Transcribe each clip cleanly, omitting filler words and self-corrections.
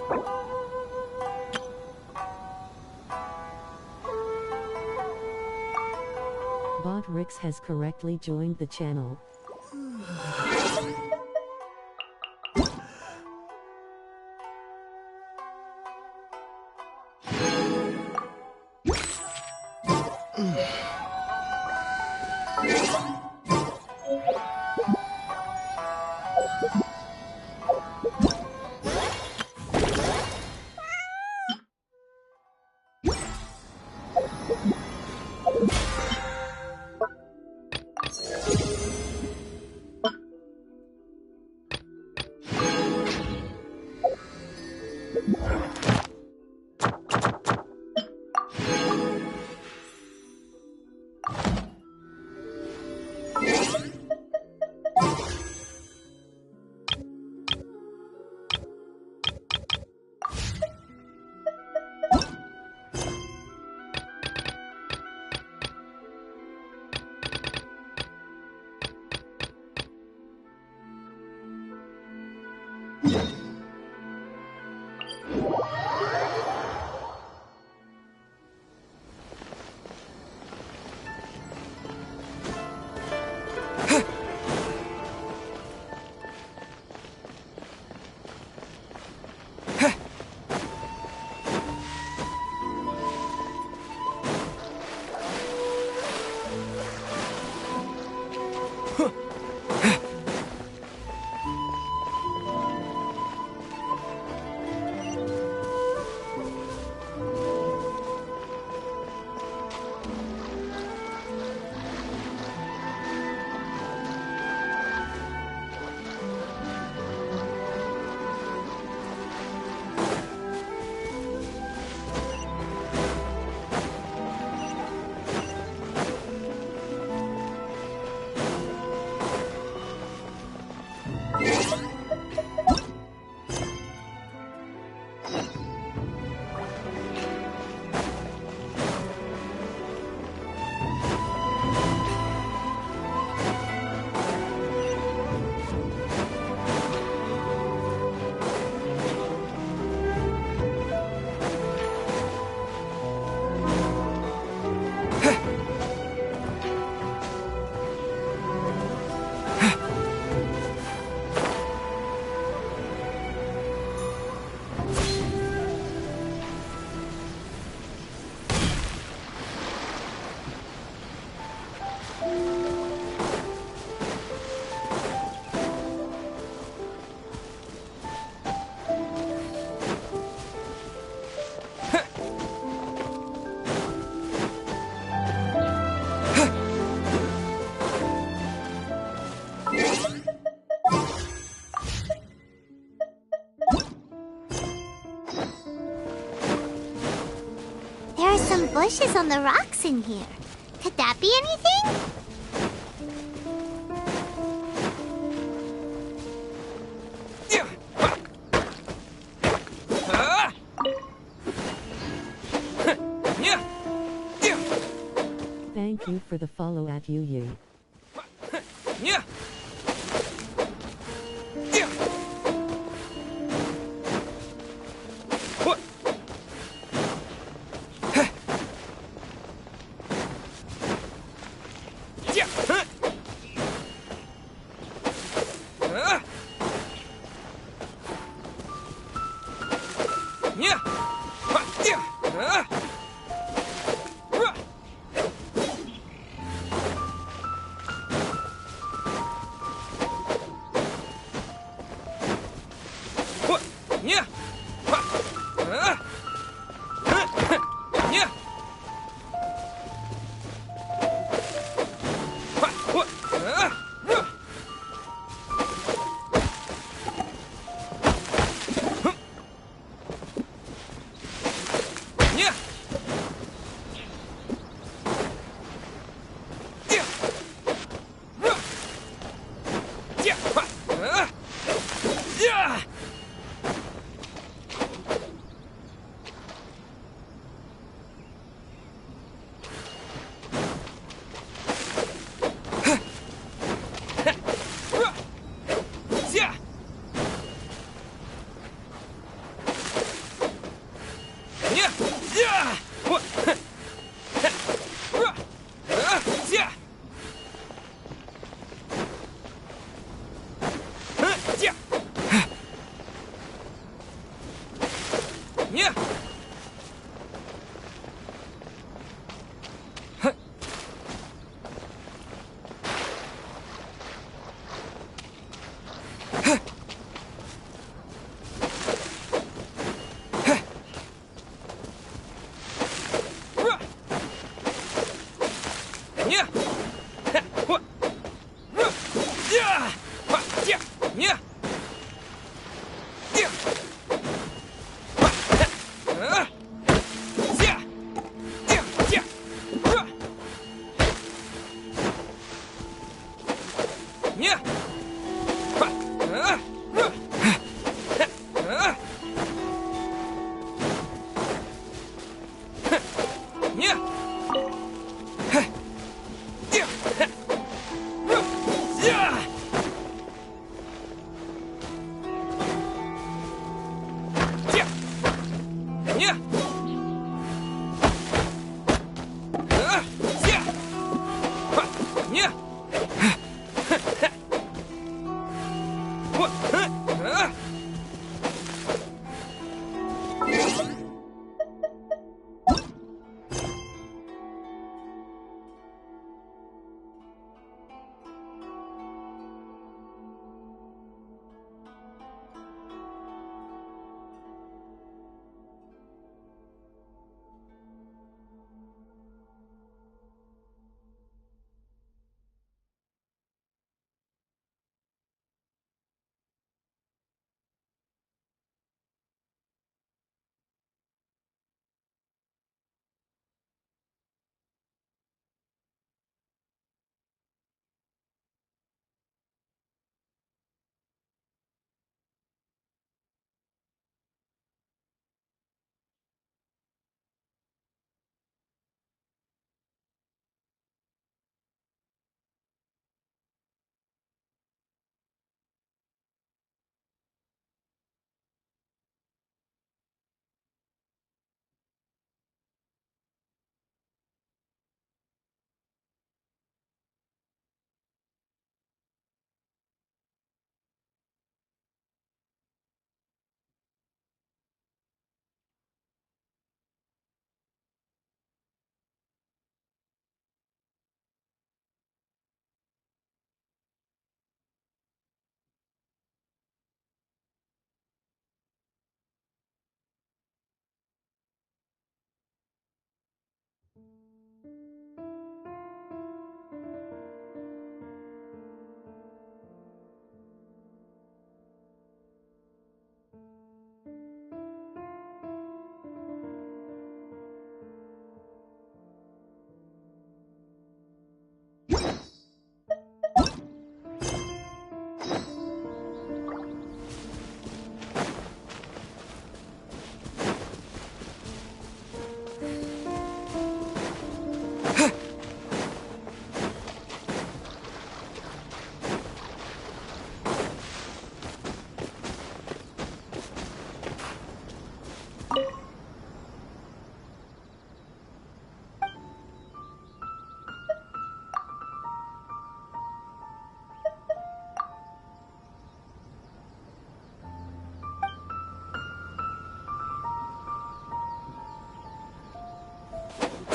Bot Rix has correctly joined the channel. There are some bushes on the rocks in here. Could that be anything? Thank you for the follow at Yu.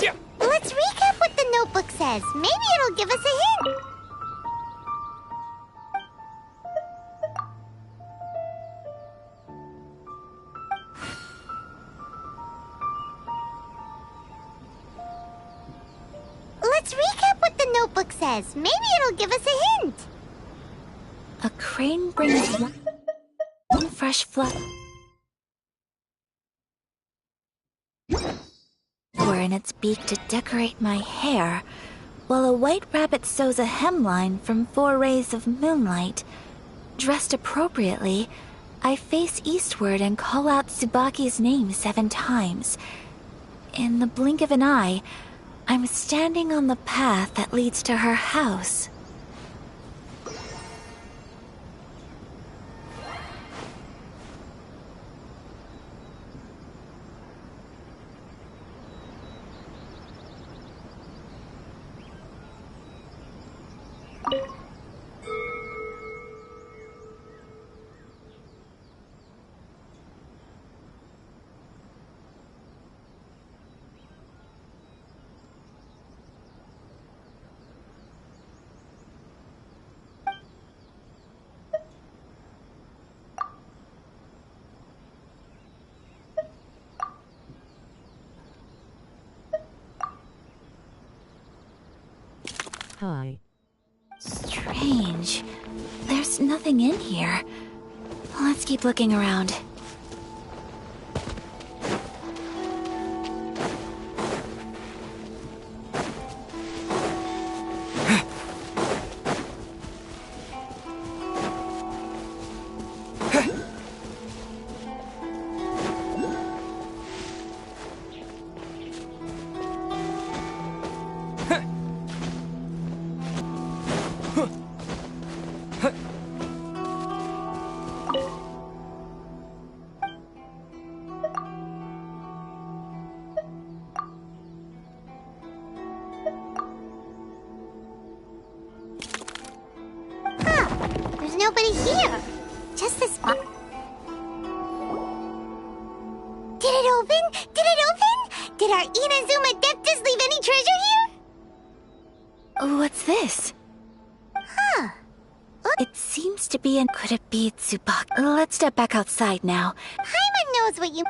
Yeah. Let's recap what the notebook says. Maybe it'll give us a hint. Let's recap what the notebook says. Maybe it'll give us a hint. A crane brings one fresh flower in its beak to decorate my hair, while a white rabbit sews a hemline from 4 rays of moonlight. Dressed appropriately, I face eastward and call out Tsubaki's name 7 times. In the blink of an eye, I'm standing on the path that leads to her house. Hi. Strange. There's nothing in here. Let's keep looking around. There's nobody here. Just this box. Did it open? Did it open? Did our Inazuma Adeptus leave any treasure here? What's this? Huh. It seems to be an... Could it be Tsubaki? Let's step back outside now. Paimon knows what you...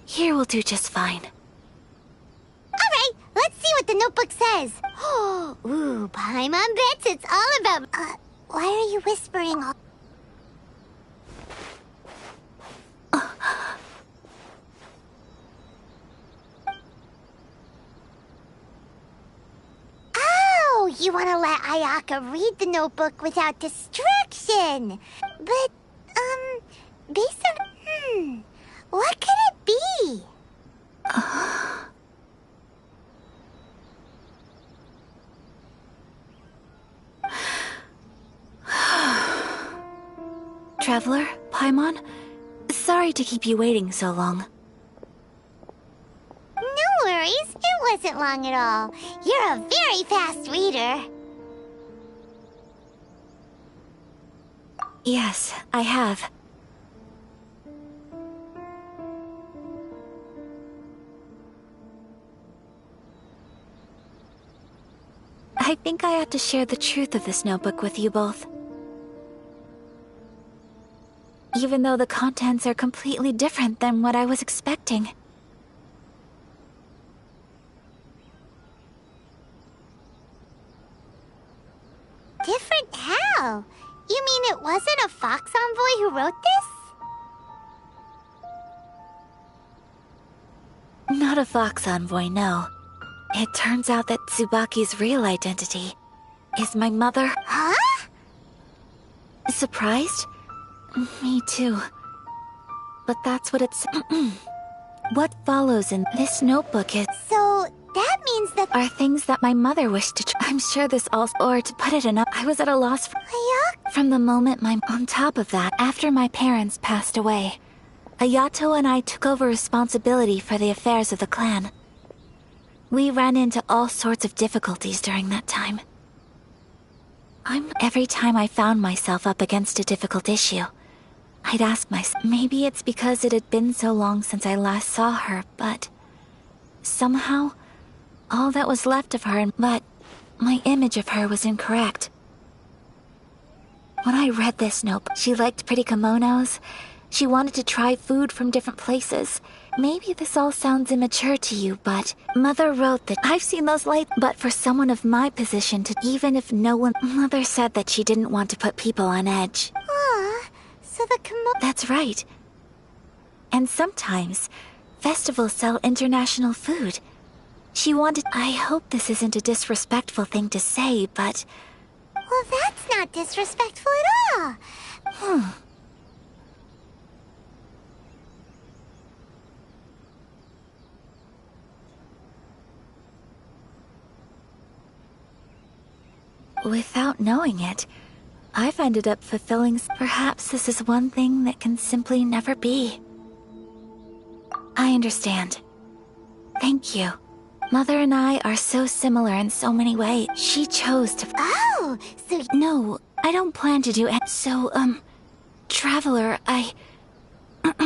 Here will do just fine. Alright, let's see what the notebook says. Ooh, Paimon bets it's all about... why are you whispering all... Oh, you want to let Ayaka read the notebook without distraction. But, based on... what could it be? Traveler, Paimon, sorry to keep you waiting so long. No worries, it wasn't long at all. You're a very fast reader. Yes, I have. I think I have to share the truth of this notebook with you both. Even though the contents are completely different than what I was expecting. Different how? You mean it wasn't a Fox Envoy who wrote this? Not a Fox Envoy, no. It turns out that Tsubaki's real identity is my mother. Huh? Surprised? Me too. But that's what it's... What follows in this notebook is... So, that means that... are things that my mother wished to... I'm sure this all... Or to put it enough, I was at a loss for... Ayaka? From the moment my... On top of that, after my parents passed away, Ayato and I took over responsibility for the affairs of the clan. We ran into all sorts of difficulties during that time. Every time I found myself up against a difficult issue, I'd ask myself, maybe it's because it had been so long since I last saw her, but somehow, all that was left of her, but my image of her was incorrect. When I read this note, she liked pretty kimonos. She wanted to try food from different places. Maybe this all sounds immature to you, but Mother wrote that I've seen those lights, but for someone of my position to, even if no one... Mother said that she didn't want to put people on edge. So the That's right. And sometimes, festivals sell international food. She wanted... I hope this isn't a disrespectful thing to say, but... Well, that's not disrespectful at all. Without knowing it, I've ended up fulfilling... Perhaps this is one thing that can simply never be. I understand. Thank you. Mother and I are so similar in so many ways. She chose to... Oh, so... No, I don't plan to do it. So, Traveler, I... Paimon's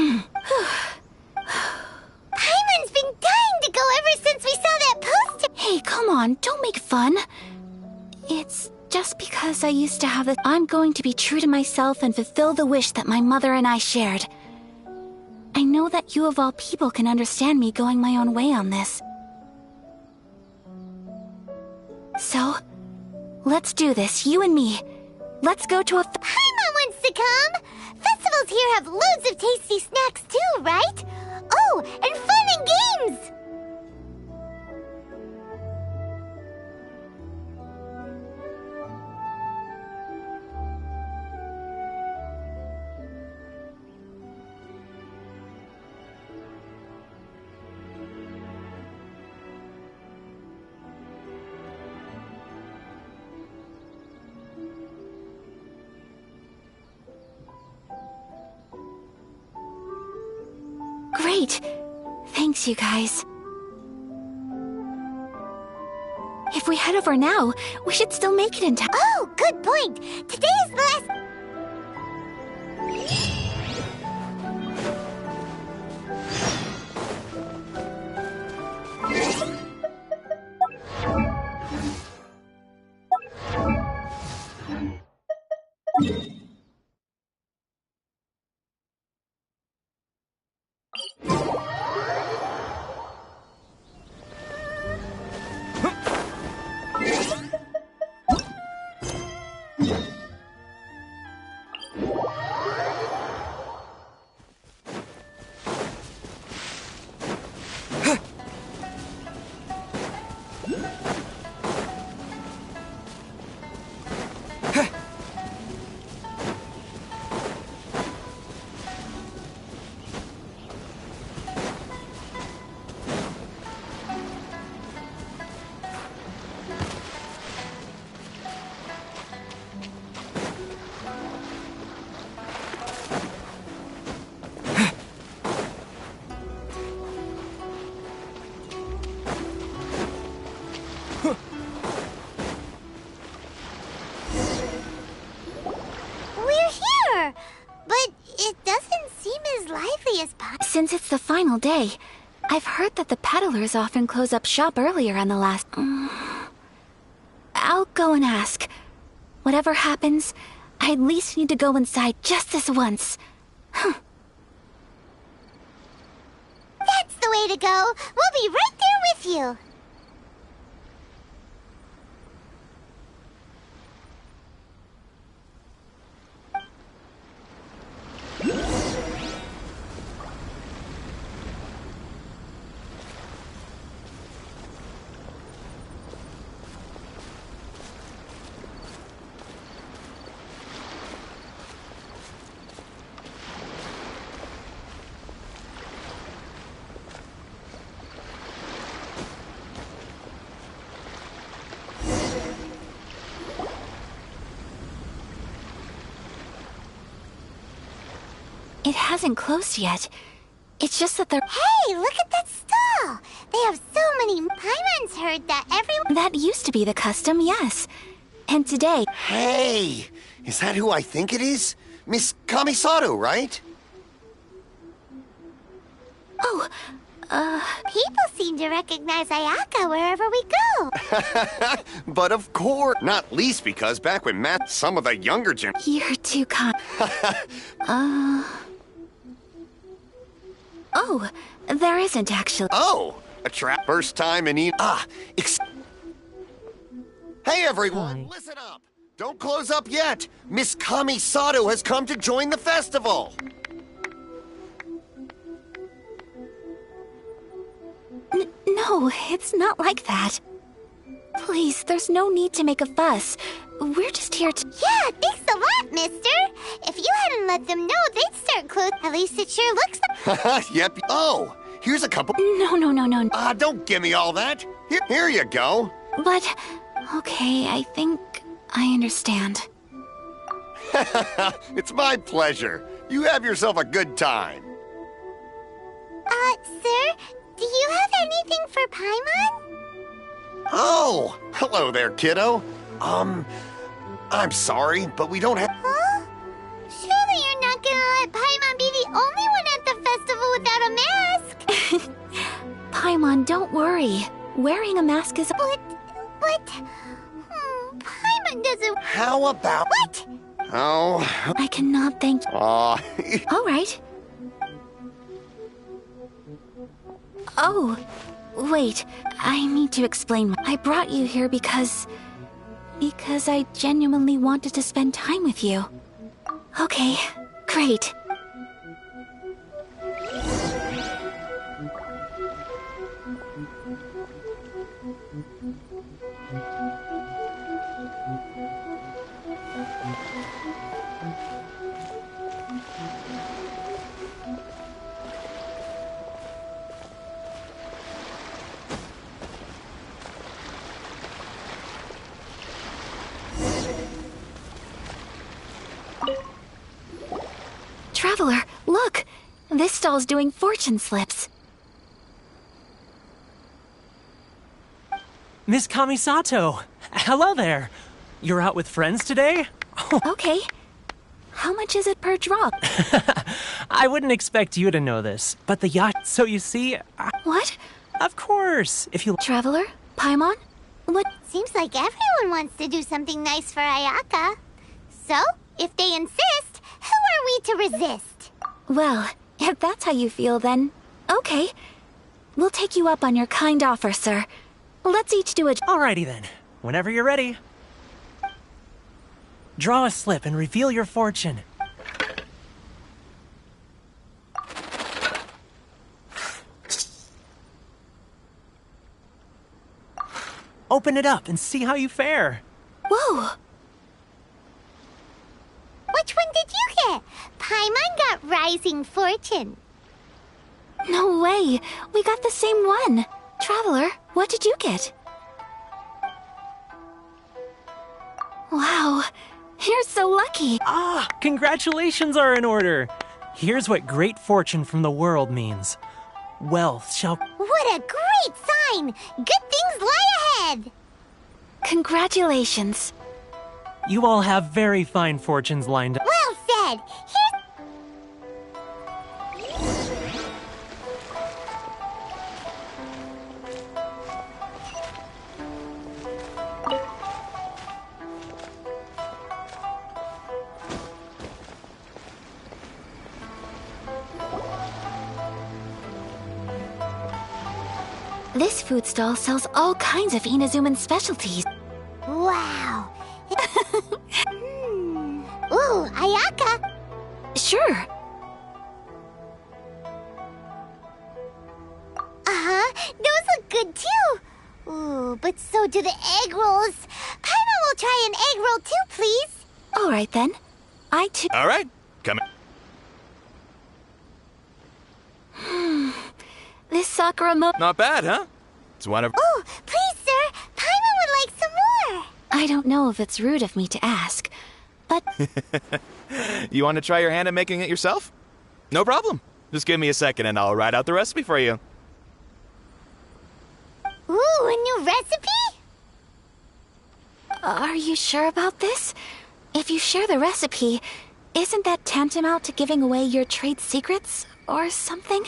been dying to go ever since we saw that poster! Hey, come on, don't make fun. It's just because I used to have the... I'm going to be true to myself and fulfill the wish that my mother and I shared. I know that you of all people can understand me going my own way on this. So, let's do this, you and me. Let's go to a... Paimon wants to come! Festivals here have loads of tasty snacks too, right? Oh, and fun and games! Great. Thanks, you guys. If we head over now, we should still make it in time. Oh, good point! Today is the last... Since it's the final day, I've heard that the peddlers often close up shop earlier on the last... I'll go and ask. Whatever happens, I at least need to go inside just this once. That's the way to go! We'll be right there with you! It hasn't closed yet. It's just that they're... Hey, look at that stall! They have so many... Paimon's heard that everyone... That used to be the custom, yes. And today... Hey! Is that who I think it is? Miss Kamisato, right? Oh, People seem to recognize Ayaka wherever we go. But of course, not least because back when Matt, some of the younger gen... You're too kind. Oh, there isn't actually. Oh, a trap first time in Hey everyone, Hi. listen up! Don't close up yet! Miss Kamisato has come to join the festival! No, it's not like that. Please, there's no need to make a fuss. We're just here to... Yeah, thanks a lot, mister. If you hadn't let them know, they'd start close. At least it sure looks like... Yep. Oh, here's a couple... No. Don't give me all that! Here you go! But, okay, I think I understand. It's my pleasure. You have yourself a good time. Sir, do you have anything for Paimon? Oh, hello there, kiddo. I'm sorry, but we don't have... Huh? Surely you're not gonna let Paimon be the only one at the festival without a mask? Paimon, don't worry. Wearing a mask is... But... Paimon doesn't... How about... What? Oh... I cannot thank... Aw... All right. Oh, wait. I need to explain. I brought you here because I genuinely wanted to spend time with you. Okay, great. Traveler, look! This stall's doing fortune slips. Miss Kamisato! Hello there! You're out with friends today? Okay. How much is it per drop? I wouldn't expect you to know this, but the yacht... So you see... What? Of course! If you... Traveler? Paimon? What? Seems like everyone wants to do something nice for Ayaka. So, if they insist, who are we to resist? Well, if that's how you feel, then... Okay. We'll take you up on your kind offer, sir. Let's each do a... Alrighty then. Whenever you're ready. Draw a slip and reveal your fortune. Open it up and see how you fare. Whoa! Which one did you get? Paimon got Rising Fortune. No way! We got the same one! Traveler, what did you get? Wow, you're so lucky! Ah, congratulations are in order. Here's what great fortune from the world means. Wealth shall... What a great sign! Good things lie ahead! Congratulations. You all have very fine fortunes lined up. Well said! Here's... This food stall sells all kinds of Inazuman specialties. Wow! Ooh, Ayaka! Sure. Those look good too! Ooh, but so do the egg rolls. Paimon will try an egg roll too, please. All right then. I too... All right, come in. This Sakura mo... Not bad, huh? It's one of... Oh, please, sir! Paimon would like some more! I don't know if it's rude of me to ask, but... You want to try your hand at making it yourself? No problem. Just give me a second and I'll write out the recipe for you. Ooh, a new recipe? Are you sure about this? If you share the recipe, isn't that tantamount to giving away your trade secrets or something?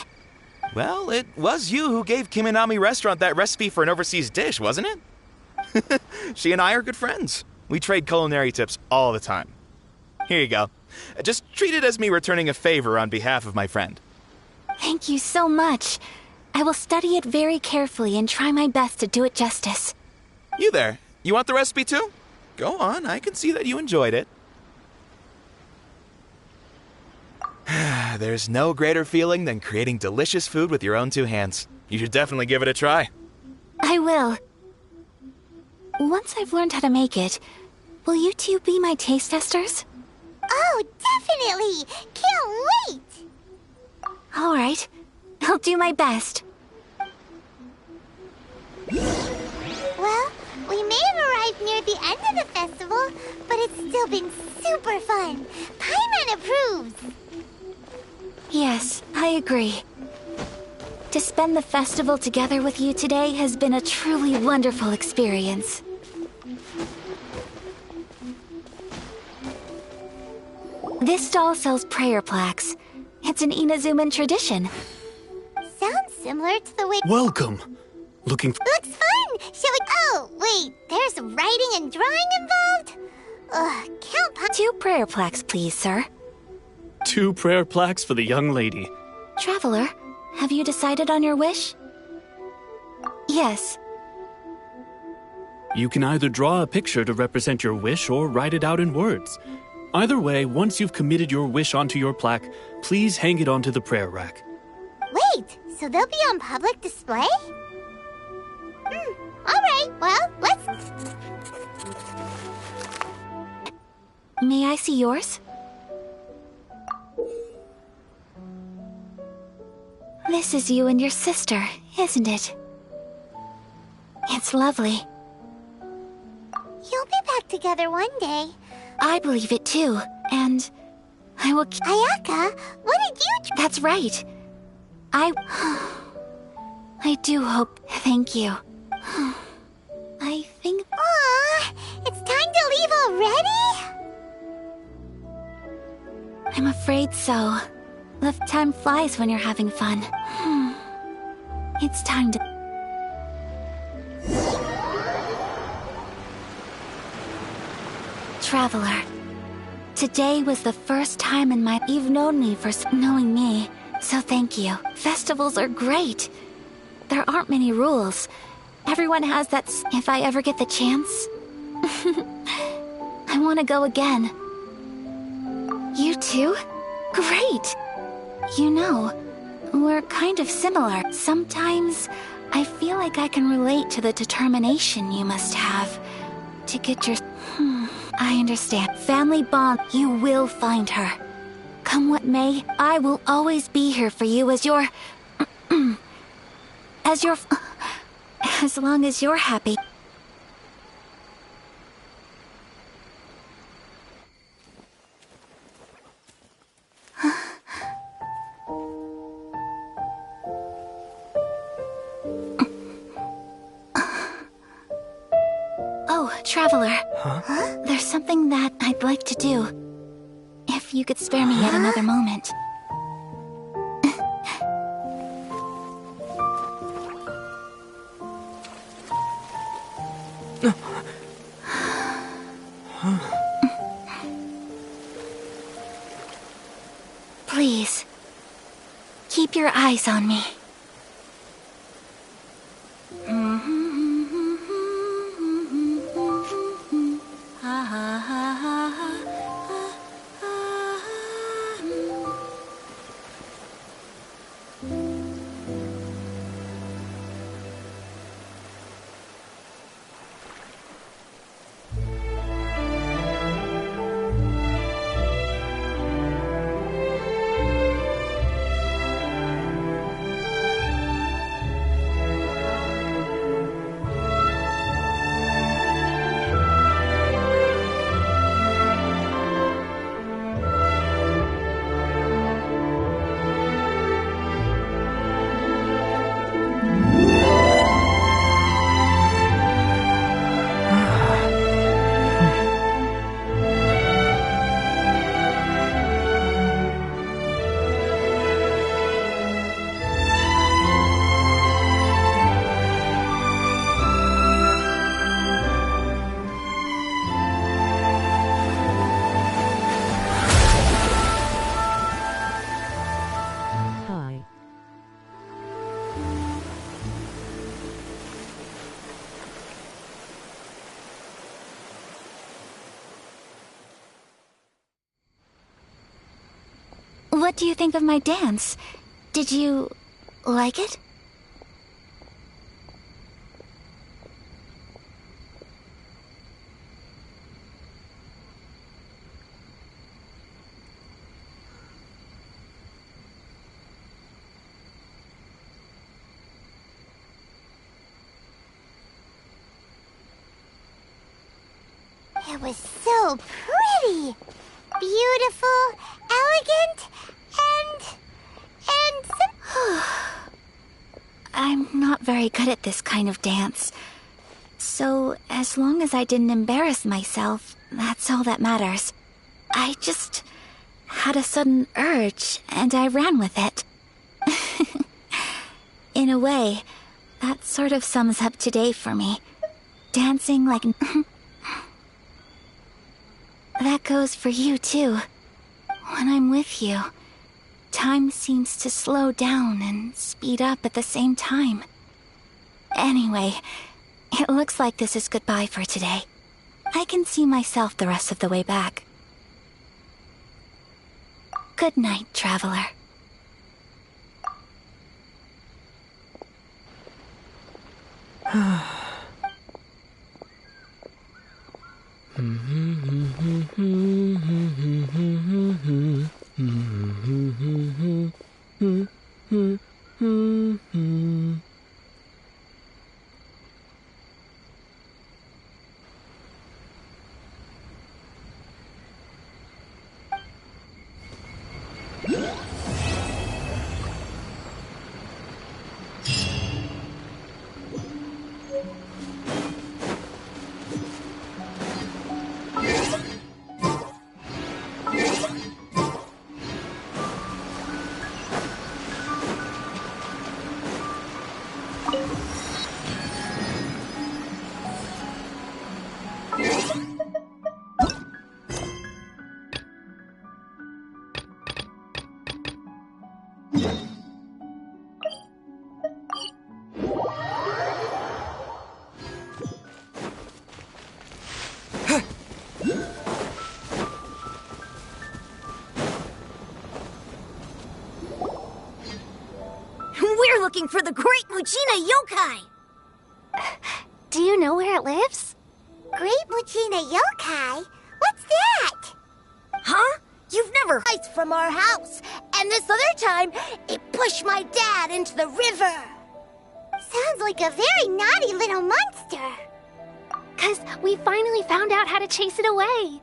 Well, it was you who gave Kiminami Restaurant that recipe for an overseas dish, wasn't it? She and I are good friends. We trade culinary tips all the time. Here you go. Just treat it as me returning a favor on behalf of my friend. Thank you so much. I will study it very carefully and try my best to do it justice. You there. You want the recipe too? Go on, I can see that you enjoyed it. There's no greater feeling than creating delicious food with your own two hands. You should definitely give it a try. I will. Once I've learned how to make it, will you two be my taste testers? Oh, definitely! Can't wait! All right. I'll do my best. Well, we may have arrived near the end of the festival, but it's still been super fun. Paimon approves. Yes, I agree. To spend the festival together with you today has been a truly wonderful experience. This stall sells prayer plaques. It's an Inazuman tradition. Sounds similar to the way... Welcome. Looking for... Looks fun! Shall we... Oh, wait, there's writing and drawing involved? Ugh, Count... 2 prayer plaques, please, sir. 2 prayer plaques for the young lady. Traveler, have you decided on your wish? Yes. You can either draw a picture to represent your wish or write it out in words. Either way, once you've committed your wish onto your plaque, please hang it onto the prayer rack. Wait, so they'll be on public display? Alright, well, let's... May I see yours? This is you and your sister, isn't it? It's lovely. You'll be back together one day. I believe it too, and I will... Ayaka, what did you... That's right. I do hope... Thank you. I think... Aw, it's time to leave already? I'm afraid so. The time flies when you're having fun. It's time to... Traveler, today was the first time in my... You've known me for knowing me, so thank you. Festivals are great. There aren't many rules. Everyone has that... If I ever get the chance... I want to go again. You too? Great! You know, we're kind of similar. Sometimes I feel like I can relate to the determination you must have to get your... I understand. Family bond. You will find her. Come what may, I will always be here for you as your... as long as you're happy. Oh, Traveler. Huh? There's something that I'd like to do. If you could spare me yet another moment. Please, keep your eyes on me. Hi. What do you think of my dance? Did you like it? It was so pretty. Beautiful, elegant, and not very good at this kind of dance. So, as long as I didn't embarrass myself, that's all that matters. I just had a sudden urge, and I ran with it. In a way, that sort of sums up today for me. Dancing like... That goes for you, too. When I'm with you, time seems to slow down and speed up at the same time. Anyway, it looks like this is goodbye for today. I can see myself the rest of the way back. Good night, traveler. We're looking for the Great Mujina Yokai! Do you know where it lives? Great Mujina Yokai? What's that? Huh? You've never heist from our house, and this other time, it pushed my dad into the river. Sounds like a very naughty little monster. 'Cause we finally found out how to chase it away.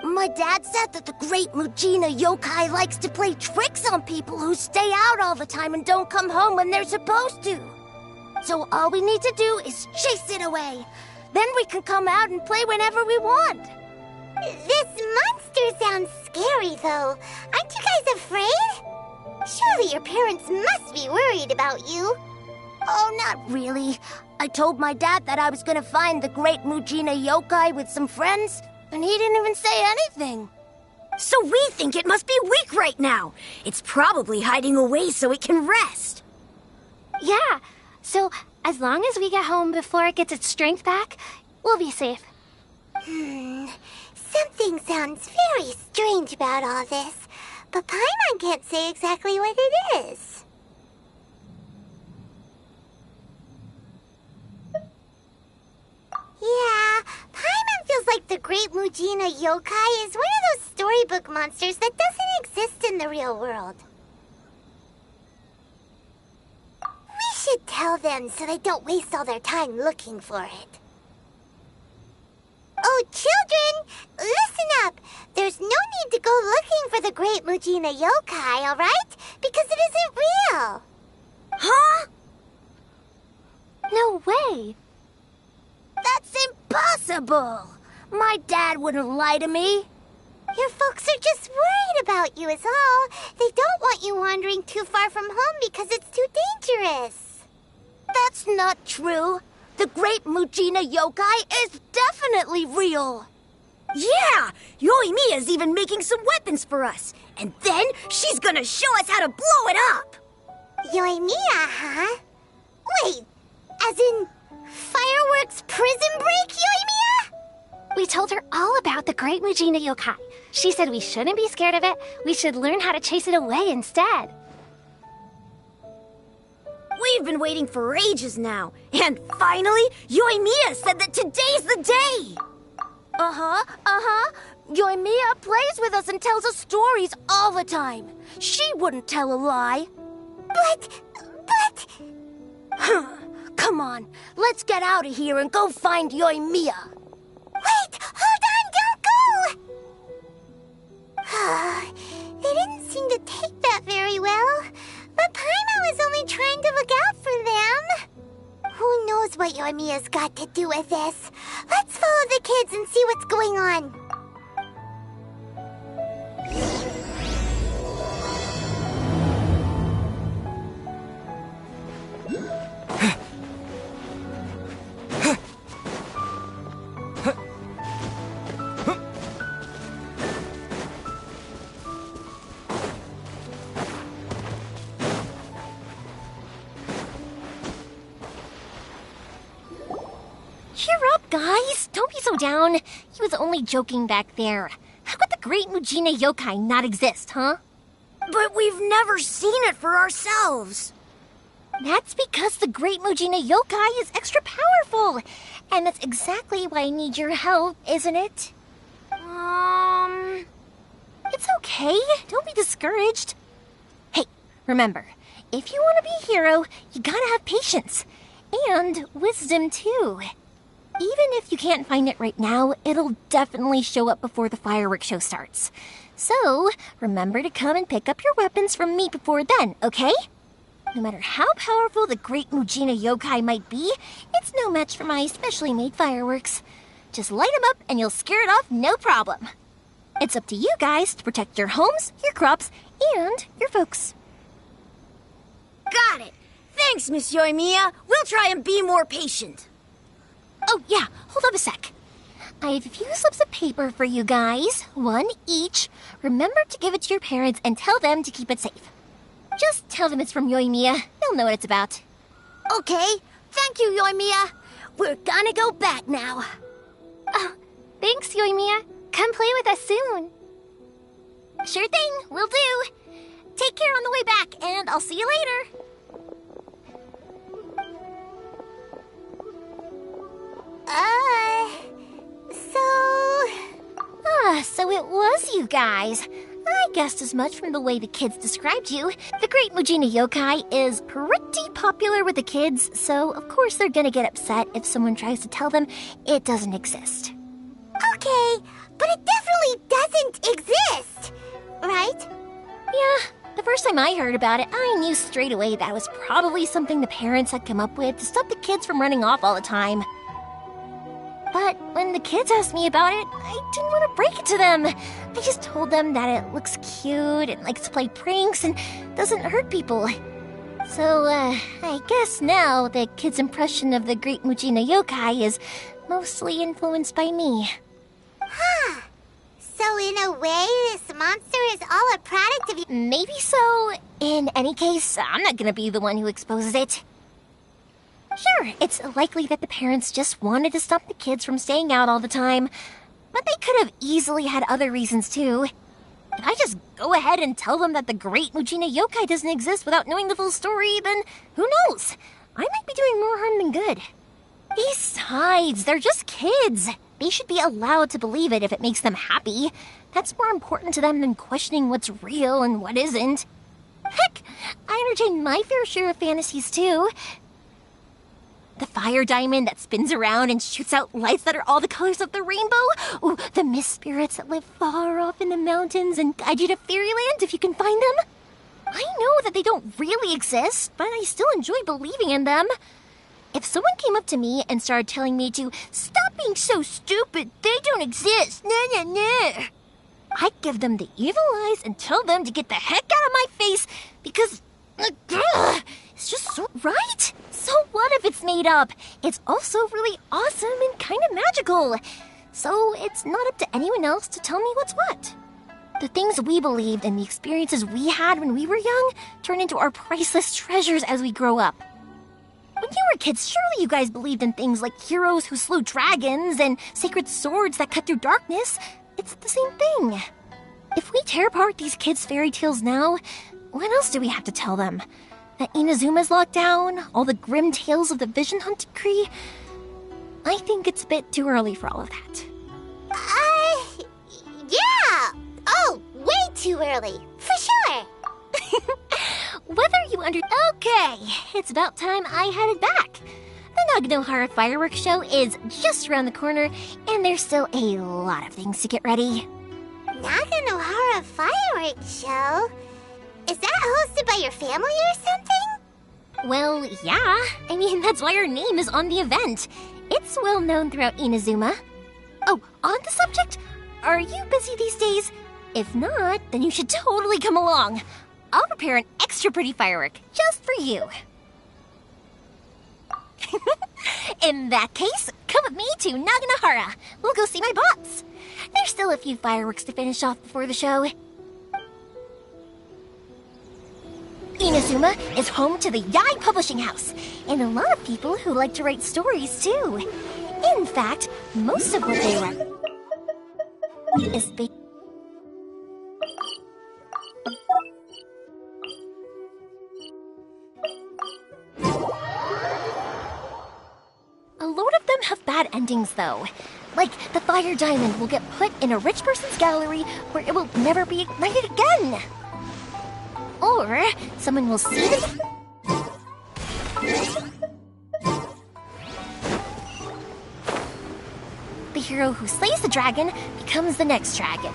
My dad said that the Great Mujina Yokai likes to play tricks on people who stay out all the time and don't come home when they're supposed to. So all we need to do is chase it away. Then we can come out and play whenever we want. This monster sounds scary, though. Aren't you guys afraid? Surely your parents must be worried about you. Oh, not really. I told my dad that I was gonna find the Great Mujina Yokai with some friends, and he didn't even say anything. So we think it must be weak right now. It's probably hiding away so it can rest. Yeah, so as long as we get home before it gets its strength back, we'll be safe. Something sounds very strange about all this, but Paimon can't say exactly what it is. Yeah, Paimon feels like the Great Mujina Yokai is one of those storybook monsters that doesn't exist in the real world. We should tell them so they don't waste all their time looking for it. Oh, children, listen up. There's no need to go looking for the Great Mujina Yokai, all right? Because it isn't real. Huh? No way. That's impossible! My dad wouldn't lie to me. Your folks are just worried about you is all. They don't want you wandering too far from home because it's too dangerous. That's not true. The Great Mujina Yokai is definitely real. Yeah! Yoimiya's even making some weapons for us. And then she's gonna show us how to blow it up! Yoimiya, huh? Wait, as in fireworks prison break, Yoimiya? We told her all about the Great Mujina Yokai. She said we shouldn't be scared of it. We should learn how to chase it away instead. We've been waiting for ages now. And finally, Yoimiya said that today's the day! Yoimiya plays with us and tells us stories all the time. She wouldn't tell a lie. But... Come on, let's get out of here and go find Yoimiya. Wait, hold on, don't go! They didn't seem to take that very well. But Paimon was only trying to look out for what Yoimiya's got to do with this. Let's follow the kids and see what's going on. Cheer up, guys! Don't be so down. He was only joking back there. How could the great Mujina yokai not exist, huh? But we've never seen it for ourselves. That's because the great Mujina yokai is extra powerful. And that's exactly why I need your help, isn't it? It's okay. Don't be discouraged. Hey, remember, if you want to be a hero, you gotta have patience. And wisdom, too. Even if you can't find it right now, it'll definitely show up before the fireworks show starts. So, remember to come and pick up your weapons from me before then, okay? No matter how powerful the great Mujina yokai might be, it's no match for my specially made fireworks. Just light them up and you'll scare it off no problem. It's up to you guys to protect your homes, your crops, and your folks. Got it. Thanks, Miss Yoimiya. We'll try and be more patient. Oh, yeah, hold up a sec. I have a few slips of paper for you guys, one each. Remember to give it to your parents and tell them to keep it safe. Just tell them it's from Yoimiya. They'll know what it's about. Okay. Thank you, Yoimiya. We're gonna go back now. Oh, thanks, Yoimiya. Come play with us soon. Sure thing, will do. Take care on the way back, and I'll see you later. So it was you guys. I guessed as much from the way the kids described you. The great Mujina yokai is pretty popular with the kids, so of course they're gonna get upset if someone tries to tell them it doesn't exist. Okay, but it definitely doesn't exist, right? Yeah, the first time I heard about it, I knew straight away that was probably something the parents had come up with to stop the kids from running off all the time. But when the kids asked me about it, I didn't want to break it to them. I just told them that it looks cute and likes to play pranks and doesn't hurt people. So, I guess now the kids' impression of the great Mujina yokai is mostly influenced by me. Huh. So in a way, this monster is all a product of you. Maybe so. In any case, I'm not gonna be the one who exposes it. Sure, it's likely that the parents just wanted to stop the kids from staying out all the time, but they could have easily had other reasons too. If I just go ahead and tell them that the great Mujina yokai doesn't exist without knowing the full story, then who knows? I might be doing more harm than good. Besides, they're just kids. They should be allowed to believe it if it makes them happy. That's more important to them than questioning what's real and what isn't. Heck, I entertain my fair share of fantasies too. The fire diamond that spins around and shoots out lights that are all the colors of the rainbow. Ooh, the mist spirits that live far off in the mountains and guide you to fairyland if you can find them. I know that they don't really exist, but I still enjoy believing in them. If someone came up to me and started telling me to stop being so stupid, they don't exist, I'd give them the evil eyes and tell them to get the heck out of my face because it's just so right. So what if it's made up? It's also really awesome and kind of magical. So it's not up to anyone else to tell me what's what. The things we believed and the experiences we had when we were young turn into our priceless treasures as we grow up. When you were kids, surely you guys believed in things like heroes who slew dragons and sacred swords that cut through darkness. It's the same thing. If we tear apart these kids' fairy tales now, what else do we have to tell them? That Inazuma's locked down? All the grim tales of the Vision Hunt Decree? I think it's a bit too early for all of that. Yeah! Oh, way too early. For sure. Whether you Okay, it's about time I headed back. The Naganohara fireworks show is just around the corner, and there's still a lot of things to get ready. Naganohara fireworks show? Is that hosted by your family or something? Well, yeah. I mean, that's why our name is on the event. It's well known throughout Inazuma. Oh, on the subject, are you busy these days? If not, then you should totally come along. I'll prepare an extra pretty firework just for you. In that case, come with me to Naganohara. We'll go see my bots. There's still a few fireworks to finish off before the show. Inazuma is home to the Yai Publishing House, and a lot of people who like to write stories too. In fact, most of what they write is based. A load of them have bad endings, though. Like, the fire diamond will get put in a rich person's gallery where it will never be ignited again. Or someone will see the... The hero who slays the dragon becomes the next dragon.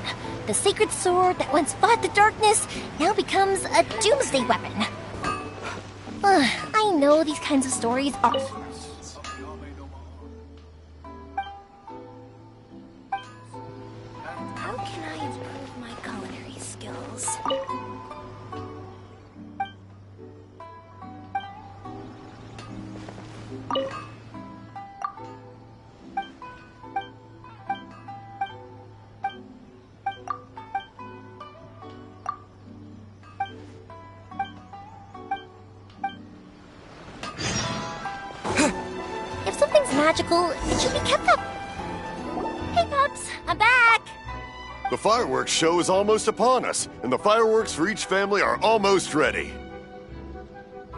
The sacred sword that once fought the darkness now becomes a doomsday weapon. I know these kinds of stories are... How can I improve my culinary skills? If something's magical, it should be kept up. Hey, Pops, I'm back. The fireworks show is almost upon us, and the fireworks for each family are almost ready.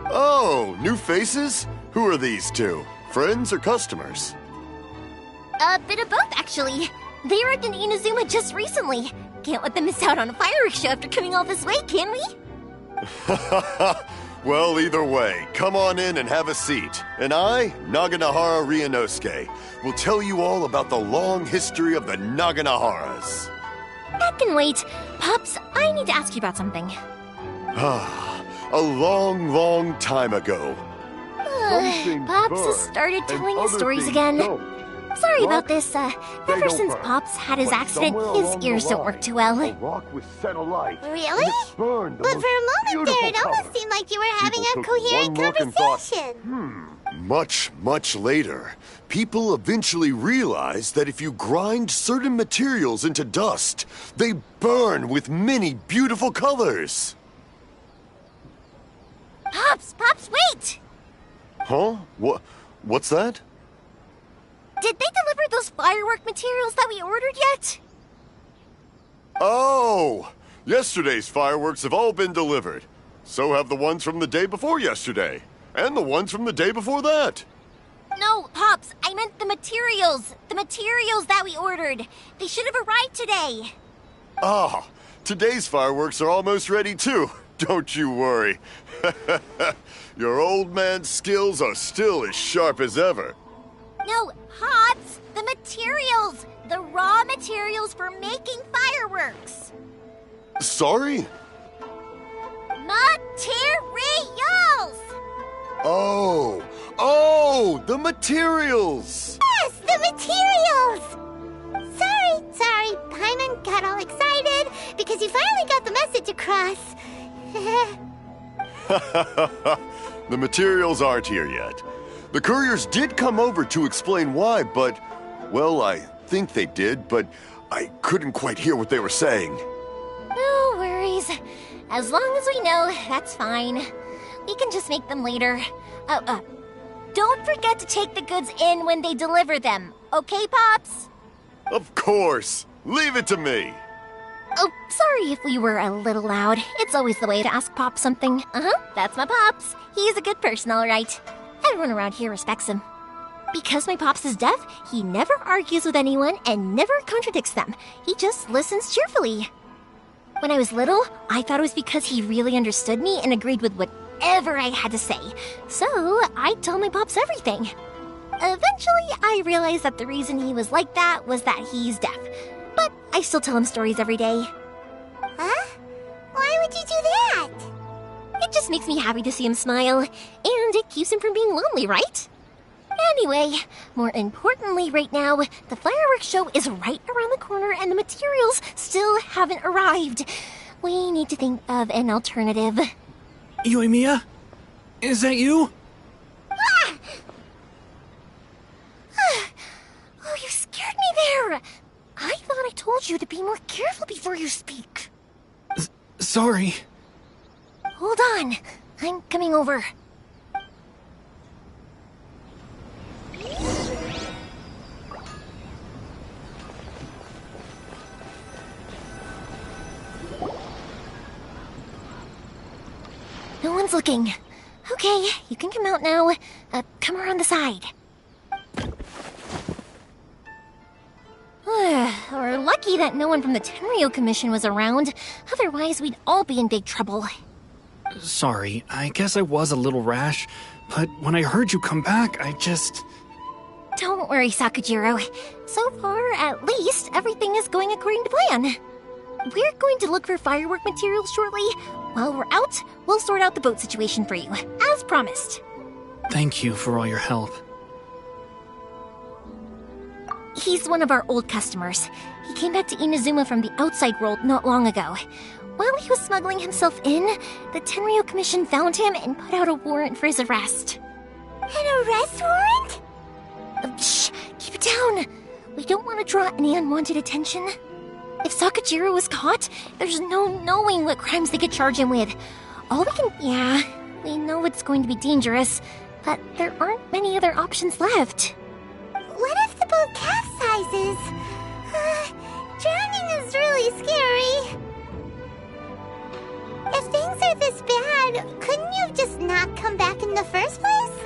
Oh, new faces? Who are these two? Friends or customers? A bit of both, actually. They arrived in Inazuma just recently. Can't let them miss out on a fireworks show after coming all this way, can we? Well, either way, come on in and have a seat. And I, Naganohara Ryunosuke, will tell you all about the long history of the Naganoharas. That can wait. Pops, I need to ask you about something. A long, long time ago. Pops has started telling his stories again. Sorry about this. Ever since Pops had his accident, his ears don't work too well. rock was set alight. Really? But for a moment there, it almost seemed like you were having a coherent conversation. Much, much later, people eventually realized that if you grind certain materials into dust, they burn with many beautiful colors. Pops, wait! Huh? What's that? Did they deliver those firework materials that we ordered yet? Oh! Yesterday's fireworks have all been delivered. So have the ones from the day before yesterday. And the ones from the day before that. No, Pops, I meant the materials. The materials that we ordered. They should have arrived today. Ah, today's fireworks are almost ready too. Don't you worry. Your old man's skills are still as sharp as ever. No, Pops, the materials. The raw materials for making fireworks. Sorry? Materials! Oh, the materials! Yes, the materials! Sorry, Paimon got all excited because he finally got the message across. The materials aren't here yet. The couriers did come over to explain why, but, well, I think they did, but I couldn't quite hear what they were saying. No worries. As long as we know, that's fine. We can just make them later. Don't forget to take the goods in when they deliver them, okay, Pops? Of course. Leave it to me. Oh, sorry if we were a little loud. It's always the way to ask Pop something. That's my Pops. He's a good person, all right. Everyone around here respects him. Because my Pops is deaf, he never argues with anyone and never contradicts them. He just listens cheerfully. When I was little, I thought it was because he really understood me and agreed with whatever I had to say. So, I told my Pops everything. Eventually, I realized that the reason he was like that was that he's deaf. But I still tell him stories every day. Huh? Why would you do that? It just makes me happy to see him smile, and it keeps him from being lonely, right? Anyway, more importantly right now, the fireworks show is right around the corner and the materials still haven't arrived. We need to think of an alternative. Yoimiya? Is that you? Ah! Oh, you scared me there! I thought I told you to be more careful before you speak. Sorry. Hold on. I'm coming over. No one's looking. Okay, you can come out now. Come around the side. We're lucky that no one from the Tenryo Commission was around. Otherwise, we'd all be in big trouble. Sorry, I guess I was a little rash, but when I heard you come back, I just... Don't worry, Sakujiro. So far, at least, everything is going according to plan. We're going to look for firework materials shortly. While we're out, we'll sort out the boat situation for you, as promised. Thank you for all your help. He's one of our old customers. He came back to Inazuma from the outside world not long ago. While he was smuggling himself in, the Tenryo Commission found him and put out a warrant for his arrest. An arrest warrant? Shh! Keep it down! We don't want to draw any unwanted attention. If Sakujiro was caught, there's no knowing what crimes they could charge him with. Yeah, we know it's going to be dangerous, but there aren't many other options left. What if the boat capsizes? Drowning is really scary. If things are this bad, couldn't you just not come back in the first place?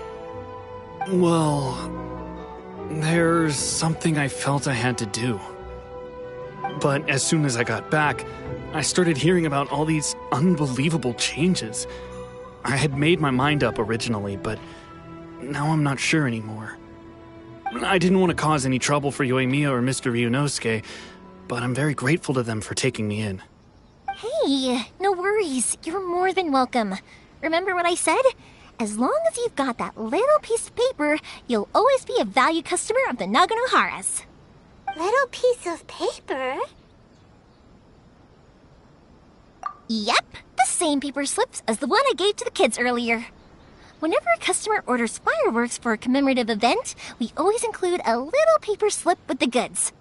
Well, there's something I felt I had to do. But as soon as I got back, I started hearing about all these unbelievable changes. I had made my mind up originally, but now I'm not sure anymore. I didn't want to cause any trouble for Yoimiya or Mr. Ryunosuke, but I'm very grateful to them for taking me in. Hey, no worries. You're more than welcome. Remember what I said? As long as you've got that little piece of paper, you'll always be a valued customer of the Naganoharas. Little piece of paper? Yep, the same paper slips as the one I gave to the kids earlier. Whenever a customer orders fireworks for a commemorative event, we always include a little paper slip with the goods.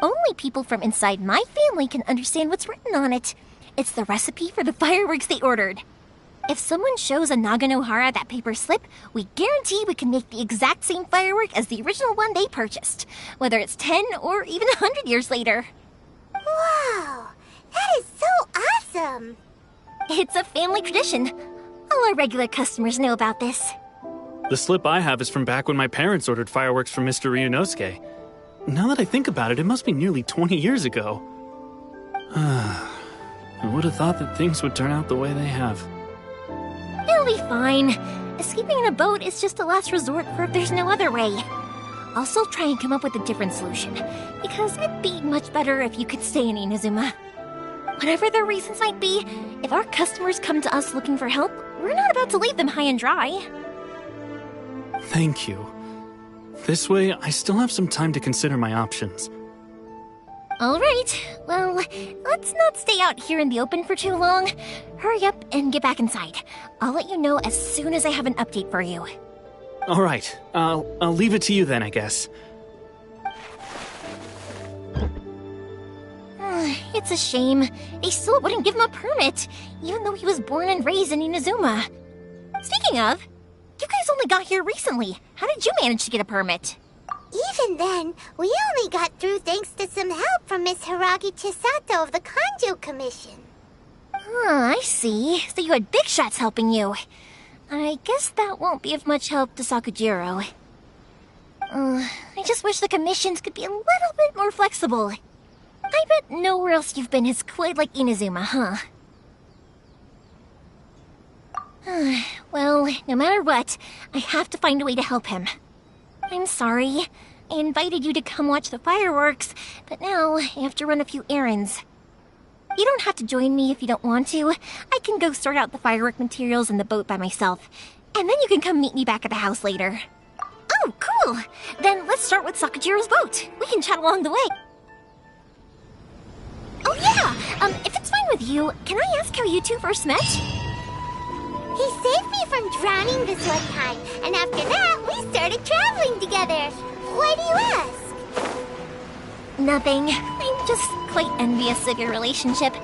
Only people from inside my family can understand what's written on it. It's the recipe for the fireworks they ordered. If someone shows a Naganohara that paper slip, we guarantee we can make the exact same firework as the original one they purchased, whether it's 10 or even 100 years later. Wow, that is so awesome! It's a family tradition. All our regular customers know about this. The slip I have is from back when my parents ordered fireworks from Mr. Ryunosuke. Now that I think about it, it must be nearly 20 years ago. I would have thought that things would turn out the way they have. It'll be fine. Escaping in a boat is just a last resort for if there's no other way. I'll still try and come up with a different solution, because it'd be much better if you could stay in Inazuma. Whatever their reasons might be, if our customers come to us looking for help, we're not about to leave them high and dry. Thank you. This way, I still have some time to consider my options. All right. Well, let's not stay out here in the open for too long. Hurry up and get back inside. I'll let you know as soon as I have an update for you. All right. I'll leave it to you then, I guess. It's a shame. They still wouldn't give him a permit, even though he was born and raised in Inazuma. Speaking of, you guys only got here recently. How did you manage to get a permit? Even then, we only got through thanks to some help from Miss Hiragi Chisato of the Kanjo Commission. I see. So you had big shots helping you. I guess that won't be of much help to Sakujiro. I just wish the commissions could be a little bit more flexible. I bet nowhere else you've been is quite like Inazuma, huh? Well, no matter what, I have to find a way to help him. I'm sorry. I invited you to come watch the fireworks, but now I have to run a few errands. You don't have to join me if you don't want to. I can go sort out the firework materials in the boat by myself. And then you can come meet me back at the house later. Oh, cool! Then let's start with Sakajiro's boat. We can chat along the way. Oh yeah! If it's fine with you, can I ask how you two first met? He saved me from drowning this one time, and after that, we started traveling together. Why do you ask? Nothing. I'm just quite envious of your relationship.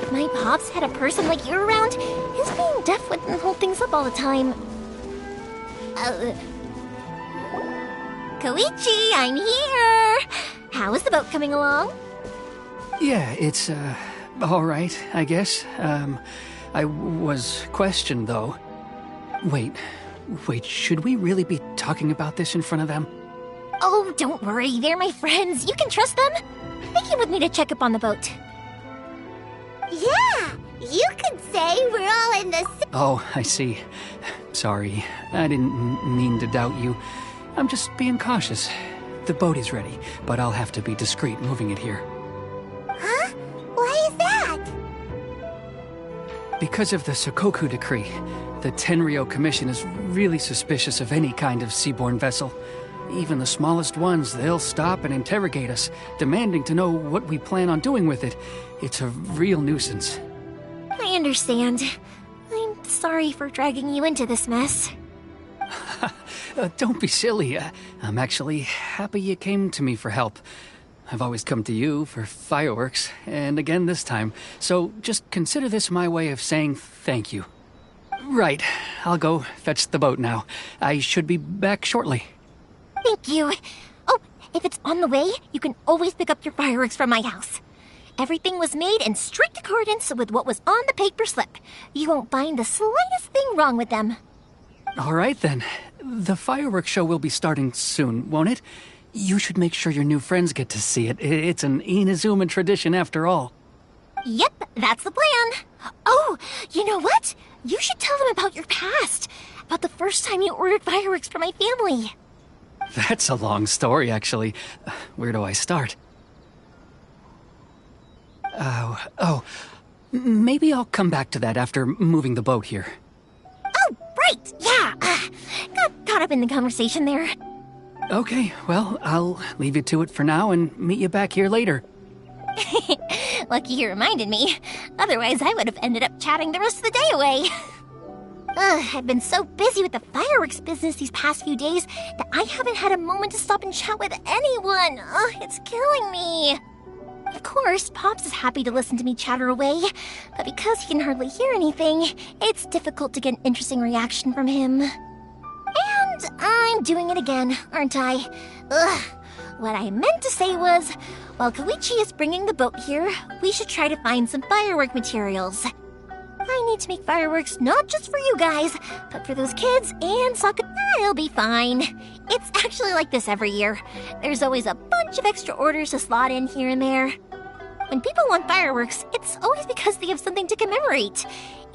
If my pops had a person like you around, his being deaf wouldn't hold things up all the time. Koichi, I'm here! How is the boat coming along? Yeah, it's, all right, I guess. I was questioned, though. Wait, should we really be talking about this in front of them? Oh, don't worry, they're my friends. You can trust them. They came with me to check up on the boat. Yeah, you could say we're all in the... Oh, I see. Sorry, I didn't mean to doubt you. I'm just being cautious. The boat is ready, but I'll have to be discreet moving it here. Huh? Why is that? Because of the Sokoku Decree, the Tenryou Commission is really suspicious of any kind of seaborne vessel. Even the smallest ones, they'll stop and interrogate us, demanding to know what we plan on doing with it. It's a real nuisance. I understand. I'm sorry for dragging you into this mess. Don't be silly. I'm actually happy you came to me for help. I've always come to you for fireworks, and again this time, so just consider this my way of saying thank you. Right, I'll go fetch the boat now. I should be back shortly. Thank you. Oh, if it's on the way, you can always pick up your fireworks from my house. Everything was made in strict accordance with what was on the paper slip. You won't find the slightest thing wrong with them. All right, then. The fireworks show will be starting soon, won't it? You should make sure your new friends get to see it. It's an Inazuma tradition after all. Yep, that's the plan. Oh, you know what? You should tell them about your past. About the first time you ordered fireworks for my family. That's a long story, actually. Where do I start? Maybe I'll come back to that after moving the boat here. Oh, right, yeah. Got caught up in the conversation there. Okay, well, I'll leave you to it for now and meet you back here later. Lucky you reminded me. Otherwise, I would have ended up chatting the rest of the day away. I've been so busy with the fireworks business these past few days that I haven't had a moment to stop and chat with anyone. It's killing me. Of course, Pops is happy to listen to me chatter away, but because he can hardly hear anything, it's difficult to get an interesting reaction from him. And I'm doing it again, aren't I? What I meant to say was, while Koichi is bringing the boat here, we should try to find some firework materials. I need to make fireworks not just for you guys, but for those kids and Sokka. I'll be fine. It's actually like this every year. There's always a bunch of extra orders to slot in here and there. When people want fireworks, it's always because they have something to commemorate.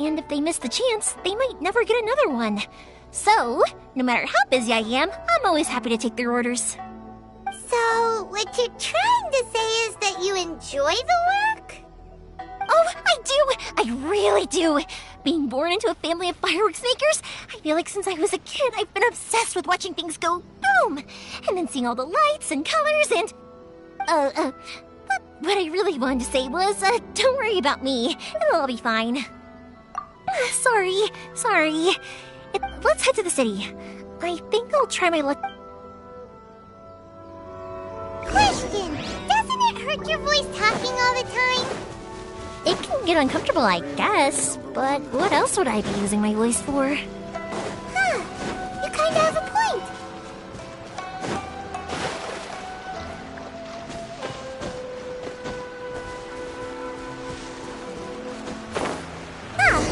And if they miss the chance, they might never get another one. So, no matter how busy I am, I'm always happy to take their orders. So, what you're trying to say is that you enjoy the work? Oh, I do! I really do! Being born into a family of fireworks makers, I feel like since I was a kid, I've been obsessed with watching things go boom! And then seeing all the lights and colors and... But what I really wanted to say was, don't worry about me. It'll all be fine. Sorry. Let's head to the city. I think I'll try my luck... Question! Doesn't it hurt your voice talking all the time? It can get uncomfortable, I guess, but what else would I be using my voice for? You kinda have a point.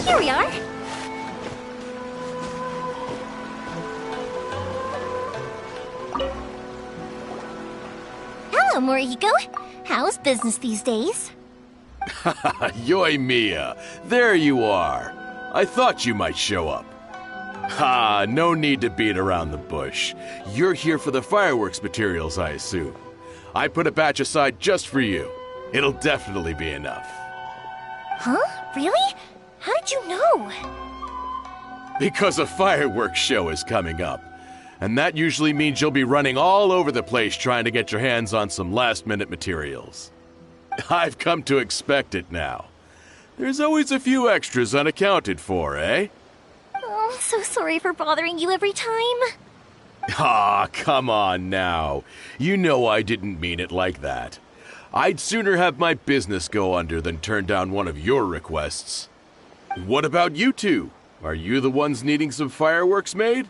Here we are. Hello, Morihiko. How's business these days? Yoi Mia, there you are. I thought you might show up. Ha, no need to beat around the bush. You're here for the fireworks materials, I assume. I put a batch aside just for you. It'll definitely be enough. Huh? Really? How did you know? Because a fireworks show is coming up. And that usually means you'll be running all over the place trying to get your hands on some last-minute materials. I've come to expect it now. There's always a few extras unaccounted for, eh? Oh, I'm so sorry for bothering you every time. Ah, come on now. You know I didn't mean it like that. I'd sooner have my business go under than turn down one of your requests. What about you two? Are you the ones needing some fireworks made?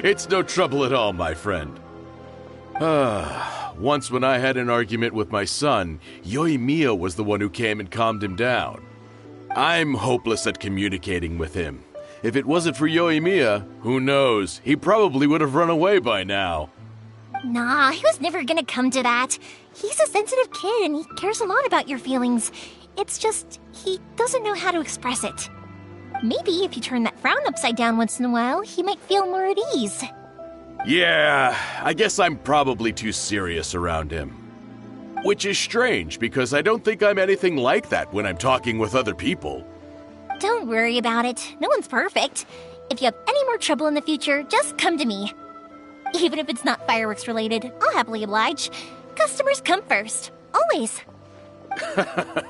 It's no trouble at all, my friend. Once when I had an argument with my son, Yoimiya was the one who came and calmed him down. I'm hopeless at communicating with him. If it wasn't for Yoimiya, who knows, he probably would have run away by now. Nah, he was never gonna come to that. He's a sensitive kid and he cares a lot about your feelings. It's just, he doesn't know how to express it. Maybe if you turn that frown upside down once in a while, he might feel more at ease. Yeah, I guess I'm probably too serious around him. Which is strange, because I don't think I'm anything like that when I'm talking with other people. Don't worry about it. No one's perfect. If you have any more trouble in the future, just come to me. Even if it's not fireworks related, I'll happily oblige. Customers come first. Always.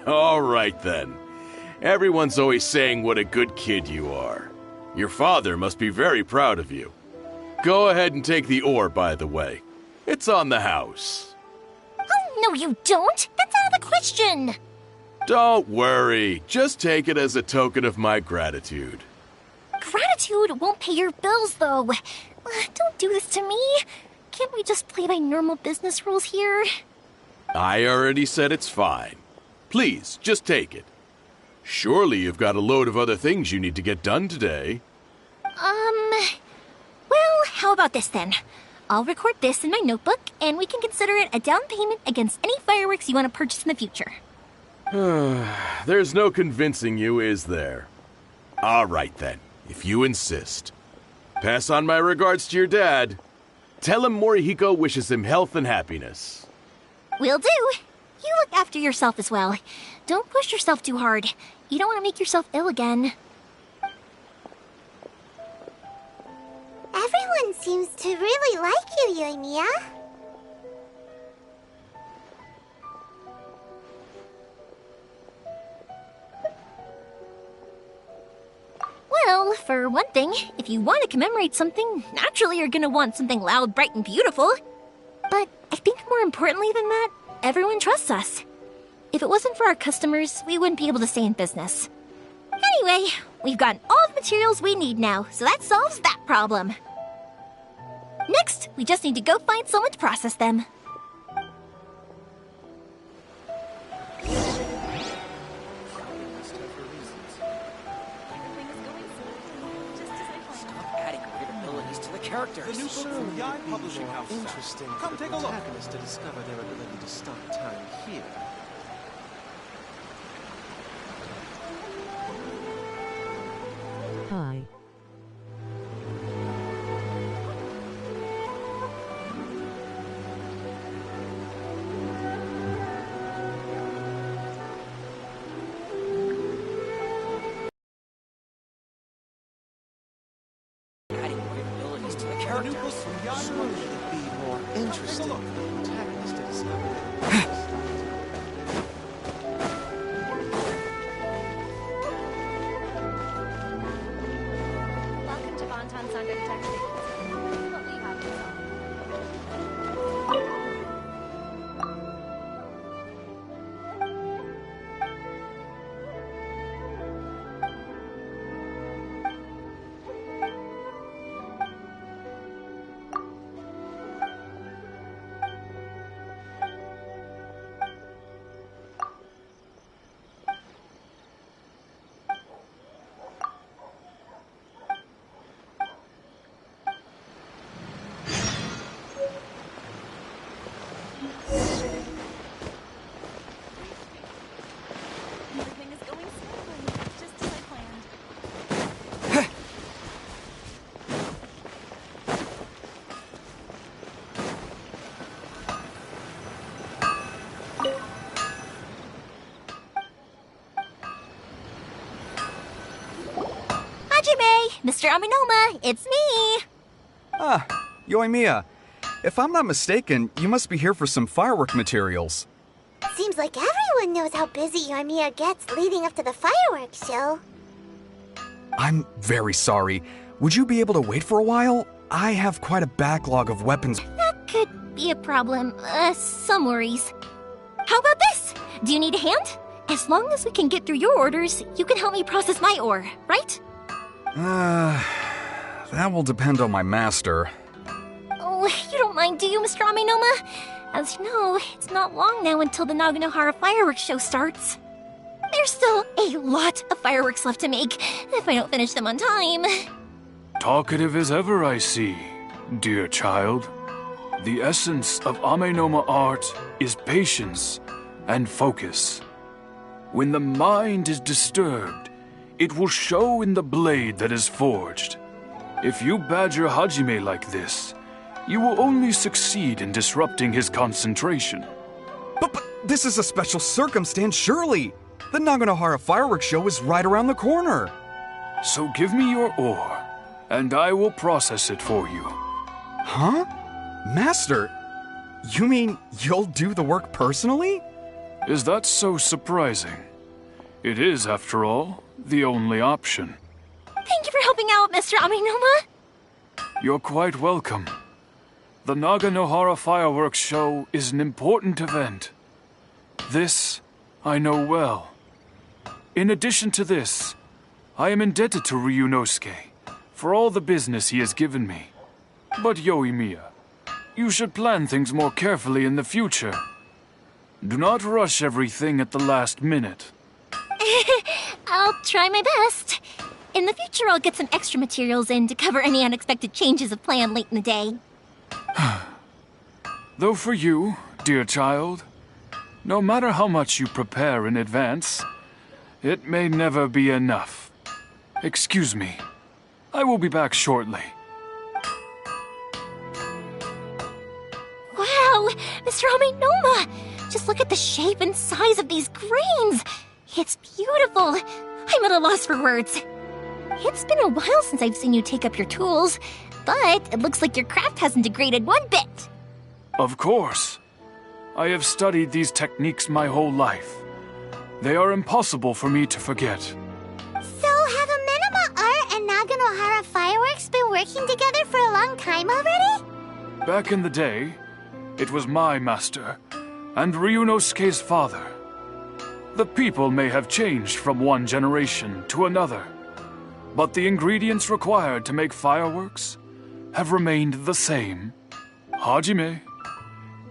All right then. Everyone's always saying what a good kid you are. Your father must be very proud of you. Go ahead and take the ore, by the way. It's on the house. Oh, no you don't! That's out of the question! Don't worry. Just take it as a token of my gratitude. Gratitude won't pay your bills, though. Don't do this to me. Can't we just play by normal business rules here? I already said it's fine. Please, just take it. Surely you've got a load of other things you need to get done today. Well, how about this then? I'll record this in my notebook, and we can consider it a down payment against any fireworks you want to purchase in the future. There's no convincing you, is there? All right then, if you insist. Pass on my regards to your dad. Tell him Morihiko wishes him health and happiness. Will do. You look after yourself as well. Don't push yourself too hard. You don't want to make yourself ill again. Everyone seems to really like you, Yoimiya. Well, for one thing, if you want to commemorate something, naturally you're gonna want something loud, bright, and beautiful. But I think more importantly than that, everyone trusts us. If it wasn't for our customers, we wouldn't be able to stay in business. Anyway, we've gotten all the materials we need now, so that solves that problem. Next, we just need to go find someone to process them. Characters. The new book from Yacht Publishing House. Interesting. Come take a look. Protagonists to discover their ability to stop time here. Hi. The Surely it'd be more interesting for the protagonist to discover. Welcome to Bonton Saga Detective Agency. What we have to solve. Everything is going smoothly, just as I planned. Hajime! Mr. Aminoma, it's me! Ah, Yoimiya. If I'm not mistaken, you must be here for some firework materials. Seems like everyone knows how busy Yoimiya gets leading up to the fireworks show. I'm very sorry. Would you be able to wait for a while? I have quite a backlog of weapons. That could be a problem. Some worries. How about this? Do you need a hand? As long as we can get through your orders, you can help me process my ore, right? That will depend on my master. Oh, you don't mind, do you, Mr. Aminoma? As you know, it's not long now until the Naganohara fireworks show starts. There's still a lot of fireworks left to make, if I don't finish them on time. Talkative as ever, I see, dear child. The essence of Amenoma art is patience and focus. When the mind is disturbed, it will show in the blade that is forged. If you badger Hajime like this, you will only succeed in disrupting his concentration. But this is a special circumstance, surely. The Naganohara fireworks show is right around the corner. So give me your ore, and I will process it for you. Huh? Master, you mean you'll do the work personally? Is that so surprising? It is, after all, the only option. Thank you for helping out, Mr. Aminoma. You're quite welcome. The Naganohara fireworks show is an important event. This I know well. In addition to this, I am indebted to Ryunosuke for all the business he has given me. But Yoimiya, you should plan things more carefully in the future. Do not rush everything at the last minute. I'll try my best. In the future, I'll get some extra materials in to cover any unexpected changes of plan late in the day. Though for you, dear child, no matter how much you prepare in advance, it may never be enough. Excuse me. I will be back shortly. Wow, Mr. Aminoma! Just look at the shape and size of these grains! It's beautiful! I'm at a loss for words. It's been a while since I've seen you take up your tools, but it looks like your craft hasn't degraded one bit. Of course. I have studied these techniques my whole life. They are impossible for me to forget. So have Amenoma Art and Naganohara Fireworks been working together for a long time already? Back in the day, it was my master, and Ryunosuke's father. The people may have changed from one generation to another, but the ingredients required to make fireworks have remained the same. Hajime,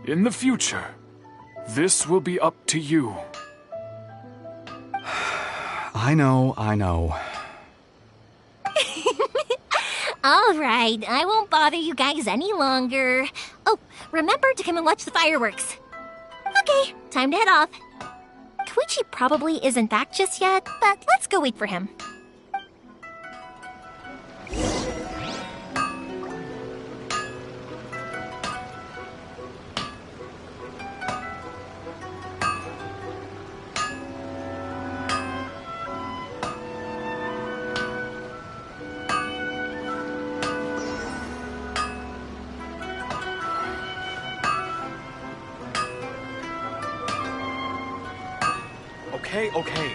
in the future, this will be up to you. I know. All right, I won't bother you guys any longer. Oh, remember to come and watch the fireworks. Okay, time to head off. Koichi probably isn't back just yet, but let's go wait for him. Okay.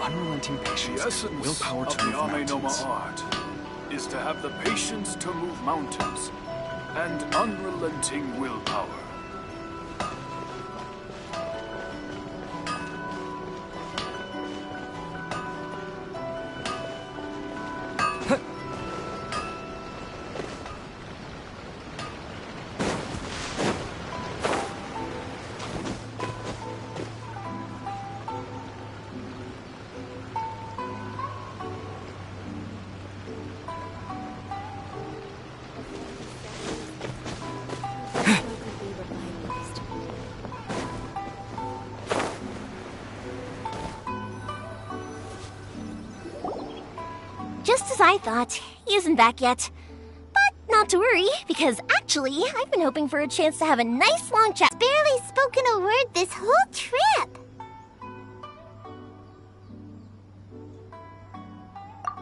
Unrelenting patience, The essence willpower to of move the Ame no mountains. art is to have the patience to move mountains and unrelenting willpower. Just as I thought, he isn't back yet. But not to worry, because actually, I've been hoping for a chance to have a nice long chat. Barely spoken a word this whole trip.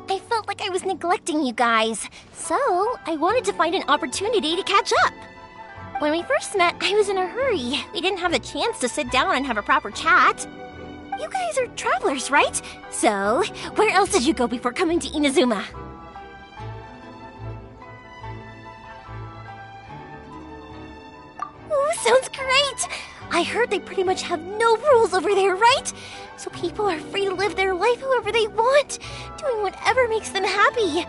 I felt like I was neglecting you guys, so I wanted to find an opportunity to catch up. When we first met, I was in a hurry. We didn't have a chance to sit down and have a proper chat. You guys are travelers, right? So, where else did you go before coming to Inazuma? Ooh, sounds great! I heard they pretty much have no rules over there, right? So people are free to live their life however they want, doing whatever makes them happy.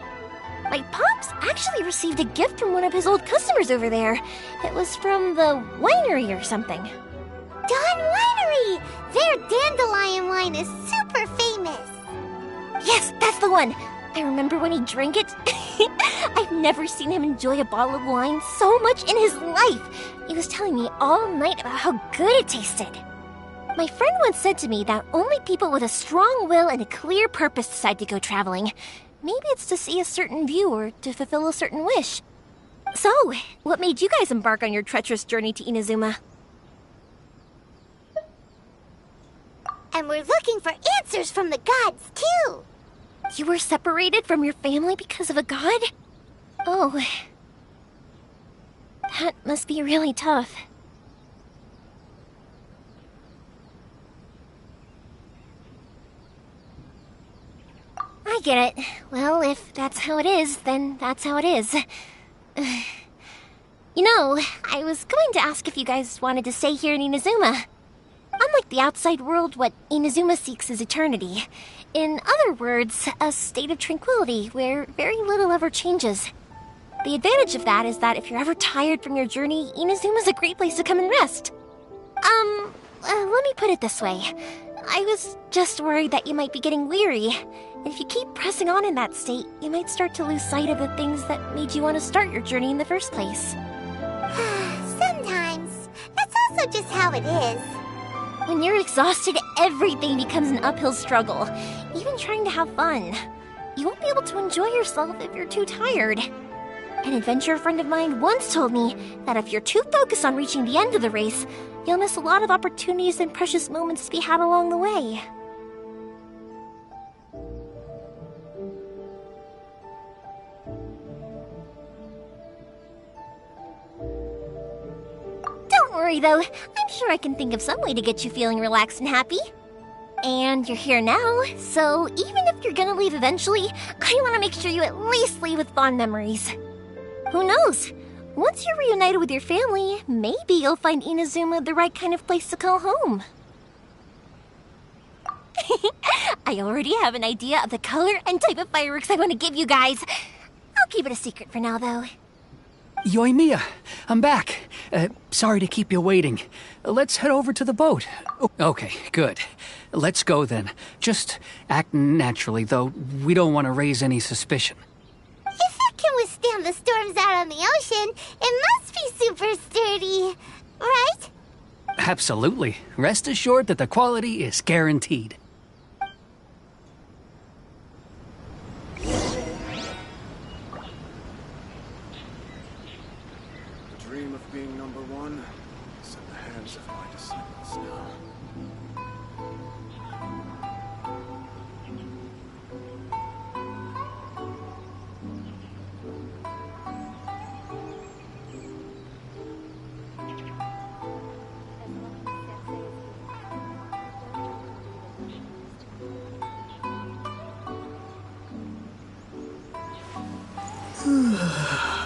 My pops actually received a gift from one of his old customers over there. It was from the winery or something. Dawn Winery! Their dandelion wine is super famous. Yes, that's the one. I remember when he drank it. I've never seen him enjoy a bottle of wine so much in his life. He was telling me all night about how good it tasted. My friend once said to me that only people with a strong will and a clear purpose decide to go traveling. Maybe it's to see a certain view or to fulfill a certain wish. So, what made you guys embark on your treacherous journey to Inazuma? And we're looking for answers from the gods, too. You were separated from your family because of a god? Oh. That must be really tough. I get it. Well, if that's how it is, then that's how it is. You know, I was going to ask if you guys wanted to stay here in Inazuma. Unlike the outside world, what Inazuma seeks is eternity. In other words, a state of tranquility where very little ever changes. The advantage of that is that if you're ever tired from your journey, Inazuma's a great place to come and rest. Let me put it this way. I was just worried that you might be getting weary. And if you keep pressing on in that state, you might start to lose sight of the things that made you want to start your journey in the first place. Sometimes. That's also just how it is. When you're exhausted, everything becomes an uphill struggle, even trying to have fun. You won't be able to enjoy yourself if you're too tired. An adventurer friend of mine once told me that if you're too focused on reaching the end of the race, you'll miss a lot of opportunities and precious moments to be had along the way. Don't worry though, I'm sure I can think of some way to get you feeling relaxed and happy. And you're here now, so even if you're gonna leave eventually, I want to make sure you at least leave with fond memories. Who knows? Once you're reunited with your family, maybe you'll find Inazuma the right kind of place to call home. I already have an idea of the color and type of fireworks I want to give you guys. I'll keep it a secret for now, though. Yoimiya, I'm back. Sorry to keep you waiting. Let's head over to the boat. Okay, good. Let's go then. Just act naturally, though. We don't want to raise any suspicion. If it can withstand the storms out on the ocean, it must be super sturdy, right? Absolutely. Rest assured that the quality is guaranteed. The dream of being number one is in the hands of my disciples now.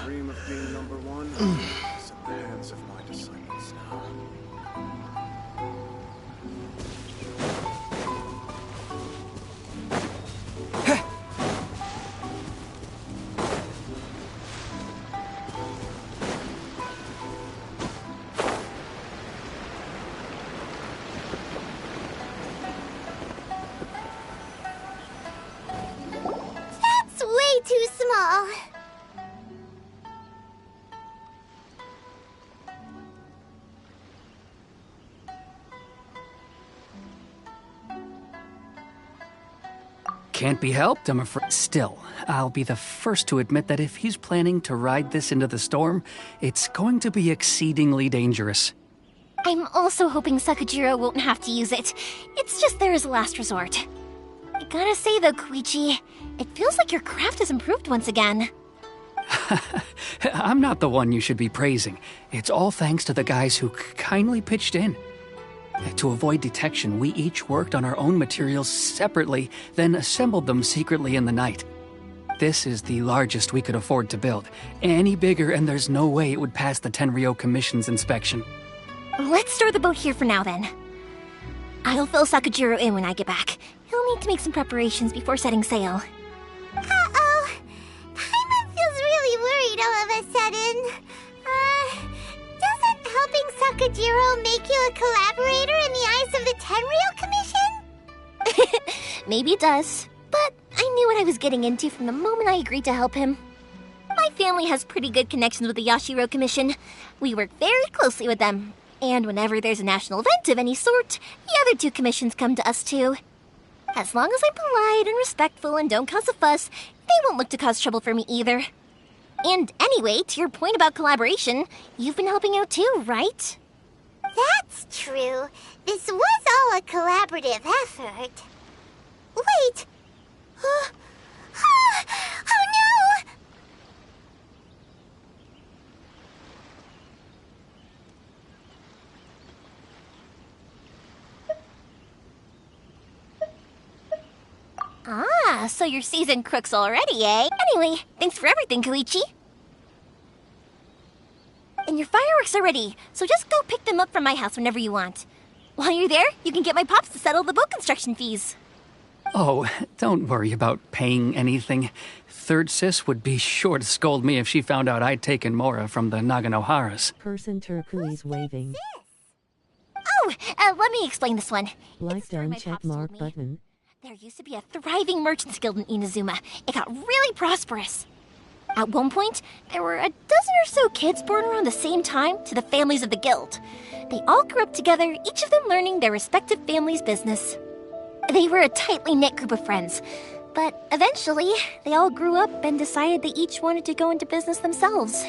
dream of being number one is in the hands of my disciples now. That's way too small. Can't be helped, I'm afraid. Still, I'll be the first to admit that if he's planning to ride this into the storm, it's going to be exceedingly dangerous. I'm also hoping Sakajiro won't have to use it. It's just there as a last resort. I gotta say though, Koichi, it feels like your craft has improved once again. I'm not the one you should be praising. It's all thanks to the guys who kindly pitched in. To avoid detection, we each worked on our own materials separately, then assembled them secretly in the night. This is the largest we could afford to build. Any bigger and there's no way it would pass the Tenryou Commission's inspection. Let's store the boat here for now then. I'll fill Sakajiro in when I get back. He'll need to make some preparations before setting sail. Uh-oh. Paimon feels really worried all of a sudden. Doesn't helping Sakajiro make you a collaborator in the eyes of the Tenryou Commission? Maybe it does, but I knew what I was getting into from the moment I agreed to help him. My family has pretty good connections with the Yashiro Commission. We work very closely with them, and whenever there's a national event of any sort, the other two commissions come to us too. As long as I'm polite and respectful and don't cause a fuss, they won't look to cause trouble for me either. And anyway, to your point about collaboration, you've been helping out too, right? That's true. This was all a collaborative effort. Wait! Oh no! Ah, so you're seasoned crooks already, eh? Anyway, thanks for everything, Koichi. And your fireworks are ready, so just go pick them up from my house whenever you want. While you're there, you can get my pops to settle the boat construction fees. Oh, don't worry about paying anything. Third Sis would be sure to scold me if she found out I'd taken Mora from the Naganoharas. Person turquoise waving. Oh, let me explain this one. Like done check mark button. There used to be a thriving merchants guild in Inazuma. It got really prosperous. At one point, there were a dozen or so kids born around the same time to the families of the guild. They all grew up together, each of them learning their respective family's business. They were a tightly knit group of friends, but eventually, they all grew up and decided they each wanted to go into business themselves.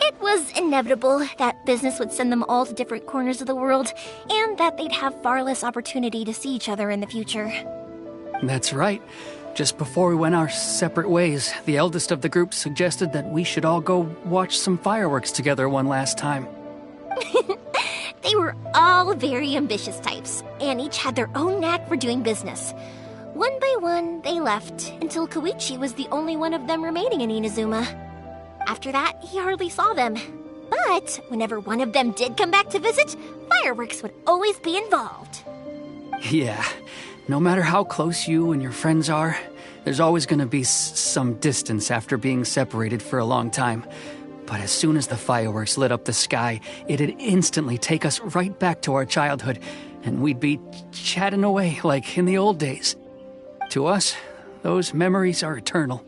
It was inevitable that business would send them all to different corners of the world, and that they'd have far less opportunity to see each other in the future. That's right. Just before we went our separate ways, the eldest of the group suggested that we should all go watch some fireworks together one last time. They were all very ambitious types, and each had their own knack for doing business. One by one, they left, until Koichi was the only one of them remaining in Inazuma. After that, he hardly saw them. But whenever one of them did come back to visit, fireworks would always be involved. Yeah, no matter how close you and your friends are, there's always going to be some distance after being separated for a long time. But as soon as the fireworks lit up the sky, it'd instantly take us right back to our childhood, and we'd be chatting away like in the old days. To us, those memories are eternal.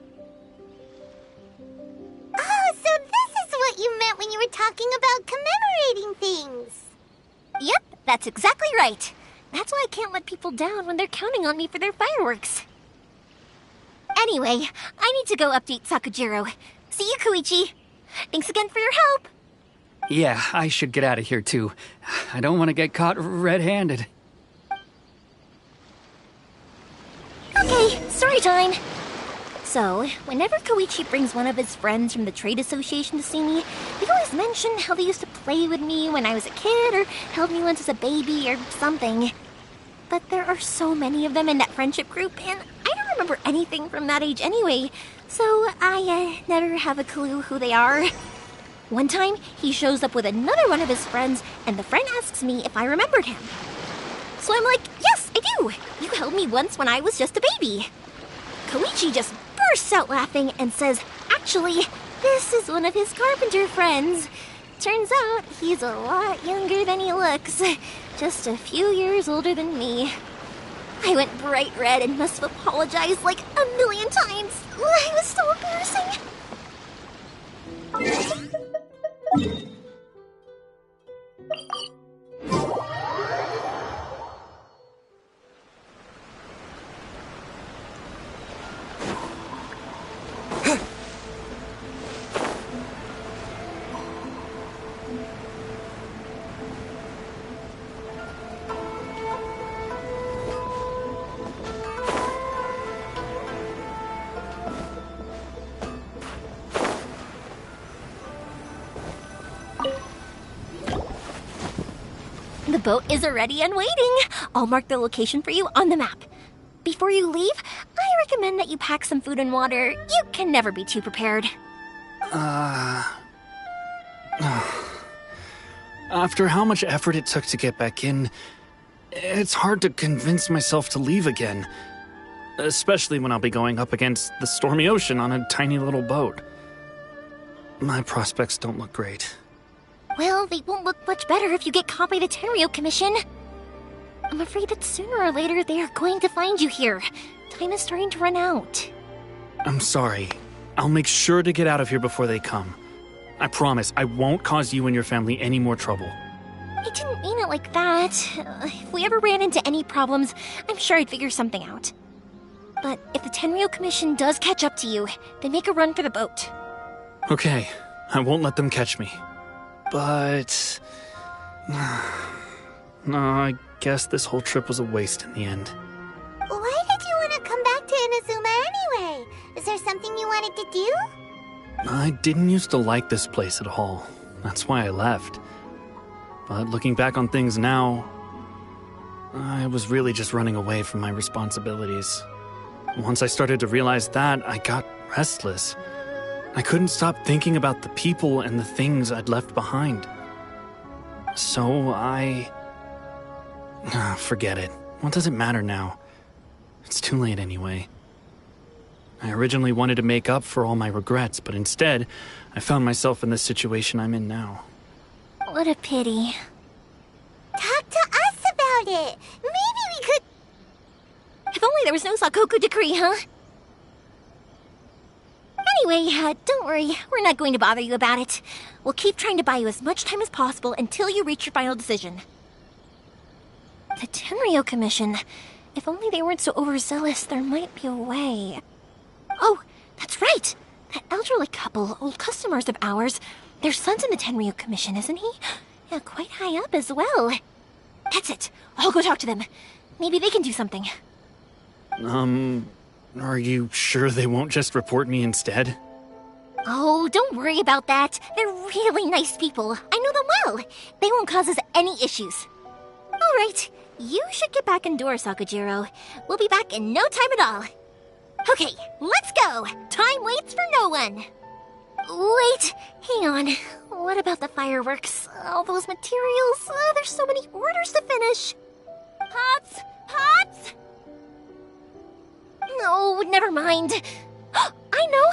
Oh, so this is what you meant when you were talking about commemorating things. Yep, that's exactly right. That's why I can't let people down when they're counting on me for their fireworks. Anyway, I need to go update Sakajiro. See you, Koichi. Thanks again for your help. Yeah, I should get out of here too. I don't want to get caught red-handed. Okay, story time. So, whenever Koichi brings one of his friends from the trade association to see me, they always mention how they used to play with me when I was a kid or held me once as a baby or something. But there are so many of them in that friendship group, and I don't remember anything from that age anyway, so I never have a clue who they are. One time, he shows up with another one of his friends, and the friend asks me if I remembered him. So I'm like, yes, I do. You held me once when I was just a baby. Koichi just bursts out laughing and says, actually, this is one of his carpenter friends. Turns out he's a lot younger than he looks. Just a few years older than me. I went bright red and must have apologized like a million times. It was so embarrassing. The boat is ready and waiting. I'll mark the location for you on the map. Before you leave, I recommend that you pack some food and water. You can never be too prepared. After how much effort it took to get back in, it's hard to convince myself to leave again. Especially when I'll be going up against the stormy ocean on a tiny little boat. My prospects don't look great. Well, they won't look much better if you get caught by the Tenryo Commission. I'm afraid that sooner or later they are going to find you here. Time is starting to run out. I'm sorry. I'll make sure to get out of here before they come. I promise I won't cause you and your family any more trouble. I didn't mean it like that. If we ever ran into any problems, I'm sure I'd figure something out. But if the Tenryo Commission does catch up to you, then make a run for the boat. Okay, I won't let them catch me. But... no, I guess this whole trip was a waste in the end. Why did you want to come back to Inazuma anyway? Is there something you wanted to do? I didn't used to like this place at all. That's why I left. But looking back on things now, I was really just running away from my responsibilities. Once I started to realize that, I got restless. I couldn't stop thinking about the people and the things I'd left behind. So forget it. What does it matter now? It's too late anyway. I originally wanted to make up for all my regrets, but instead, I found myself in the situation I'm in now. What a pity. Talk to us about it. Maybe we could... If only there was no Sakoku decree, huh? Anyway, don't worry. We're not going to bother you about it. We'll keep trying to buy you as much time as possible until you reach your final decision. The Tenryo Commission. If only they weren't so overzealous, there might be a way. Oh, that's right! That elderly couple, old customers of ours, their son's in the Tenryo Commission, isn't he? Yeah, quite high up as well. That's it. I'll go talk to them. Maybe they can do something. Are you sure they won't just report me instead? Oh, don't worry about that. They're really nice people. I know them well. They won't cause us any issues. All right, you should get back indoors, Sakujiro. We'll be back in no time at all. Okay, let's go. Time waits for no one. Wait, hang on. What about the fireworks? All those materials? There's so many orders to finish. Pots! Pots! No, never mind. I know.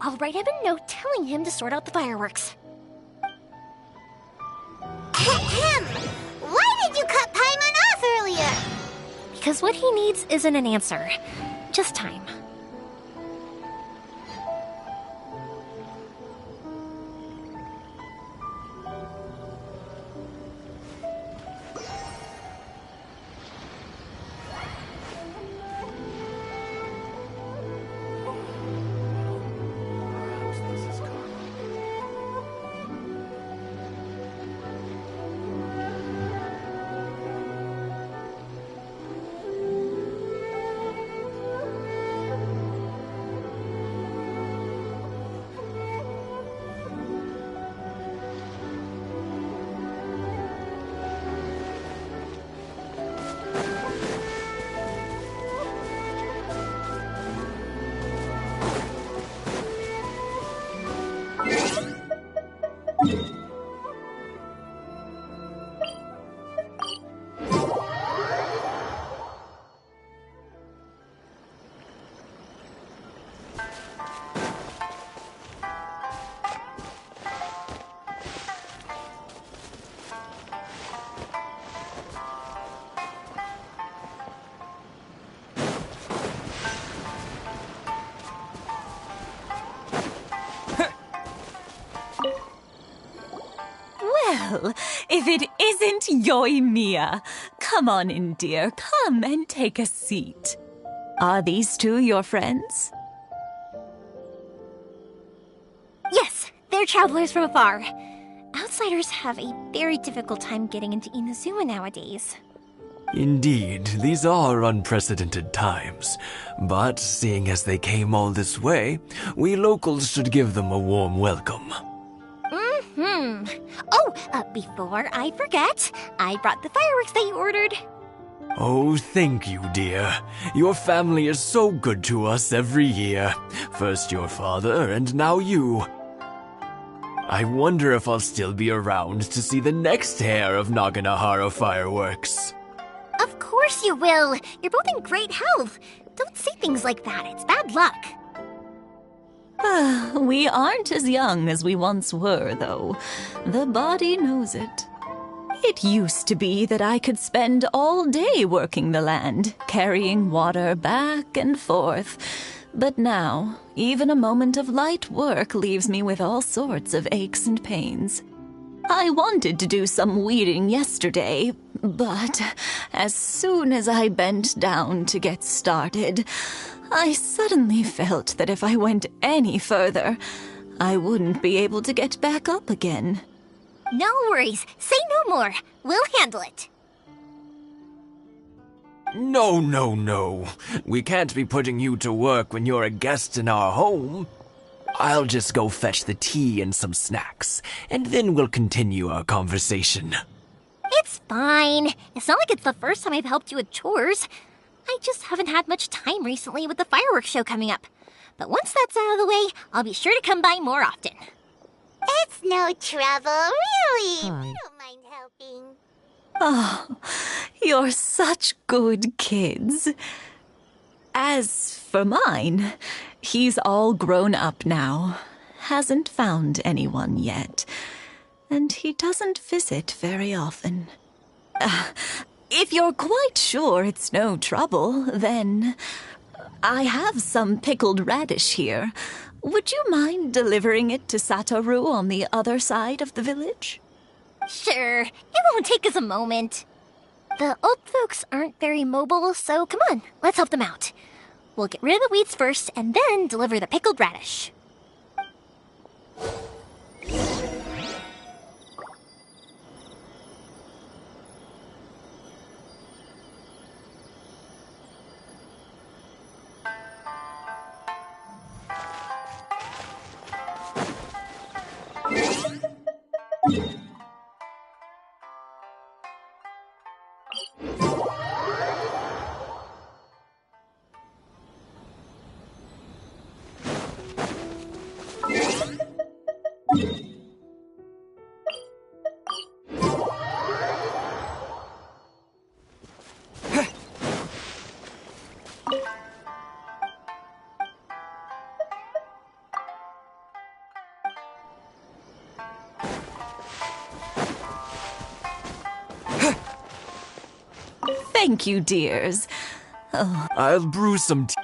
I'll write him a note telling him to sort out the fireworks. Ahem! Why did you cut Paimon off earlier? Because what he needs isn't an answer, just time. innocent Yoimiya. Come on in, dear. Come and take a seat. Are these two your friends? Yes, they're travelers from afar. Outsiders have a very difficult time getting into Inazuma nowadays. Indeed, these are unprecedented times. But seeing as they came all this way, we locals should give them a warm welcome. Oh, before I forget, I brought the fireworks that you ordered. Oh, thank you, dear. Your family is so good to us every year. First your father, and now you. I wonder if I'll still be around to see the next hair of Naganohara fireworks. Of course you will. You're both in great health. Don't say things like that. It's bad luck. We aren't as young as we once were, though. The body knows it. It used to be that I could spend all day working the land, carrying water back and forth. But now, even a moment of light work leaves me with all sorts of aches and pains. I wanted to do some weeding yesterday, but as soon as I bent down to get started, I suddenly felt that if I went any further, I wouldn't be able to get back up again. No worries. Say no more. We'll handle it. No. We can't be putting you to work when you're a guest in our home. I'll just go fetch the tea and some snacks, and then we'll continue our conversation. It's fine. It's not like it's the first time I've helped you with chores. I just haven't had much time recently with the fireworks show coming up. But once that's out of the way, I'll be sure to come by more often. It's no trouble, really. Hi. I don't mind helping. Oh, you're such good kids. As for mine, he's all grown up now, hasn't found anyone yet, and he doesn't visit very often. If you're quite sure it's no trouble, then I have some pickled radish here. Would you mind delivering it to Satoru on the other side of the village? Sure, it won't take us a moment. The old folks aren't very mobile, so come on, let's help them out. We'll get rid of the weeds first, and then deliver the pickled radish. Thank you, dears. Oh. I'll brew some tea.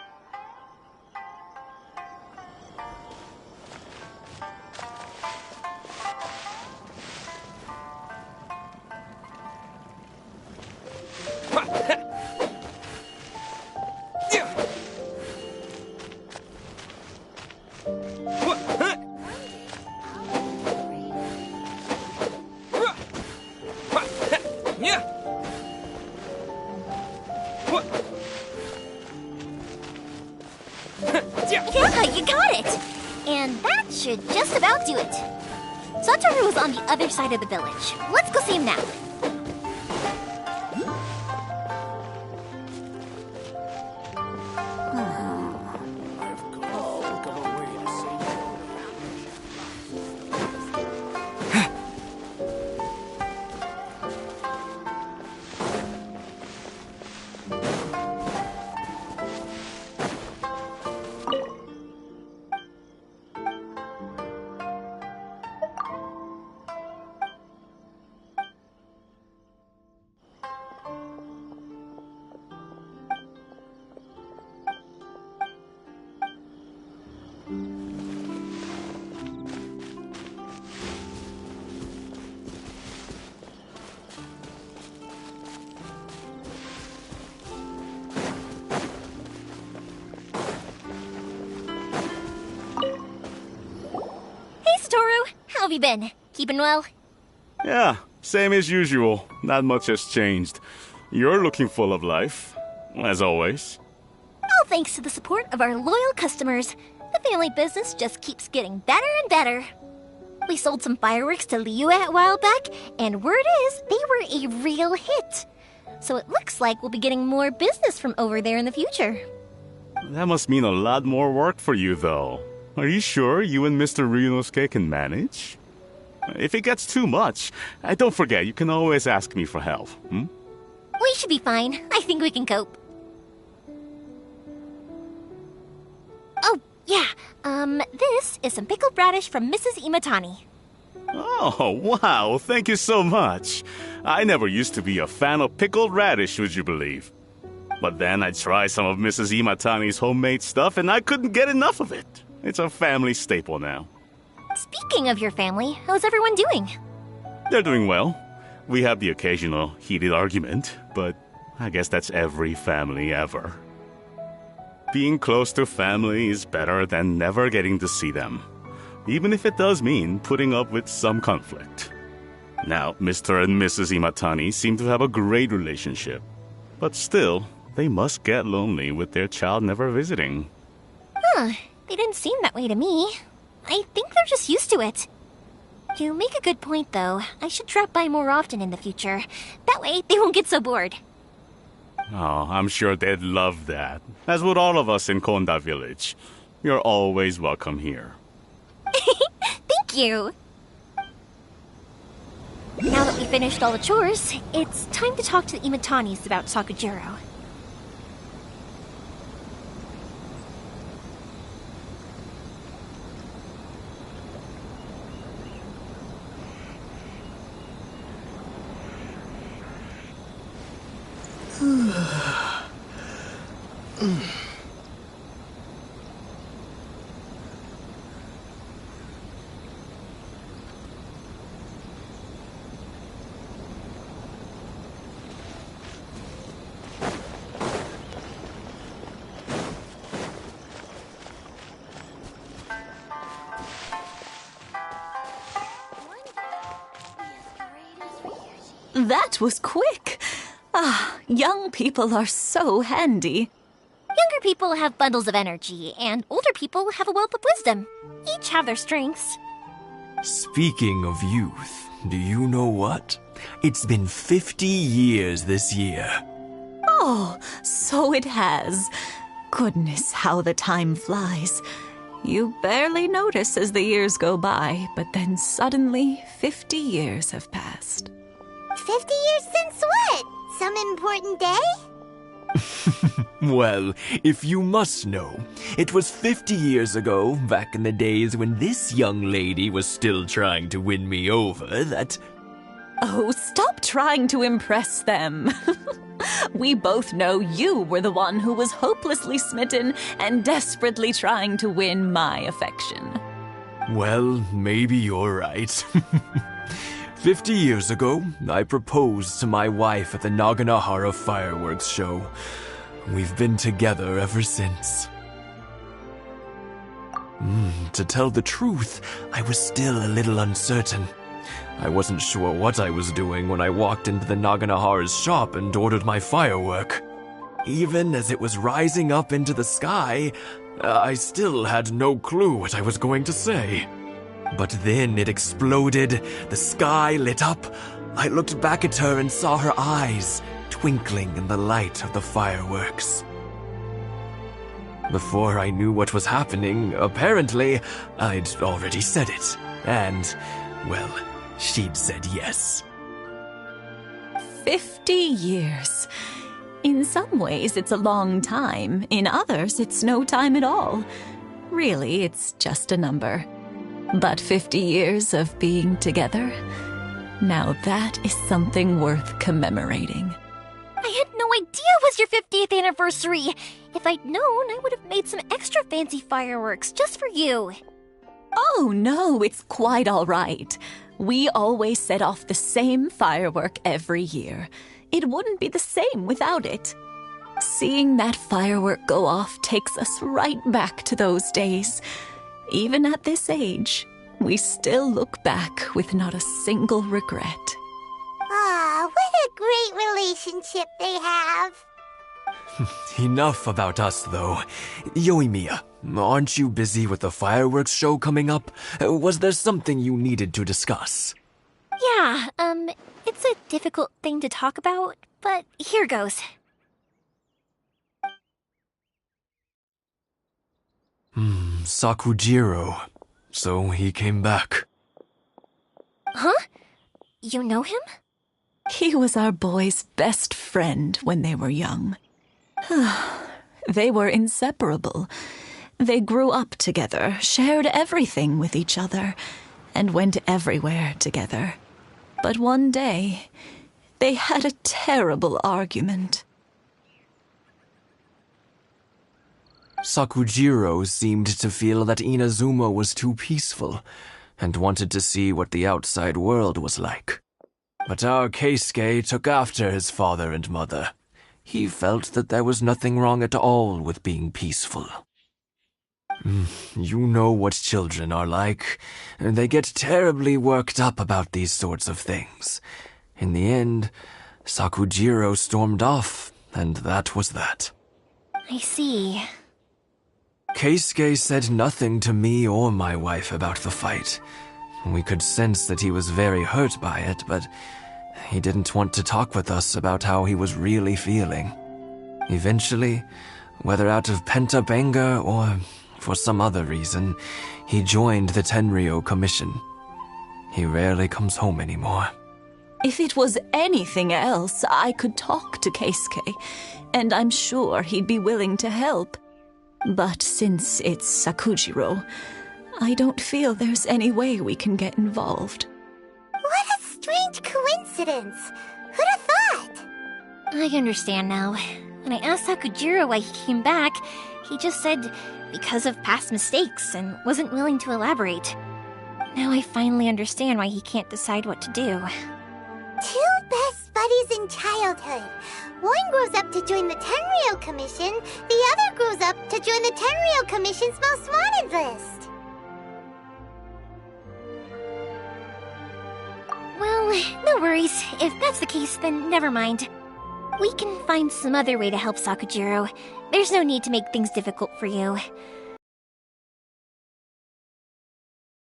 Yeah, you got it! And that should just about do it. Satoru is on the other side of the village. Let's go see him now. you been? Keeping well? Yeah, same as usual. Not much has changed. You're looking full of life, as always. All thanks to the support of our loyal customers. The family business just keeps getting better and better. We sold some fireworks to Liyue a while back, and word is they were a real hit. So it looks like we'll be getting more business from over there in the future. That must mean a lot more work for you, though. Are you sure you and Mr. Ryunosuke can manage? If it gets too much, don't forget, you can always ask me for help, hmm? We should be fine. I think we can cope. Oh, yeah. This is some pickled radish from Mrs. Imatani. Oh, wow, thank you so much. I never used to be a fan of pickled radish, would you believe? But then I tried some of Mrs. Imatani's homemade stuff and I couldn't get enough of it. It's a family staple now. Speaking of your family, how's everyone doing? They're doing well. We have the occasional heated argument, but I guess that's every family ever. Being close to family is better than never getting to see them, even if it does mean putting up with some conflict. Now, Mr. and Mrs. Imatani seem to have a great relationship, but still, they must get lonely with their child never visiting. Huh, they didn't seem that way to me. I think they're just used to it. You make a good point, though. I should drop by more often in the future. That way, they won't get so bored. Oh, I'm sure they'd love that, as would all of us in Konda Village. You're always welcome here. Thank you! Now that we finished all the chores, it's time to talk to the Imatanis about Sakujiro. That was quick. Ah, young people are so handy. Younger people have bundles of energy, and older people have a wealth of wisdom. Each have their strengths. Speaking of youth, do you know what? It's been 50 years this year. Oh, so it has. Goodness, how the time flies. You barely notice as the years go by, but then suddenly 50 years have passed. 50 years since what? Some important day? Well, if you must know, it was 50 years ago, back in the days when this young lady was still trying to win me over, that... Oh, stop trying to impress them. We both know you were the one who was hopelessly smitten and desperately trying to win my affection. Well, maybe you're right. 50 years ago, I proposed to my wife at the Naganohara fireworks show. We've been together ever since. To tell the truth, I was still a little uncertain. I wasn't sure what I was doing when I walked into the Naganohara's shop and ordered my firework. Even as it was rising up into the sky, I still had no clue what I was going to say. But then it exploded, the sky lit up. I looked back at her and saw her eyes twinkling in the light of the fireworks. Before I knew what was happening, apparently, I'd already said it. And, well, she'd said yes. 50 years. In some ways, it's a long time. In others, it's no time at all. Really, it's just a number. But 50 years of being together, now that is something worth commemorating. I had no idea it was your 50th anniversary. If I'd known, I would have made some extra fancy fireworks just for you. Oh, no, it's quite all right. We always set off the same firework every year. It wouldn't be the same without it. Seeing that firework go off takes us right back to those days. Even at this age, we still look back with not a single regret. Ah, what a great relationship they have. Enough about us, though. Yoimiya, aren't you busy with the fireworks show coming up? Was there something you needed to discuss? Yeah, it's a difficult thing to talk about, but here goes. Sakujiro. So he came back. Huh? You know him? He was our boys' best friend when they were young. They were inseparable. They grew up together, shared everything with each other, and went everywhere together. But one day, they had a terrible argument. Sakujiro seemed to feel that Inazuma was too peaceful, and wanted to see what the outside world was like. But our Keisuke took after his father and mother. He felt that there was nothing wrong at all with being peaceful. You know what children are like. They get terribly worked up about these sorts of things. In the end, Sakujiro stormed off, and that was that. I see. Keisuke said nothing to me or my wife about the fight. We could sense that he was very hurt by it, but he didn't want to talk with us about how he was really feeling. Eventually, whether out of pent-up anger or for some other reason, he joined the Tenryou Commission. He rarely comes home anymore. If it was anything else, I could talk to Keisuke, and I'm sure he'd be willing to help. But since it's Sakujiro, I don't feel there's any way we can get involved. What a strange coincidence. Who'd have thought? I understand now. When I asked Sakujiro why he came back, he just said because of past mistakes and wasn't willing to elaborate. Now I finally understand why he can't decide what to do. Two best buddies in childhood. One grows up to join the Tenryou Commission, the other grows up to join the Tenryou Commission's most wanted list. Well, no worries. If that's the case, then never mind. We can find some other way to help Sakujiro. There's no need to make things difficult for you.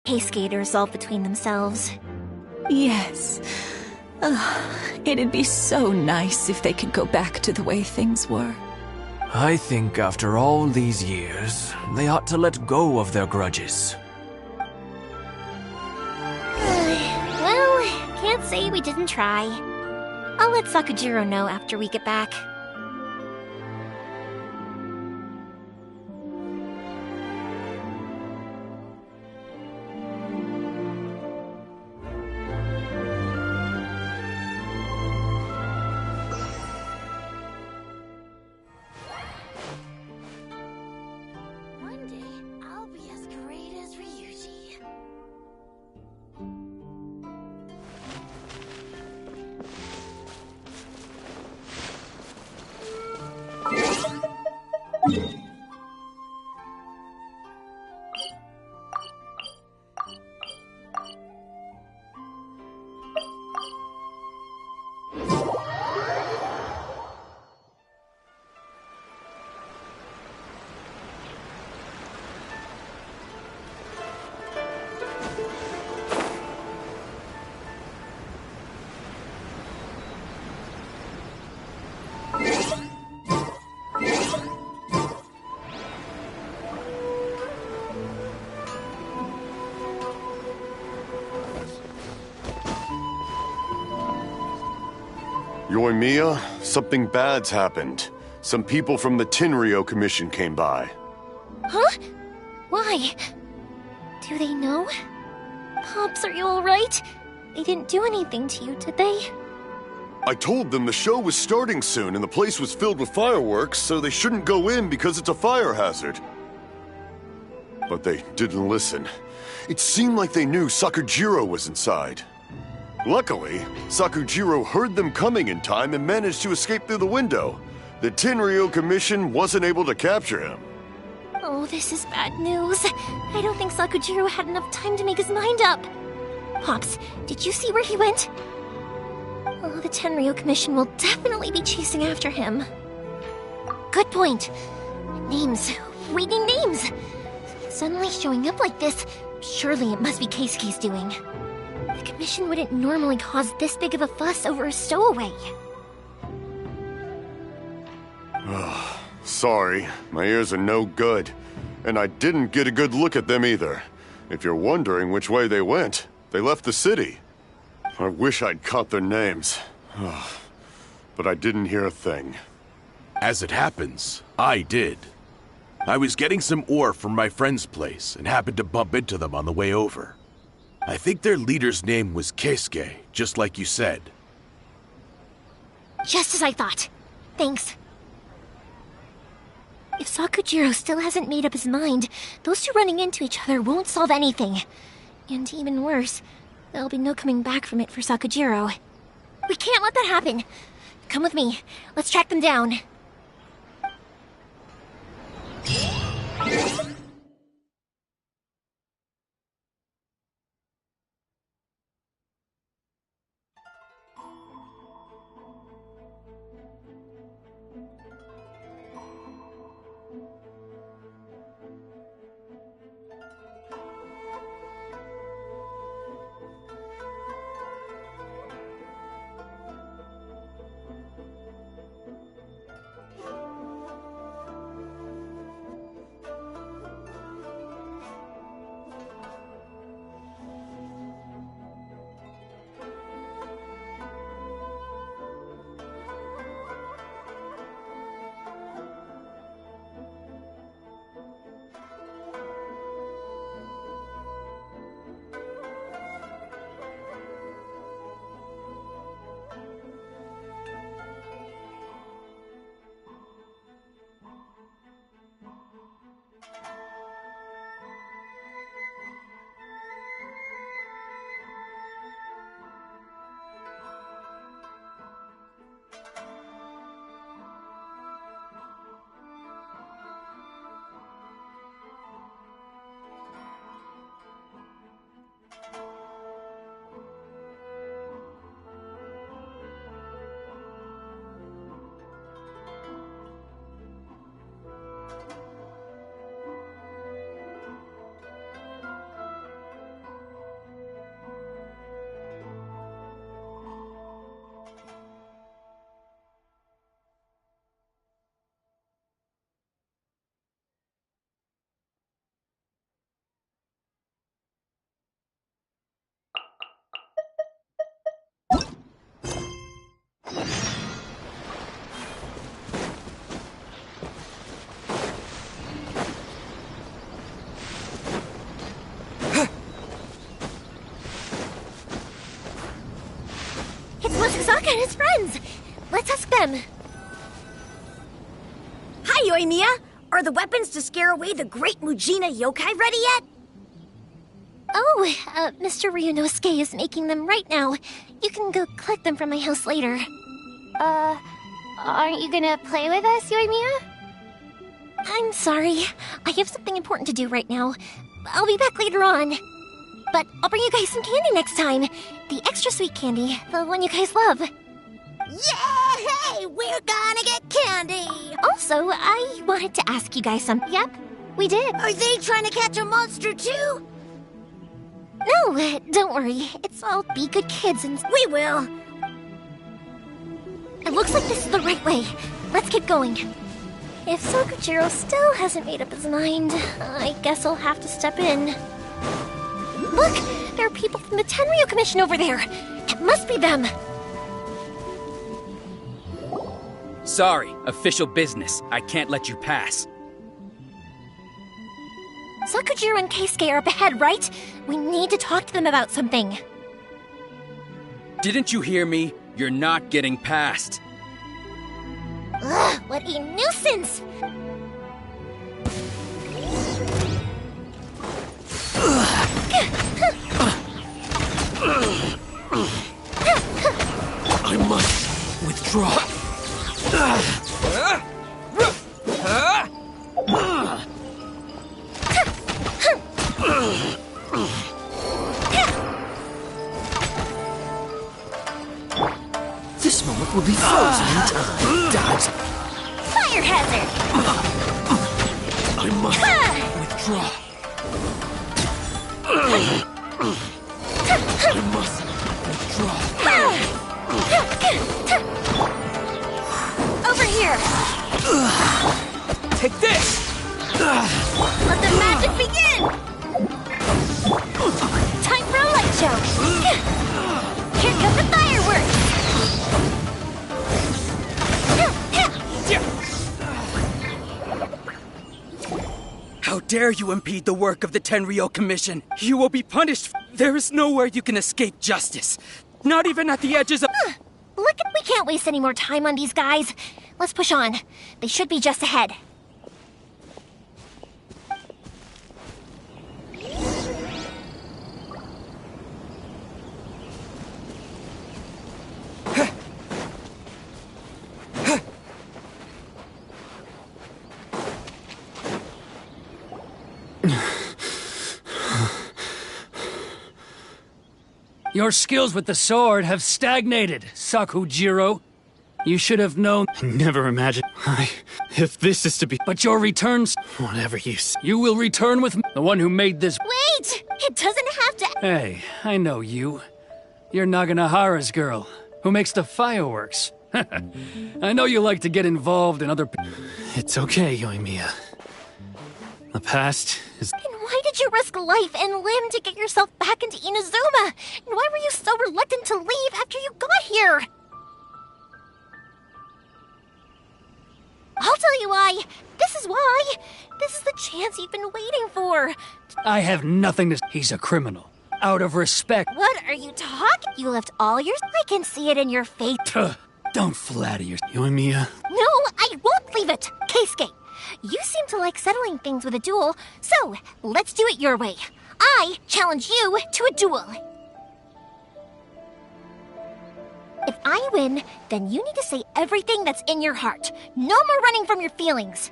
Keisuke to resolve between themselves. Yes. It'd be so nice if they could go back to the way things were. I think after all these years, they ought to let go of their grudges. Well, can't say we didn't try. I'll let Sakujiro know after we get back. One day, I'll be as great as Ryuji. Yoimiya, something bad's happened. Some people from the Tenryou Commission came by. Huh? Why? Do they know? Pops, are you alright? They didn't do anything to you, did they? I told them the show was starting soon and the place was filled with fireworks, so they shouldn't go in because it's a fire hazard. But they didn't listen. It seemed like they knew Sakujiro was inside. Luckily, Sakujiro heard them coming in time and managed to escape through the window. The Tenryou Commission wasn't able to capture him. Oh, this is bad news. I don't think Sakujiro had enough time to make his mind up. Pops, did you see where he went? Oh, the Tenryo Commission will definitely be chasing after him. Good point. Names. We need names. Suddenly showing up like this, surely it must be Keisuke's doing. The Commission wouldn't normally cause this big of a fuss over a stowaway. Sorry, my ears are no good. And I didn't get a good look at them either. If you're wondering which way they went, they left the city. I wish I'd caught their names. But I didn't hear a thing. As it happens, I did. I was getting some ore from my friend's place and happened to bump into them on the way over. I think their leader's name was Keisuke, just like you said. Just as I thought. Thanks. If Sakujiro still hasn't made up his mind, those two running into each other won't solve anything. And even worse, there'll be no coming back from it for Sakujiro. We can't let that happen. Come with me. Let's track them down. Sasaka and his friends! Let's ask them. Hi, Yoimiya! Are the weapons to scare away the great Mujina yokai ready yet? Oh, Mr. Ryunosuke is making them right now. You can go collect them from my house later. Aren't you gonna play with us, Yoimiya? I'm sorry. I have something important to do right now. I'll be back later on. But I'll bring you guys some candy next time. The extra sweet candy, the one you guys love. Yay! We're gonna get candy! Also, I wanted to ask you guys something. Yep, we did. Are they trying to catch a monster too? No, don't worry. It's all be good kids and... We will! It looks like this is the right way. Let's keep going. If Sakujiro still hasn't made up his mind, I guess I'll have to step in. Look! There are people from the Tenryo Commission over there! It must be them! Sorry, official business. I can't let you pass. Sakujiro and Keisuke are up ahead, right? We need to talk to them about something. Didn't you hear me? You're not getting past. Ugh, what a nuisance! I must withdraw. I must withdraw. I must withdraw. Over here! Take this! Let the magic begin! Time for a light show! Here come the fireworks! How dare you impede the work of the Tenryou Commission? You will be punished. There is nowhere you can escape justice. Not even at the edges of... Look, we can't waste any more time on these guys. Let's push on. They should be just ahead. Your skills with the sword have stagnated, Sakujiro. You should have known. I never imagined. If this is to be. But your returns. Whatever you say. You will return with the one who made this. Wait! It doesn't have to. Hey, I know you. You're Naganahara's girl, who makes the fireworks. I know you like to get involved in other. It's okay, Yoimiya. The past is. And why did you risk life and limb to get yourself back into Inazuma? And why were you so reluctant to leave after you got here? I'll tell you why. This is why. This is the chance you've been waiting for. I have nothing to. He's a criminal. Out of respect. What are you talking? You left all your. I can see it in your face. Don't flatter yourself. Yoimiya. No, I won't leave it. Keisuke, you seem to like settling things with a duel, so let's do it your way. I challenge you to a duel. If I win, then you need to say everything that's in your heart. No more running from your feelings.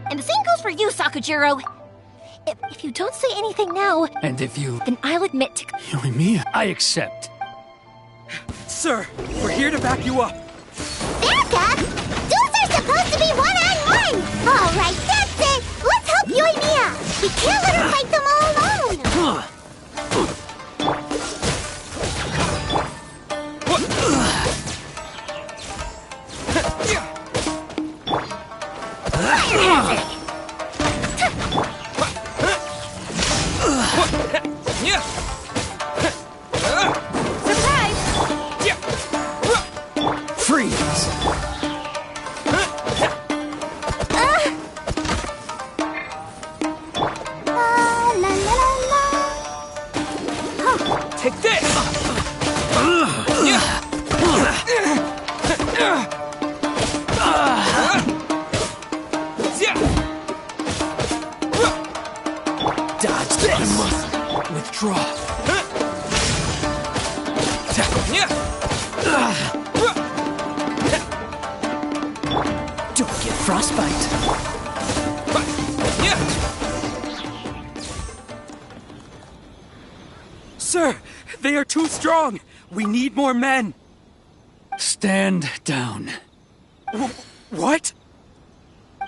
And the same goes for you, Sakujiro. If you don't say anything now... And if you... Then I'll admit to... Yoimiya. I accept. Sir, we're here to back you up. Back up? Duels are supposed to be one-on-one! Alright, that's it! Let's help Yoimiya! We can't let her fight them all alone! Freeze! Take this! Dodge this! I must withdraw. Don't get frostbite. Sir, they are too strong. We need more men. Stand down. What?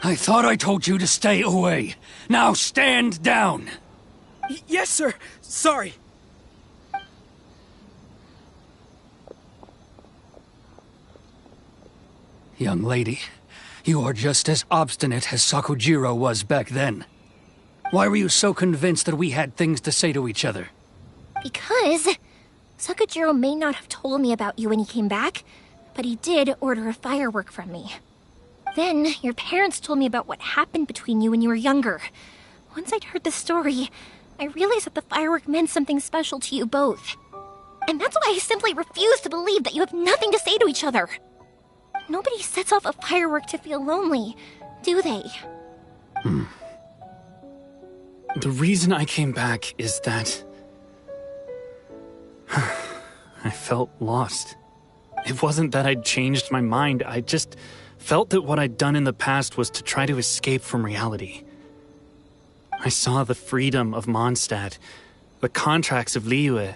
I thought I told you to stay away. Now stand down. Yes, sir. Sorry. Young lady, you are just as obstinate as Sakujiro was back then. Why were you so convinced that we had things to say to each other? Because Sakujiro may not have told me about you when he came back, but he did order a firework from me. Then your parents told me about what happened between you when you were younger. Once I'd heard the story, I realized that the firework meant something special to you both. And that's why I simply refuse to believe that you have nothing to say to each other. Nobody sets off a firework to feel lonely, do they? The reason I came back is that... I felt lost. It wasn't that I'd changed my mind, I just felt that what I'd done in the past was to try to escape from reality. I saw the freedom of Mondstadt, the contracts of Liyue,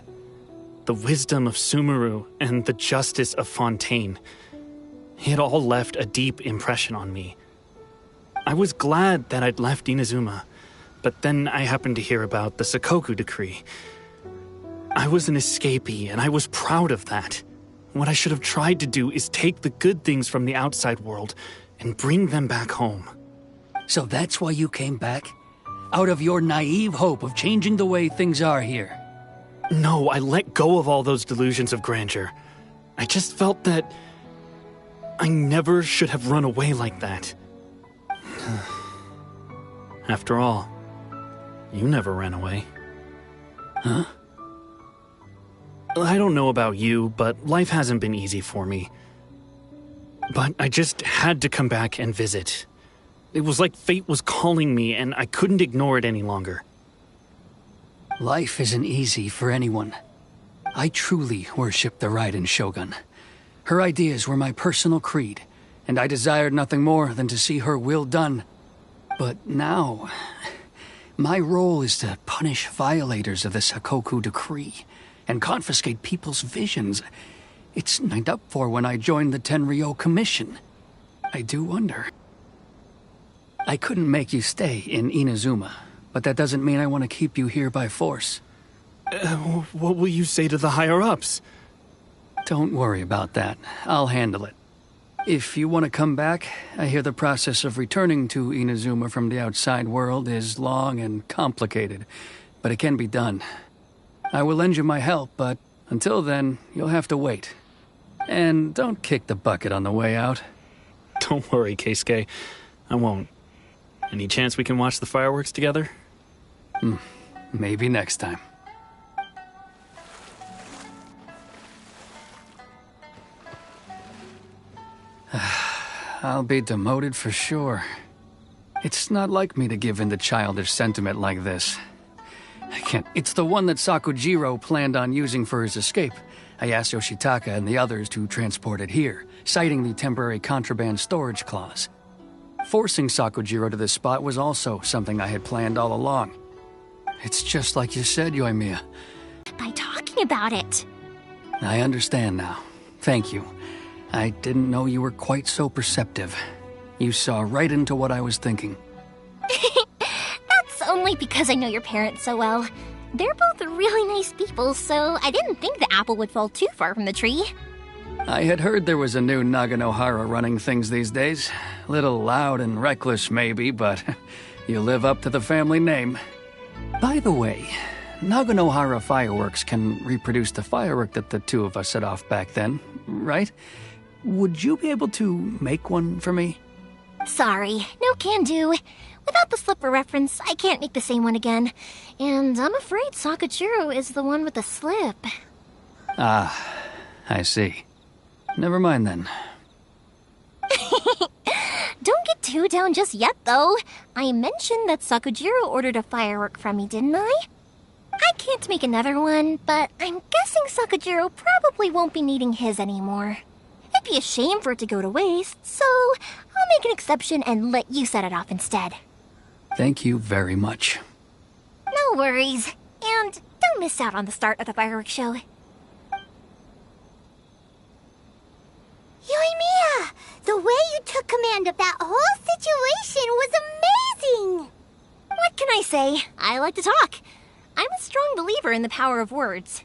the wisdom of Sumeru, and the justice of Fontaine. It all left a deep impression on me. I was glad that I'd left Inazuma, but then I happened to hear about the Sakoku decree. I was an escapee, and I was proud of that. What I should have tried to do is take the good things from the outside world and bring them back home. So that's why you came back? Out of your naive hope of changing the way things are here? No, I let go of all those delusions of grandeur. I just felt that I never should have run away like that. After all, you never ran away. Huh? I don't know about you, but life hasn't been easy for me. But I just had to come back and visit. It was like fate was calling me, and I couldn't ignore it any longer. Life isn't easy for anyone. I truly worship the Raiden Shogun. Her ideas were my personal creed, and I desired nothing more than to see her will done. But now, my role is to punish violators of the Sakoku decree and confiscate people's visions. It's signed up for when I joined the Tenryo Commission. I do wonder. I couldn't make you stay in Inazuma, but that doesn't mean I want to keep you here by force. What will you say to the higher-ups? Don't worry about that. I'll handle it. If you want to come back, I hear the process of returning to Inazuma from the outside world is long and complicated, but it can be done. I will lend you my help, but until then, you'll have to wait. And don't kick the bucket on the way out. Don't worry, Keisuke. I won't. Any chance we can watch the fireworks together? Maybe next time. I'll be demoted for sure. It's not like me to give in to childish sentiment like this. I can't. It's the one that Sakujiro planned on using for his escape. I asked Yoshitaka and the others to transport it here, citing the temporary contraband storage clause. Forcing Sakujiro to this spot was also something I had planned all along. It's just like you said, Yoimiya. By talking about it. I understand now. Thank you. I didn't know you were quite so perceptive. You saw right into what I was thinking. That's only because I know your parents so well. They're both really nice people, so I didn't think the apple would fall too far from the tree. I had heard there was a new Naganohara running things these days. Little loud and reckless, maybe, but you live up to the family name. By the way, Naganohara fireworks can reproduce the firework that the two of us set off back then, right? Would you be able to make one for me? Sorry, no can do. Without the slipper reference, I can't make the same one again. And I'm afraid Sakujiro is the one with the slip. Ah, I see. Never mind then. Don't get too down just yet, though. I mentioned that Sakujiro ordered a firework from me, didn't I? I can't make another one, but I'm guessing Sakujiro probably won't be needing his anymore. It'd be a shame for it to go to waste, so I'll make an exception and let you set it off instead. Thank you very much. No worries. And don't miss out on the start of the fireworks show. Yoimiya! The way you took command of that whole situation was amazing! What can I say? I like to talk. I'm a strong believer in the power of words.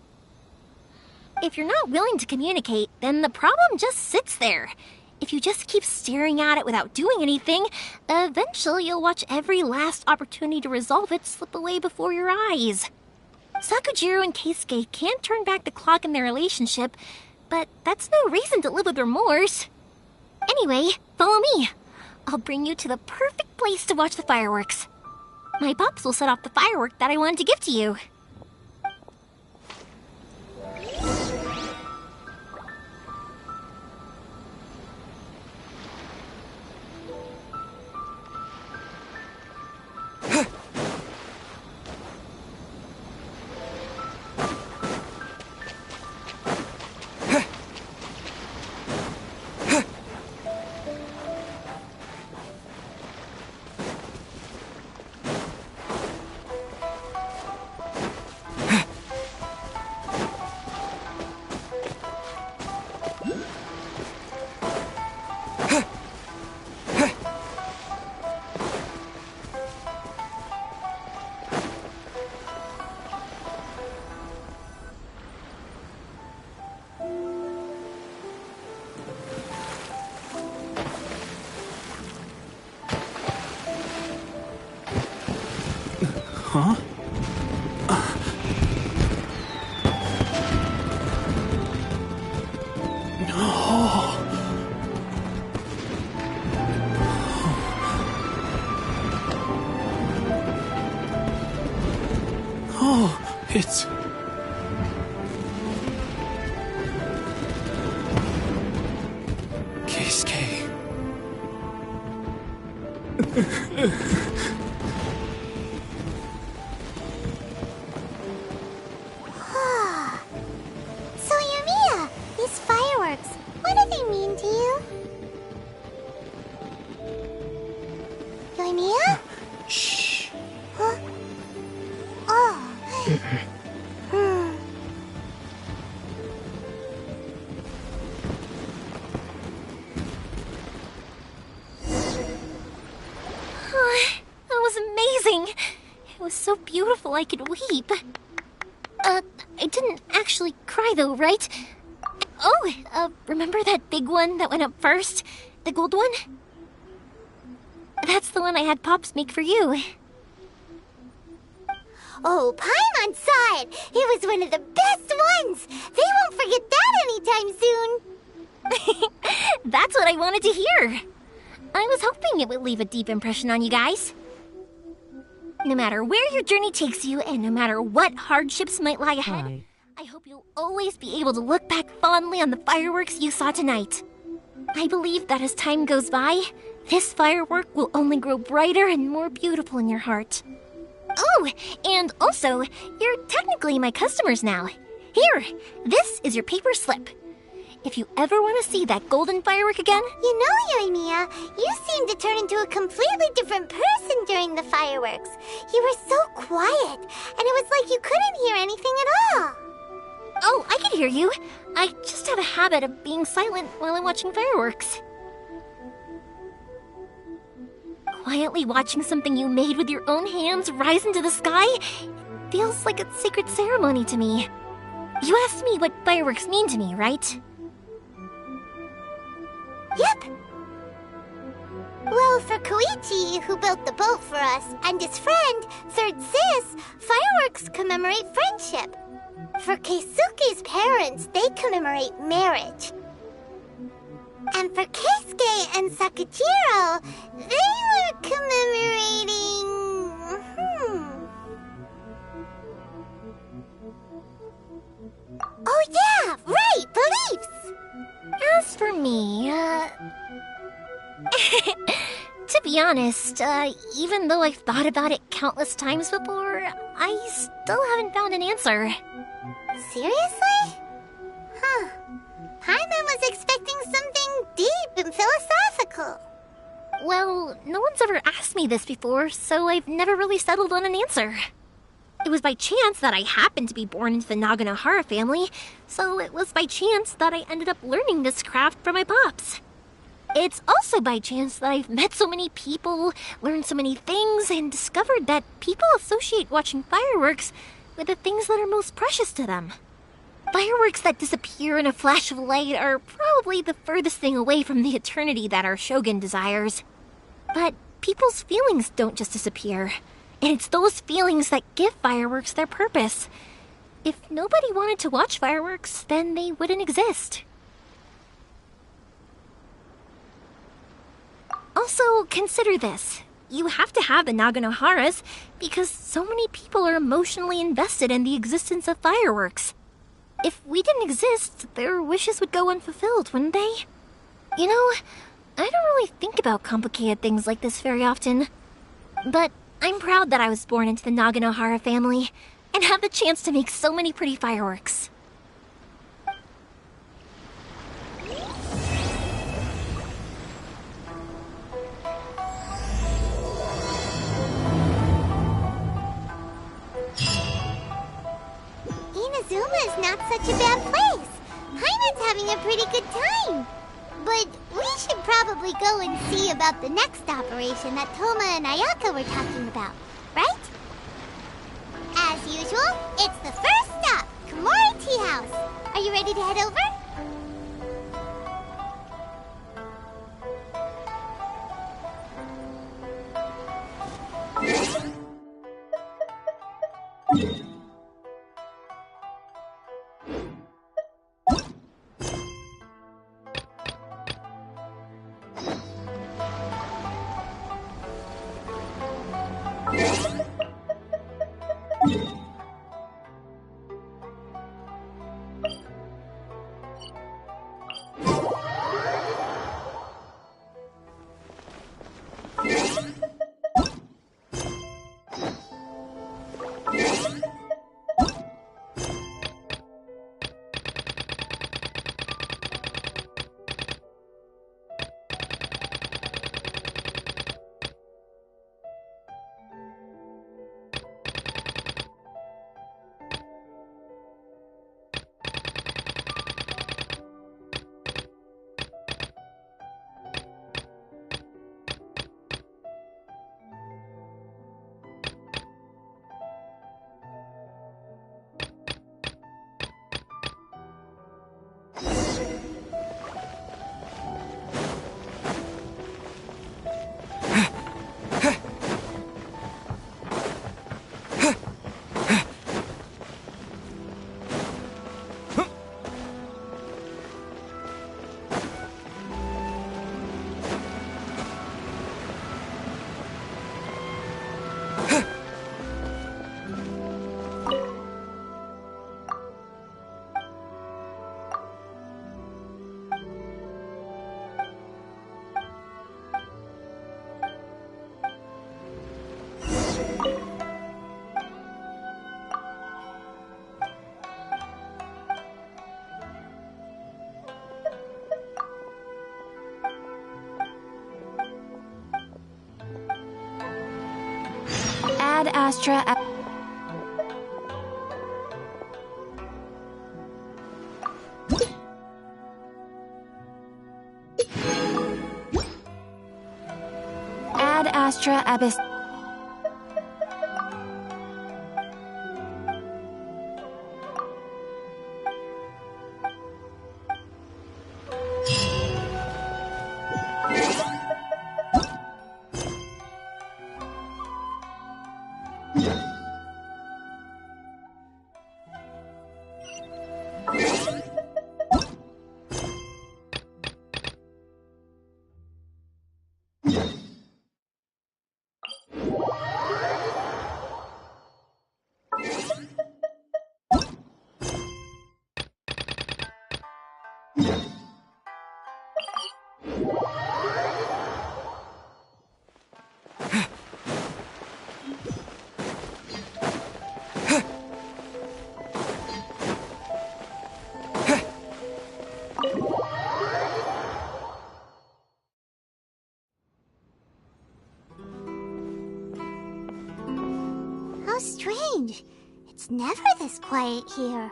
If you're not willing to communicate, then the problem just sits there. If you just keep staring at it without doing anything, eventually you'll watch every last opportunity to resolve it slip away before your eyes. Sakujiro and Keisuke can't turn back the clock in their relationship, but that's no reason to live with remorse. Anyway, follow me. I'll bring you to the perfect place to watch the fireworks. My pops will set off the firework that I wanted to give to you. Huh? Oh, it's... Keisuke. So, Yumiya, these fireworks, what do they mean to you? Yumiya? Shh. Huh? Oh. That was amazing! It was so beautiful I could weep. I didn't actually cry though, right? Oh, remember that big one that went up first? The gold one? That's the one I had Pops make for you. Oh, Paimon saw it! It was one of the best ones! They won't forget that anytime soon! That's what I wanted to hear! I was hoping it would leave a deep impression on you guys. No matter where your journey takes you, and no matter what hardships might lie ahead, I hope you'll always be able to look back fondly on the fireworks you saw tonight. I believe that as time goes by, this firework will only grow brighter and more beautiful in your heart. Oh, and also, you're technically my customers now. Here, this is your paper slip. If you ever want to see that golden firework again... You know, Yuimiya, you seemed to turn into a completely different person during the fireworks. You were so quiet, and it was like you couldn't hear anything at all. Oh, I can hear you. I just have a habit of being silent while I'm watching fireworks. Quietly watching something you made with your own hands rise into the sky feels like a sacred ceremony to me. You asked me what fireworks mean to me, right? Yep. Well, for Koichi, who built the boat for us, and his friend, Third Sis, fireworks commemorate friendship. For Keisuke's parents, they commemorate marriage. And for Keisuke and Sakachiro, they were commemorating... Oh yeah, right, beliefs! As for me, to be honest, even though I've thought about it countless times before, I still haven't found an answer. Seriously? Huh. Paimon was expecting something deep and philosophical. Well, no one's ever asked me this before, so I've never really settled on an answer. It was by chance that I happened to be born into the Naganohara family, so it was by chance that I ended up learning this craft from my pops. It's also by chance that I've met so many people, learned so many things, and discovered that people associate watching fireworks with the things that are most precious to them. Fireworks that disappear in a flash of light are probably the furthest thing away from the eternity that our shogun desires. But people's feelings don't just disappear. And it's those feelings that give fireworks their purpose. If nobody wanted to watch fireworks, then they wouldn't exist. Also, consider this. You have to have the Naganoharas because so many people are emotionally invested in the existence of fireworks. If we didn't exist, their wishes would go unfulfilled, wouldn't they? You know, I don't really think about complicated things like this very often. But I'm proud that I was born into the Naganohara family and have the chance to make so many pretty fireworks. Inazuma is not such a bad place. Paimon's having a pretty good time. But we should probably go and see about the next operation that Toma and Ayaka were talking about, right? As usual, it's the first stop, Komori Tea House. Are you ready to head over? Ad Astra. Ad Astra Abyss. How strange. It's never this quiet here.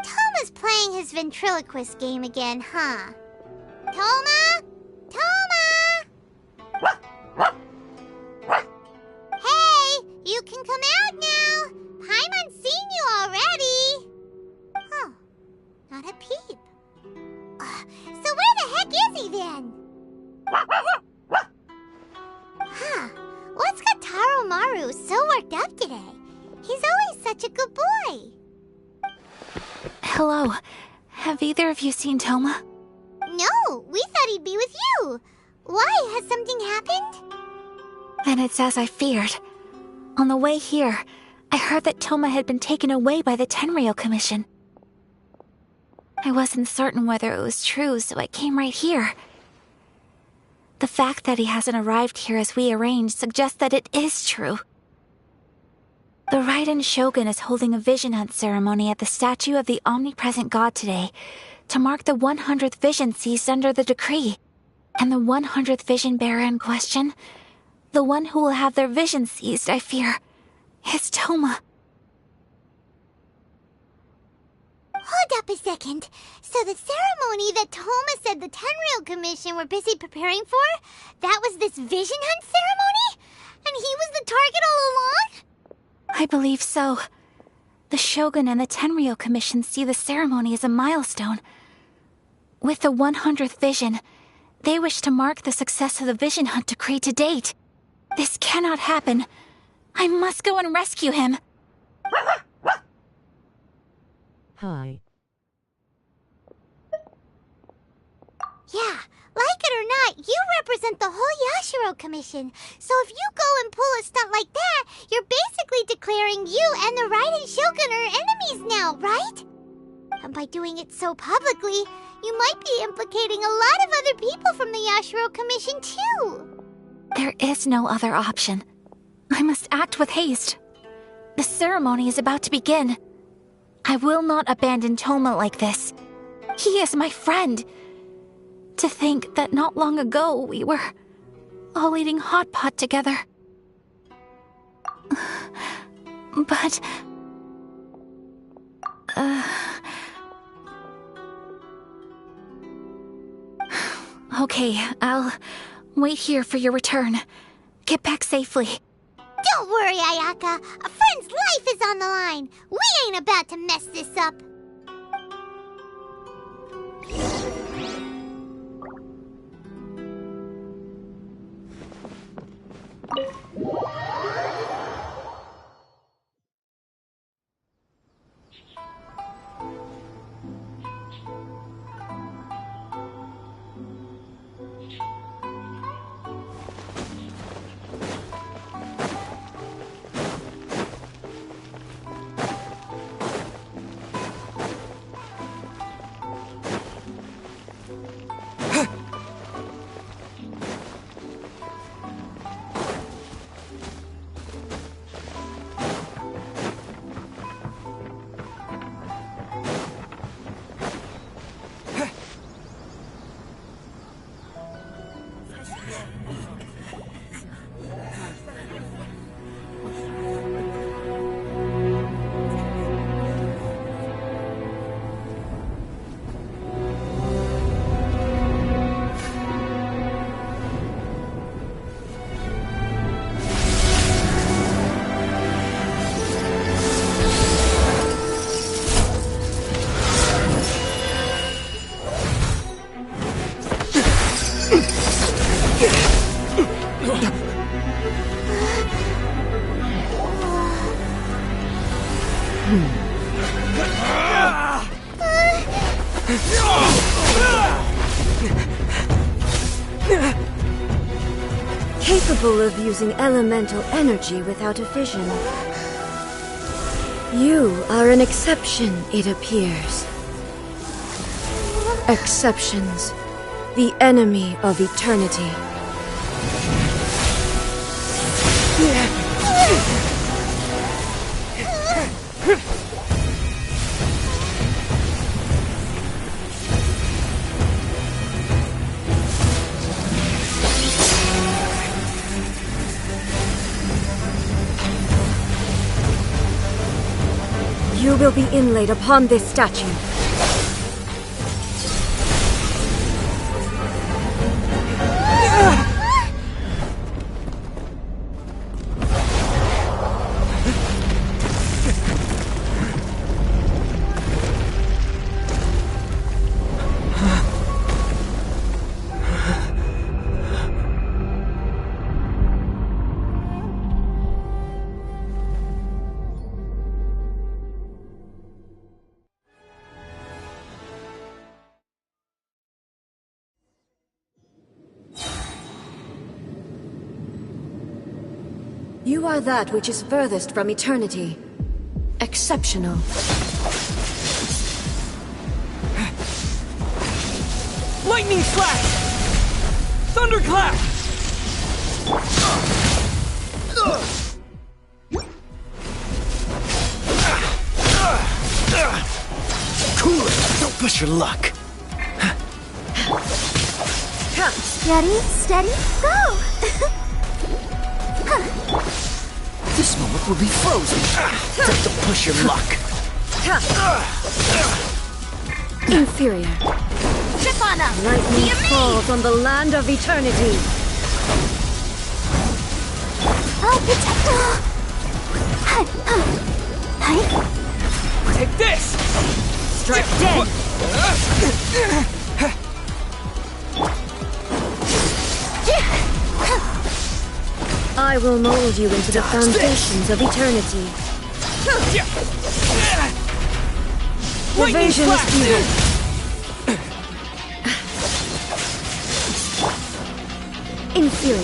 Toma's playing his ventriloquist game again, huh? Toma? Toma! Hey, you can come out now. Paimon's seen you already. Huh, not a peep. So where the heck is he then? Huh, what's got Taro Maru so worked up today? He's always such a good boy. Hello. Have either of you seen Toma? No, we thought he'd be with you. Why? Has something happened? Then it's as I feared. On the way here, I heard that Toma had been taken away by the Tenryou Commission. I wasn't certain whether it was true, so I came right here. The fact that he hasn't arrived here as we arranged suggests that it is true. The Raiden Shogun is holding a vision hunt ceremony at the statue of the omnipresent god today to mark the 100th vision seized under the decree. And the 100th vision bearer in question, the one who will have their vision seized, I fear, is Toma. Hold up a second. So the ceremony that Toma said the Tenryou Commission were busy preparing for, that was this vision hunt ceremony? And he was the target all along? I believe so. The Shogun and the Tenryou Commission see the ceremony as a milestone. With the 100th vision, they wish to mark the success of the vision hunt decree to date. This cannot happen. I must go and rescue him. Hi. Yeah, like it or not, you represent the whole Yashiro Commission. So if you go and pull a stunt like that, you're basically declaring you and the Raiden Shogun are enemies now, right? And by doing it so publicly, you might be implicating a lot of other people from the Yashiro Commission too. There is no other option. I must act with haste. The ceremony is about to begin. I will not abandon Toma like this. He is my friend. To think that not long ago we were all eating hot pot together. But... Okay, I'll wait here for your return. Get back safely. Don't worry, Ayaka. A friend's life is on the line. We ain't about to mess this up. Capable of using elemental energy without a fission. You are an exception, it appears. Exceptions, the enemy of eternity. You will be inlaid upon this statue. You are that which is furthest from eternity. Exceptional. Lightning slash! Thunderclap! Cool it! Don't push your luck! Steady, steady, go! This moment will be frozen! Don't push your luck! Inferior. Chip on up! Lightning falls on the land of eternity. Take this! Strike dead! I will mold you into the foundations of eternity. Evasion is futile. Inferior.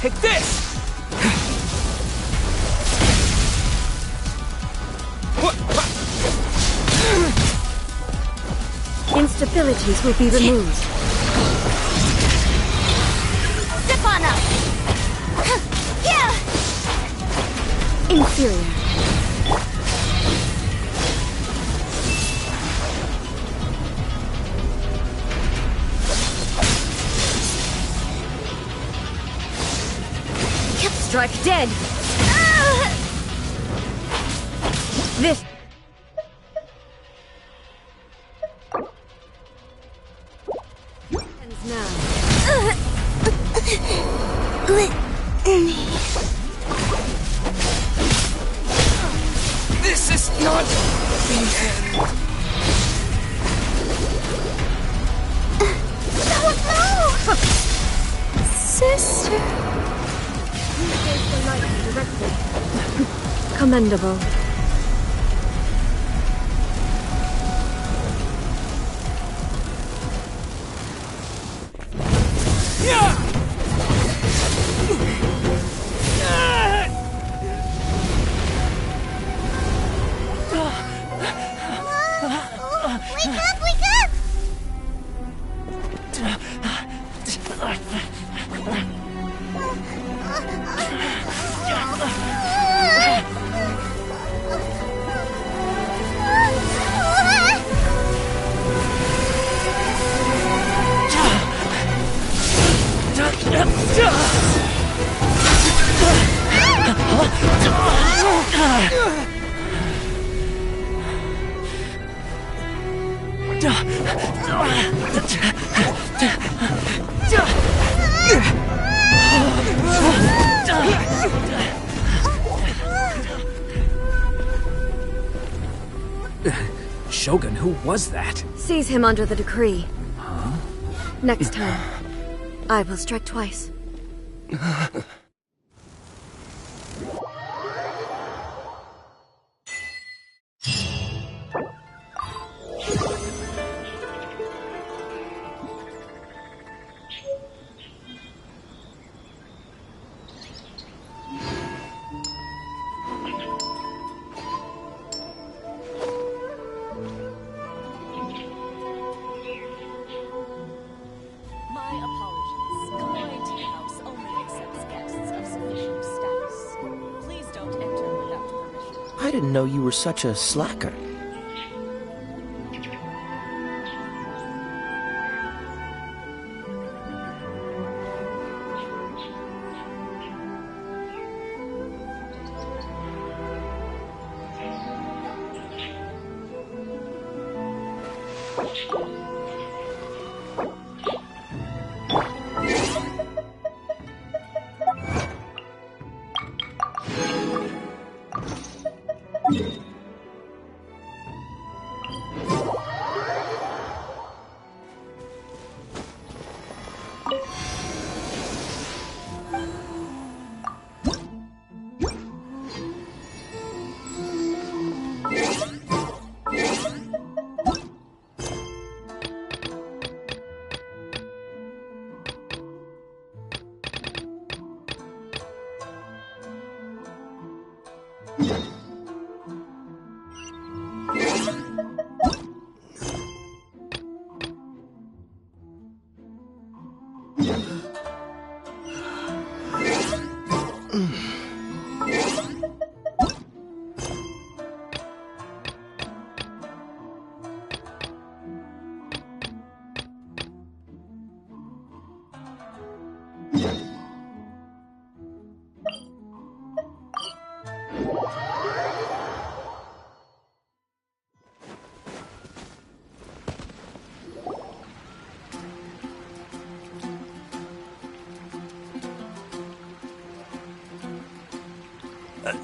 Take this! Instabilities will be removed. Step on up! Yeah! Inferior. Strike dead. This. Ends now. This is not the end. Sister. Face the light directly. Commendable. Wake up, wake up! Shogun, who was that? Seize him under the decree. Huh? Next time, I will strike twice. I didn't know you were such a slacker.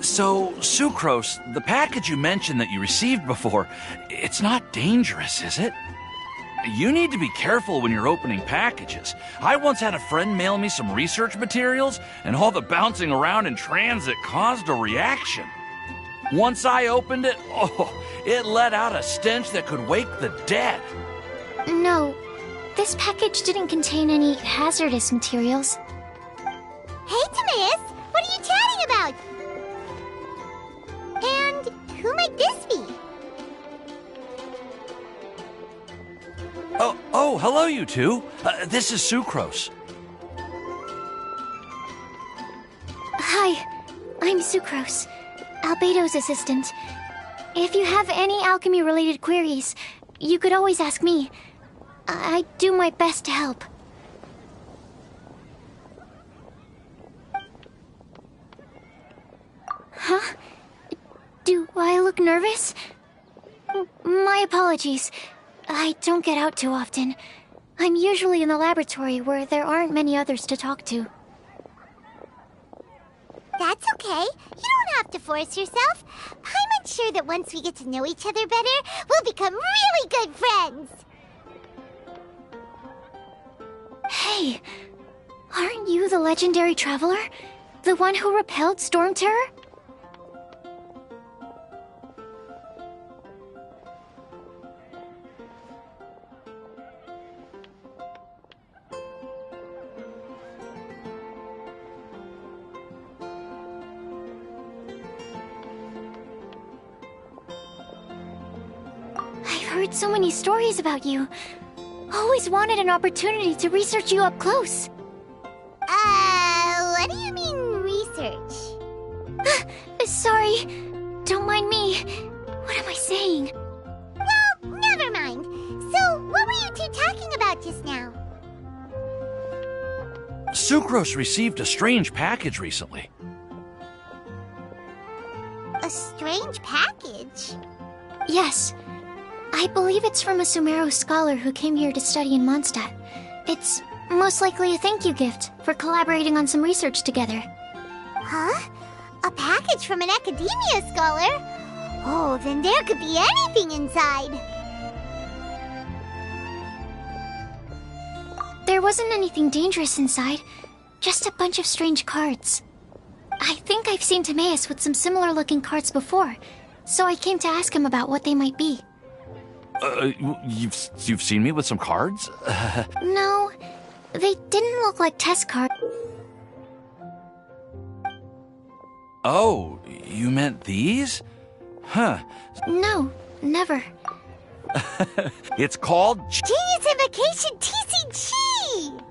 So, Sucrose, the package you mentioned that you received before, it's not dangerous, is it? You need to be careful when you're opening packages. I once had a friend mail me some research materials, and all the bouncing around in transit caused a reaction. Once I opened it, it let out a stench that could wake the dead. No, this package didn't contain any hazardous materials. Hey, Timaeus! What are you chatting about? And who might this be? Oh, hello, you two. This is Sucrose. Hi, I'm Sucrose, Albedo's assistant. If you have any alchemy-related queries, you could always ask me. I do my best to help. Huh? Do I look nervous? My apologies. I don't get out too often. I'm usually in the laboratory where there aren't many others to talk to. That's okay. You don't have to force yourself. I'm sure that once we get to know each other better, we'll become really good friends. Hey, aren't you the legendary traveler? The one who repelled Storm Terror? I've heard so many stories about you. Always wanted an opportunity to research you up close. What do you mean, research? Sorry. Don't mind me. What am I saying? Well, never mind. So, what were you two talking about just now? Sucrose received a strange package recently. A strange package? Yes. I believe it's from a Sumeru scholar who came here to study in Mondstadt. It's most likely a thank you gift for collaborating on some research together. Huh? A package from an academia scholar? Oh, then there could be anything inside. There wasn't anything dangerous inside, just a bunch of strange cards. I think I've seen Timaeus with some similar looking cards before, so I came to ask him about what they might be. You've seen me with some cards? No, they didn't look like test cards. Oh, you meant these? Huh. No, never. It's called Genius Invocation TCG!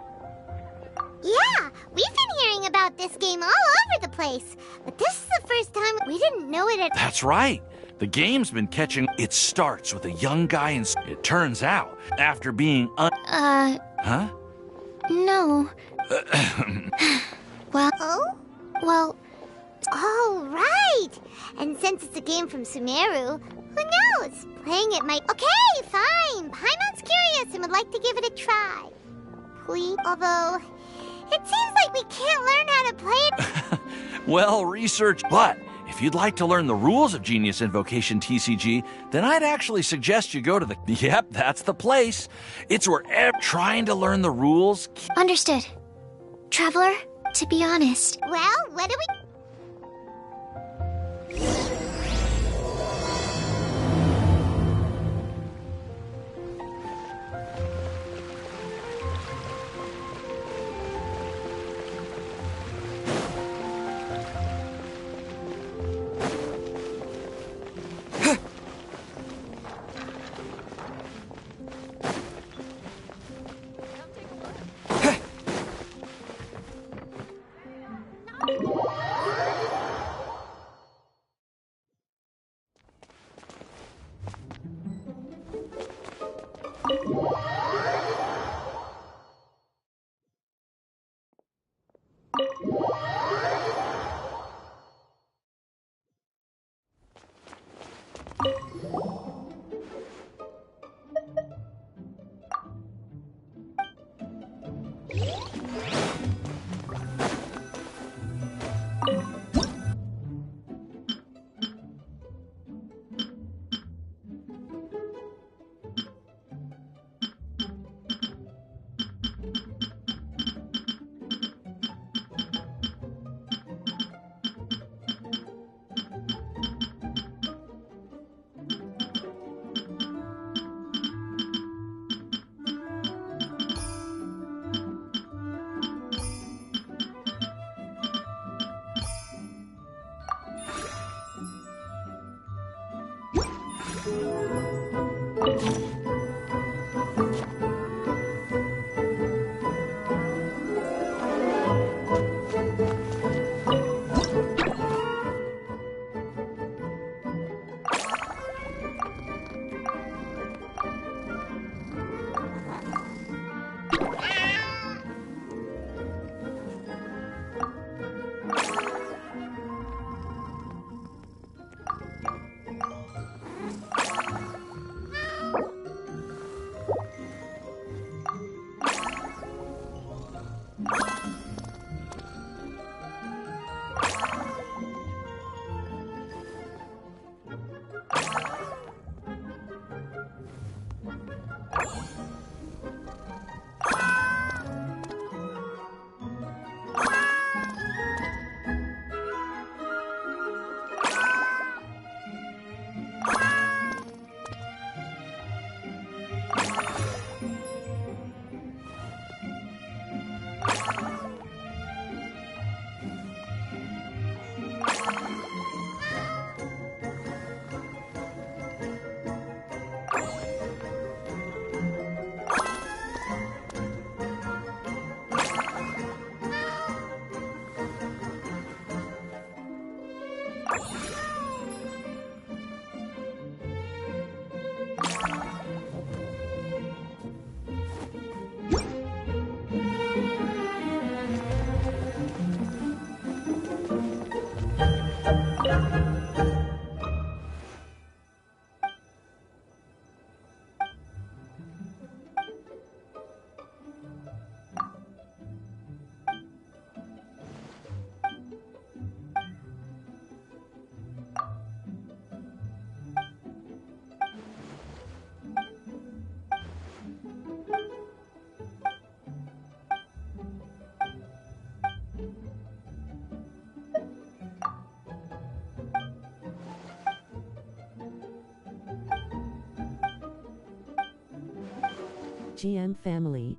Yeah, we've been hearing about this game all over the place, but this is the first time we didn't know it at— That's right. The game's been catching. It starts with a young guy and it turns out, after being Huh? No. Well... Oh? Well... Oh, right! And since it's a game from Sumeru, who knows? Playing it might— Okay, fine! Paimon's curious and would like to give it a try. Please? Although, it seems like we can't learn how to play it. Well, research. But if you'd like to learn the rules of Genius Invocation TCG, then I'd actually suggest you go to the— Yep, that's the place. It's where trying to learn the rules. Understood. Traveler, to be honest... Well, what do we... GM family.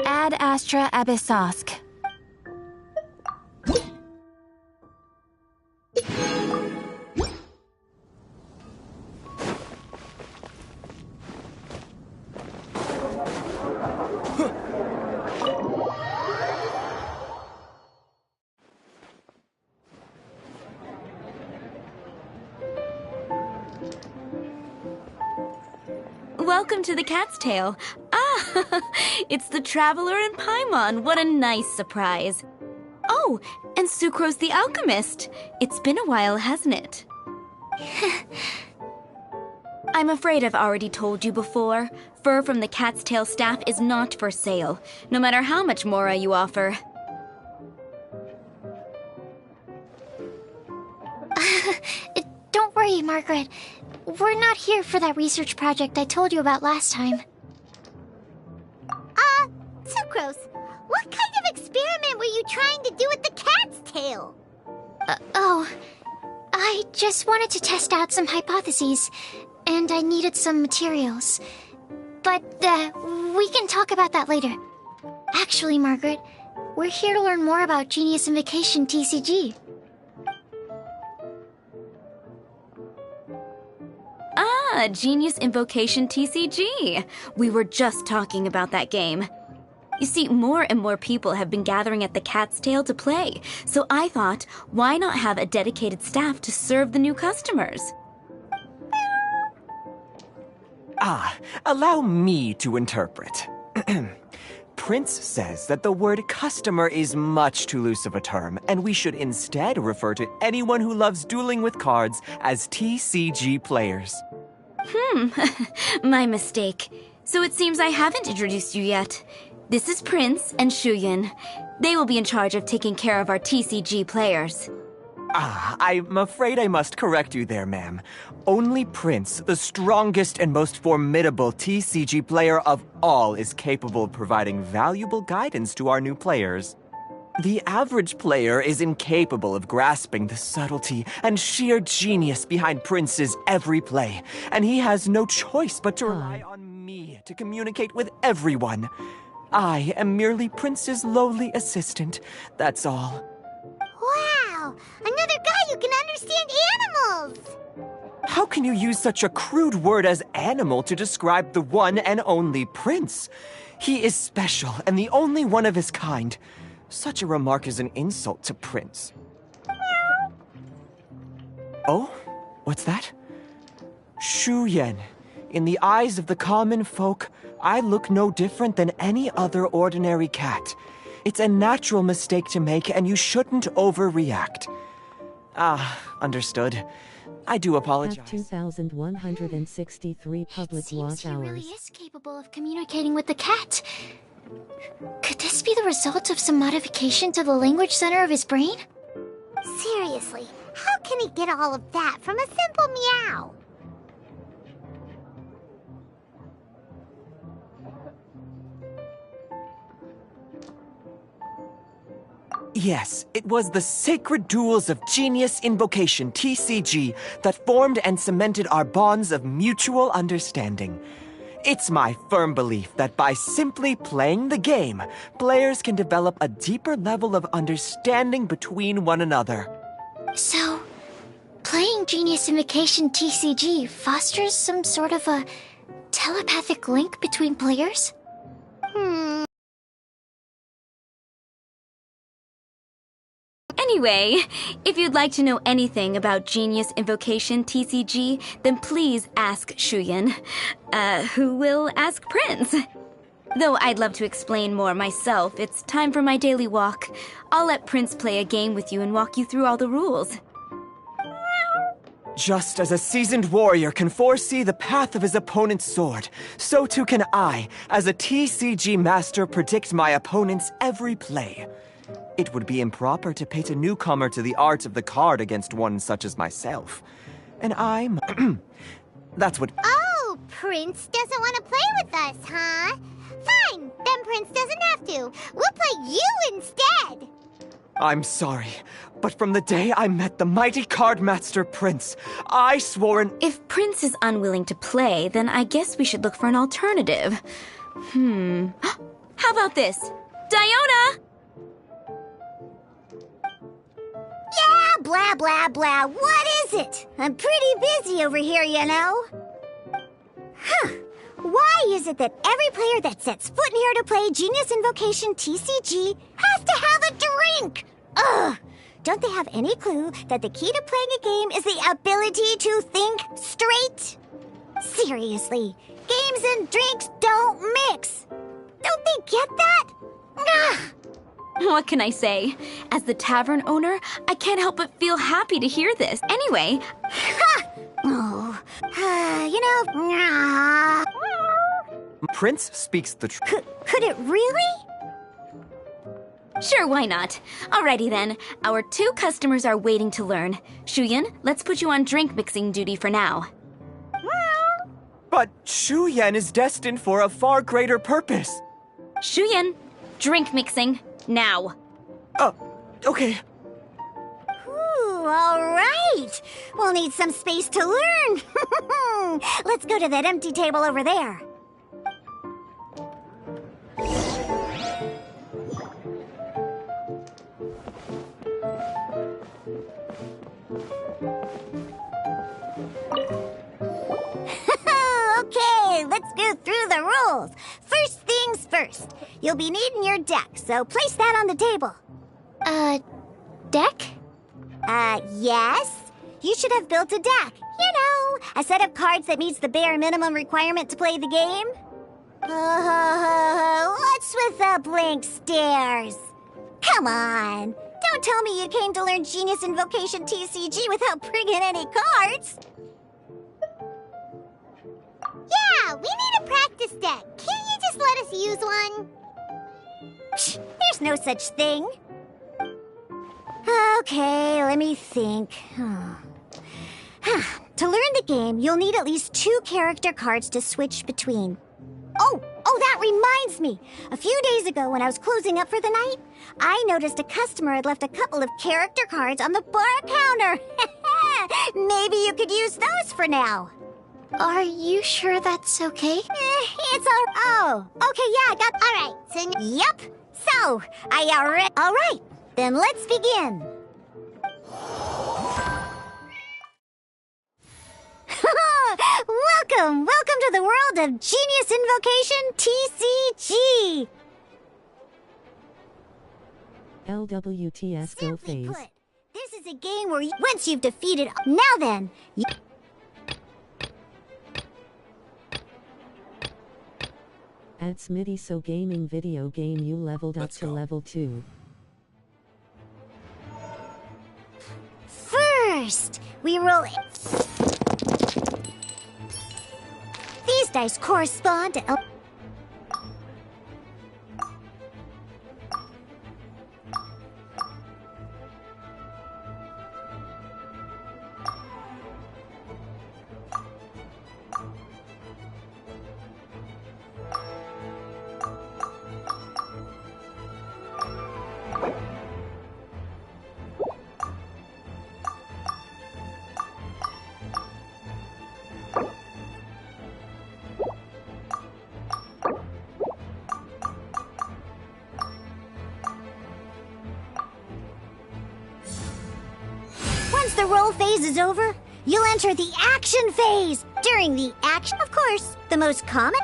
Ad Astra Abyssosk. Welcome to the Cat's Tail. Ah, it's the Traveler and Paimon. What a nice surprise. Oh, and Sucrose the Alchemist. It's been a while, hasn't it? I'm afraid I've already told you before. Fur from the Cat's Tail staff is not for sale, no matter how much Mora you offer. Don't worry, Margaret. We're not here for that research project I told you about last time. Sucrose, what kind of experiment were you trying to do with the cat's tail? I just wanted to test out some hypotheses, and I needed some materials. But, we can talk about that later. Actually, Margaret, we're here to learn more about Genius Invocation TCG. Ah, Genius Invocation TCG. We were just talking about that game. You see, more and more people have been gathering at the Cat's Tail to play, so I thought, why not have a dedicated staff to serve the new customers? Allow me to interpret. Prince says that the word customer is much too loose of a term, and we should instead refer to anyone who loves dueling with cards as TCG players. My mistake. So it seems I haven't introduced you yet. This is Prince and Shuyan. They will be in charge of taking care of our TCG players. I'm afraid I must correct you there, ma'am. Only Prince, the strongest and most formidable TCG player of all, is capable of providing valuable guidance to our new players. The average player is incapable of grasping the subtlety and sheer genius behind Prince's every play, and he has no choice but to rely on me to communicate with everyone. I am merely Prince's lowly assistant, that's all. Wow! Another guy who can understand animals! How can you use such a crude word as animal to describe the one and only Prince? He is special and the only one of his kind. Such a remark is an insult to Prince. Oh? What's that? Shuyan. In the eyes of the common folk, I look no different than any other ordinary cat. It's a natural mistake to make, and you shouldn't overreact. Understood. I do apologize. Have 2,163 public watch He really hours. is capable of communicating with the cat. Could this be the result of some modification to the language center of his brain? Seriously, how can he get all of that from a simple meow? Yes, it was the Sacred Duels of Genius Invocation, TCG, that formed and cemented our bonds of mutual understanding. It's my firm belief that by simply playing the game, players can develop a deeper level of understanding between one another. So, playing Genius Invocation TCG fosters some sort of a telepathic link between players? Anyway, if you'd like to know anything about Genius Invocation TCG, then please ask Shuyan, who will ask Prince. Though I'd love to explain more myself, it's time for my daily walk. I'll let Prince play a game with you and walk you through all the rules. Just as a seasoned warrior can foresee the path of his opponent's sword, so too can I, as a TCG master, predict my opponent's every play. It would be improper to pit a newcomer to the art of the card against one such as myself. And I'm... That's what... Oh, Prince doesn't want to play with us, huh? Fine, then Prince doesn't have to. We'll play you instead. I'm sorry, but from the day I met the mighty card master Prince, I swore an... If Prince is unwilling to play, then I guess we should look for an alternative. How about this? Diona! Yeah, blah, blah, blah. What is it? I'm pretty busy over here, you know. Why is it that every player that sets foot in here to play Genius Invocation TCG has to have a drink? Ugh! Don't they have any clue that the key to playing a game is the ability to think straight? Seriously, games and drinks don't mix. Don't they get that? Ugh! What can I say? As the tavern owner, I can't help but feel happy to hear this. Anyway... Prince speaks the truth. Could it really? Sure, why not? Alrighty then. Our 2 customers are waiting to learn. Shuyan, let's put you on drink mixing duty for now. But Shuyan is destined for a far greater purpose. Shuyan, drink mixing. Now. Okay. Ooh, all right. We'll need some space to learn. Let's go to that empty table over there. Okay, let's go through the rules. First things first. You'll be needing your deck, so place that on the table. Deck? Yes. You should have built a deck. You know, a set of cards that meets the bare minimum requirement to play the game. What's with the blank stares? Come on. Don't tell me you came to learn Genius Invocation TCG without bringing any cards. Yeah, we need a practice deck. Can't you just let us use one? Psh, there's no such thing. Okay, let me think. To learn the game, you'll need at least 2 character cards to switch between. Oh, that reminds me. A few days ago when I was closing up for the night, I noticed a customer had left a couple of character cards on the bar counter. Maybe you could use those for now. Are you sure that's okay? It's all... Oh, okay, yeah, I got... All right, so... Yep. So, all right, then let's begin. Welcome to the world of Genius Invocation TCG. LWTS go phase. Put, this is a game where once you've defeated... Now then... At Smitty So Gaming video game you leveled up to level 2. First, we roll... These dice correspond to... Once the roll phase is over, you'll enter the action phase. During the action, of course, the most common...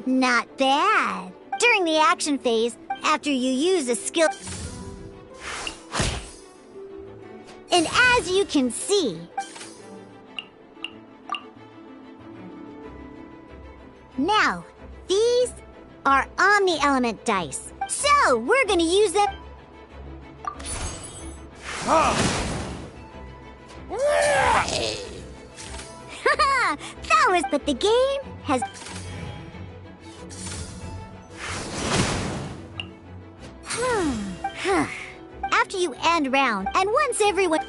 Not bad. During the action phase, after you use a skill... And as you can see... Now, these are Omni-Element dice. So, we're gonna use them... That was... But the game has... After you end round, and once everyone...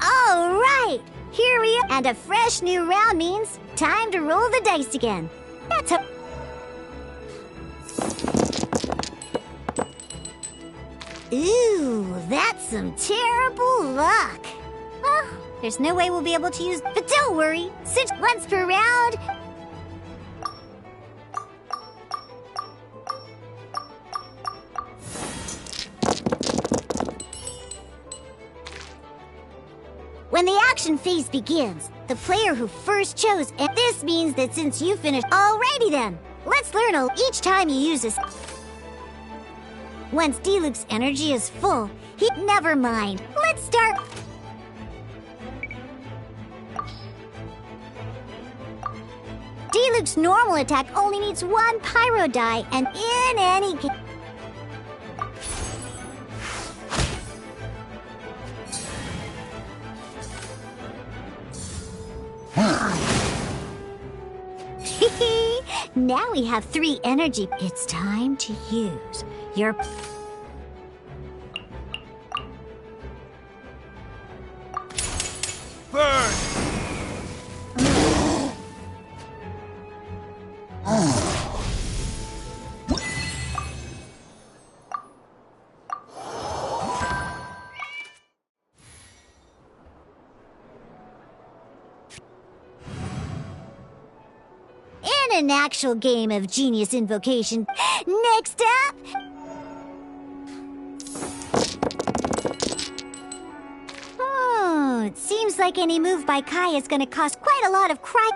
All right, here we are. And a fresh new round means time to roll the dice again. That's a... Ooh, that's some terrible luck. Well, there's no way we'll be able to use... But don't worry, since once per round... When the action phase begins, the player who first chose... And this means that since you finished... Alrighty then, let's learn each time you use this... Once Diluc's energy is full, never mind. Let's start... Diluc's normal attack only needs 1 pyro die, and in any case... Now we have 3 energy. It's time to use your... Burn! an actual game of genius invocation. Next up... Oh, it seems like any move by Kai is gonna cost quite a lot of cry...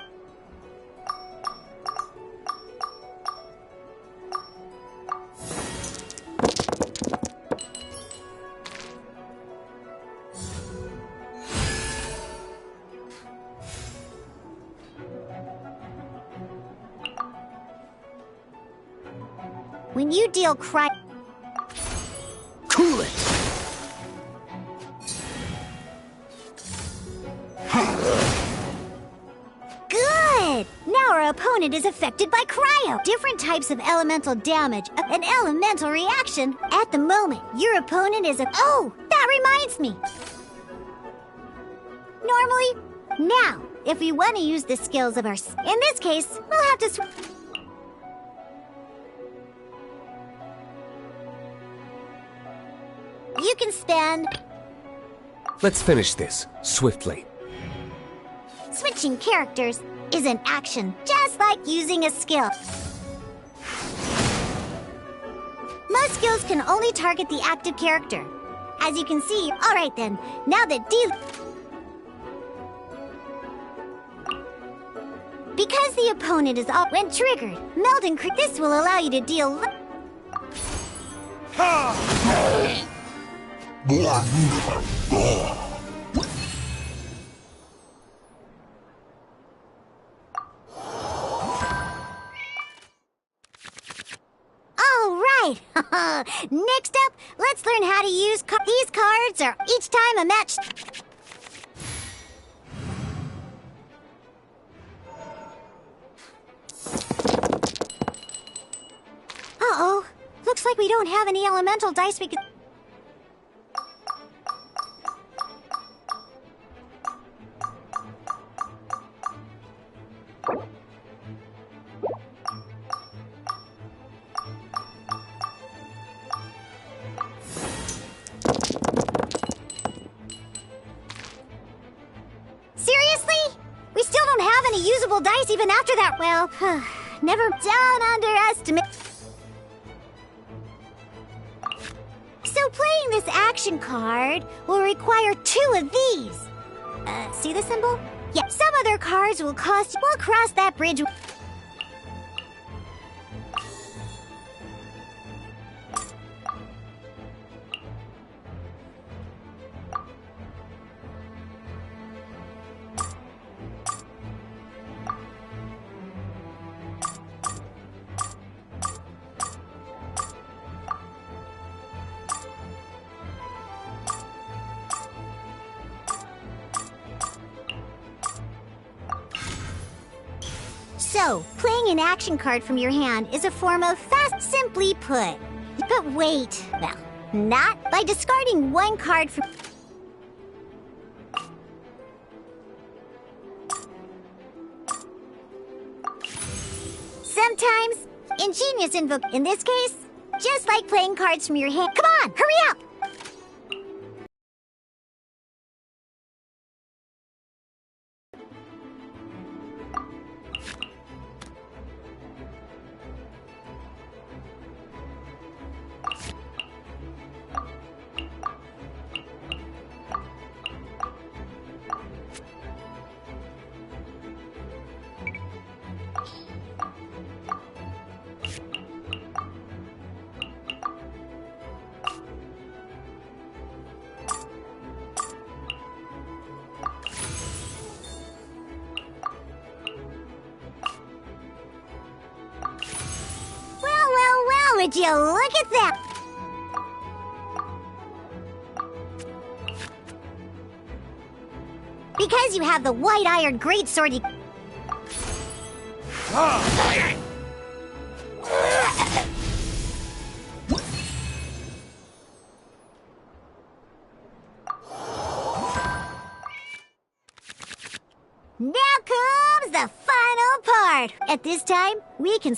When you deal cry... Cool it! Good! Now our opponent is affected by cryo. Different types of elemental damage. An elemental reaction. At the moment, your opponent is a... Oh! That reminds me! Normally... Now, if we want to use the skills of our... In this case, we'll have to... You can spend... Let's finish this, swiftly. Switching characters is an action, just like using a skill. Most skills can only target the active character. As you can see, alright then, now that Because the opponent is all... When triggered, meld and this will allow you to deal... Alright! Next up, let's learn how to use these cards are each time a match... Uh-oh. Looks like we don't have any elemental dice we could... Seriously? We still don't have any usable dice even after that. Well, never underestimate. So playing this action card will require 2 of these. See the symbol? Yeah, some other cards will cost... We'll cross that bridge... So, playing an action card from your hand is a form of fast, simply put. But wait, well, not by discarding 1 card from... Sometimes, ingenious invoke... In this case, just like playing cards from your hand... Come on, hurry up! Would you look at that? Because you have the white iron greatsword, you... Now comes the final part. At this time, we can...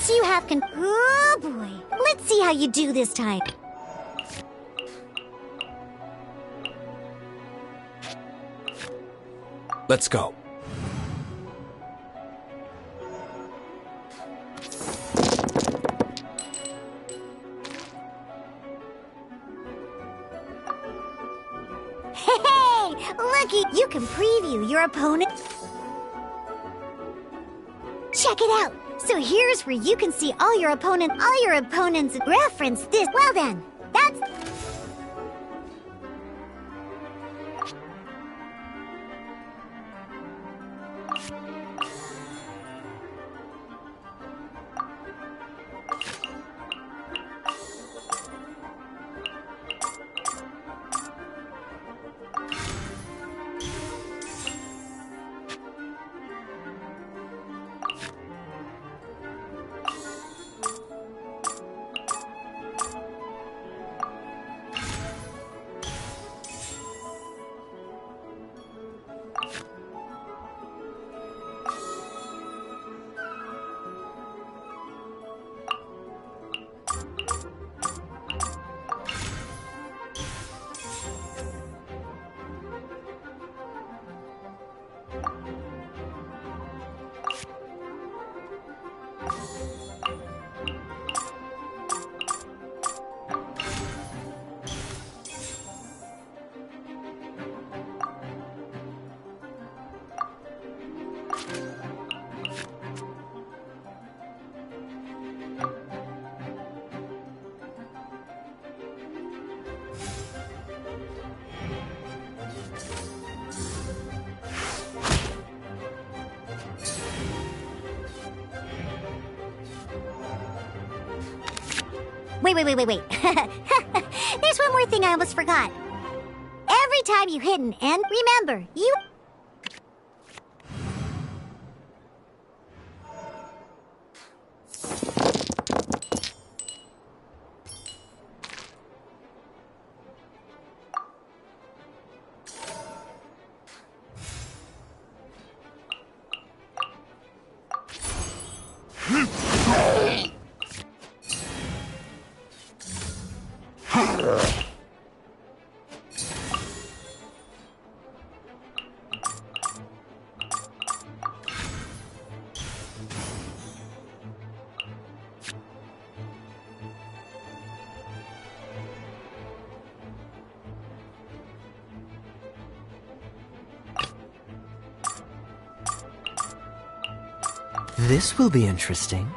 once you have oh boy. Let's see how you do this time. Let's go. Hey, looky! You can preview your opponent. Check it out. So here's where you can see all your opponents reference this. Well then, that's... Wait. There's one more thing I almost forgot. Every time you hit an end, remember, you... This will be interesting.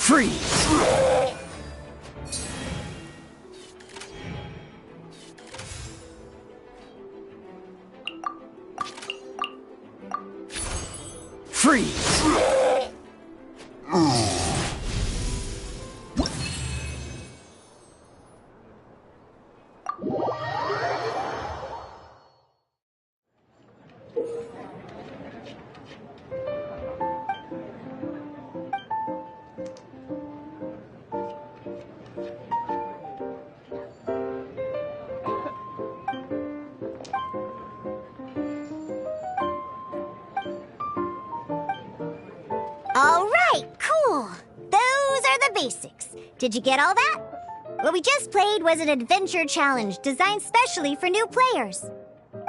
Freeze! Freeze! All right, cool. Those are the basics. Did you get all that? What we just played was an adventure challenge designed specially for new players.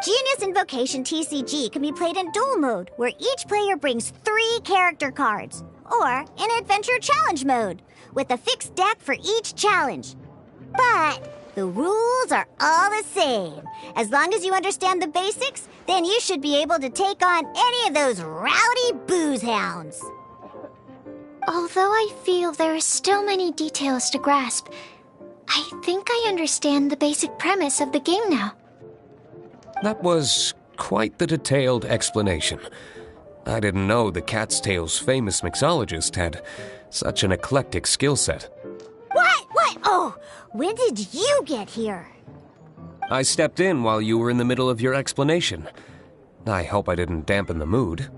Genius Invocation TCG can be played in duel mode, where each player brings 3 character cards, or in adventure challenge mode, with a fixed deck for each challenge. But The rules are all the same. As long as you understand the basics, then you should be able to take on any of those rowdy booze hounds. Although I feel there are still many details to grasp, I think I understand the basic premise of the game now. That was quite the detailed explanation. I didn't know the Cat's Tail's famous mixologist had such an eclectic skill set. What? Oh, when did you get here? I stepped in while you were in the middle of your explanation. I hope I didn't dampen the mood.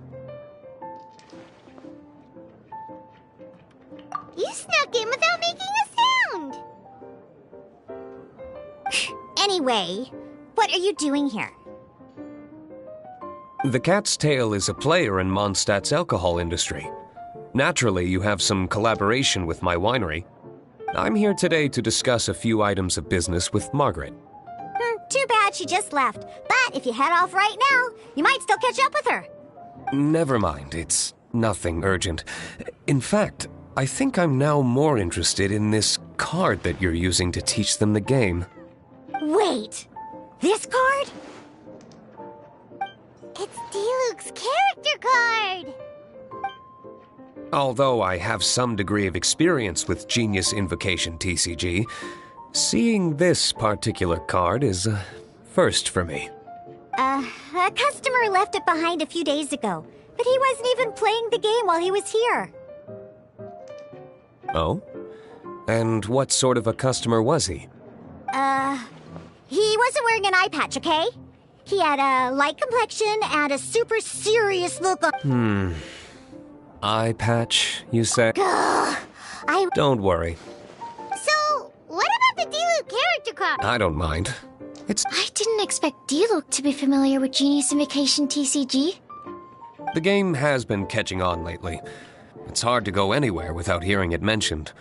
You snuck in without making a sound! Anyway, what are you doing here? The Cat's Tail is a player in Mondstadt's alcohol industry. Naturally, you have some collaboration with my winery. I'm here today to discuss a few items of business with Margaret. Too bad she just left. But if you head off right now, you might still catch up with her. Never mind, it's nothing urgent. In fact, I think I'm now more interested in this card that you're using to teach them the game. Wait, this card? It's Diluc's character card! Although I have some degree of experience with Genius Invocation TCG, seeing this particular card is a first for me. A customer left it behind a few days ago, but he wasn't even playing the game while he was here. Oh? And what sort of a customer was he? He wasn't wearing an eye patch, okay? He had a light complexion and a super serious look on— Eye patch, you say? Don't worry. So, what about the Diluc character card? I don't mind. I didn't expect Diluc to be familiar with Genius Invocation TCG. The game has been catching on lately. It's hard to go anywhere without hearing it mentioned.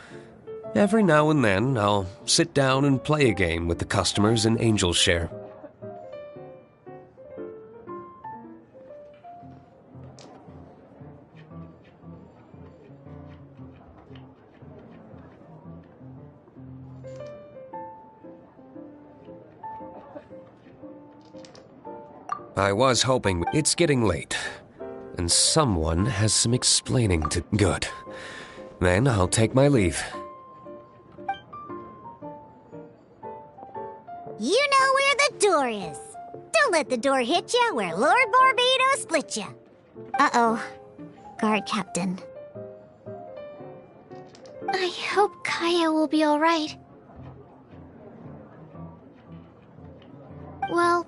Every now and then, I'll sit down and play a game with the customers in Angel's Share. I was hoping it's getting late, and someone has some explaining to— Good. Then I'll take my leave. You know where the door is. Don't let the door hit you where Lord Barbados split you. Uh-oh. Guard Captain. I hope Kaya will be alright. Well,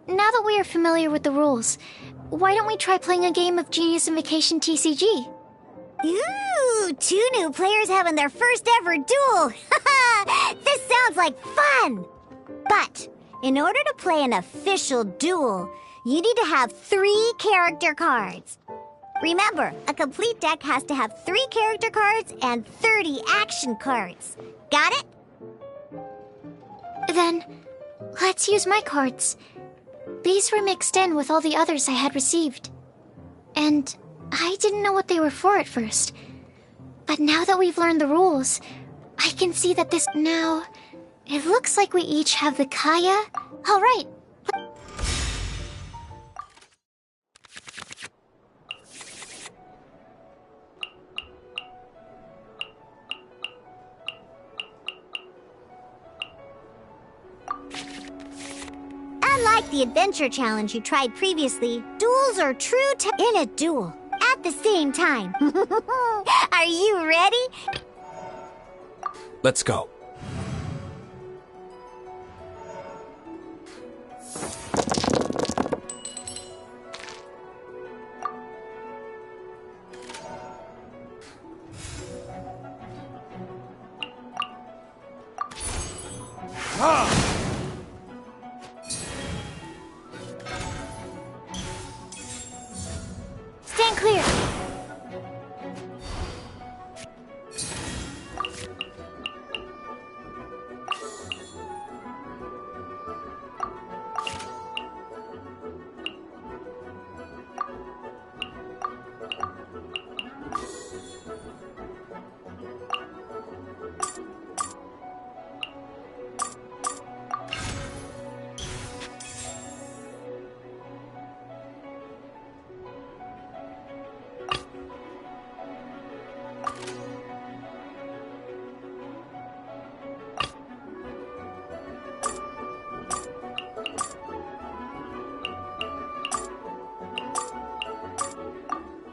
now that we are familiar with the rules, why don't we try playing a game of Genius Invocation TCG? Ooh, 2 new players having their first ever duel. This sounds like fun. But in order to play an official duel, you need to have 3 character cards. Remember, a complete deck has to have 3 character cards and 30 action cards. Got it? Then, let's use my cards. These were mixed in with all the others I had received. And I didn't know what they were for at first. But now that we've learned the rules, I can see that this— Now, it looks like we each have the Kaya. All right. Unlike the adventure challenge you tried previously, duels are true in a duel at the same time. Are you ready? Let's go. Stand clear.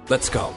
Let's go.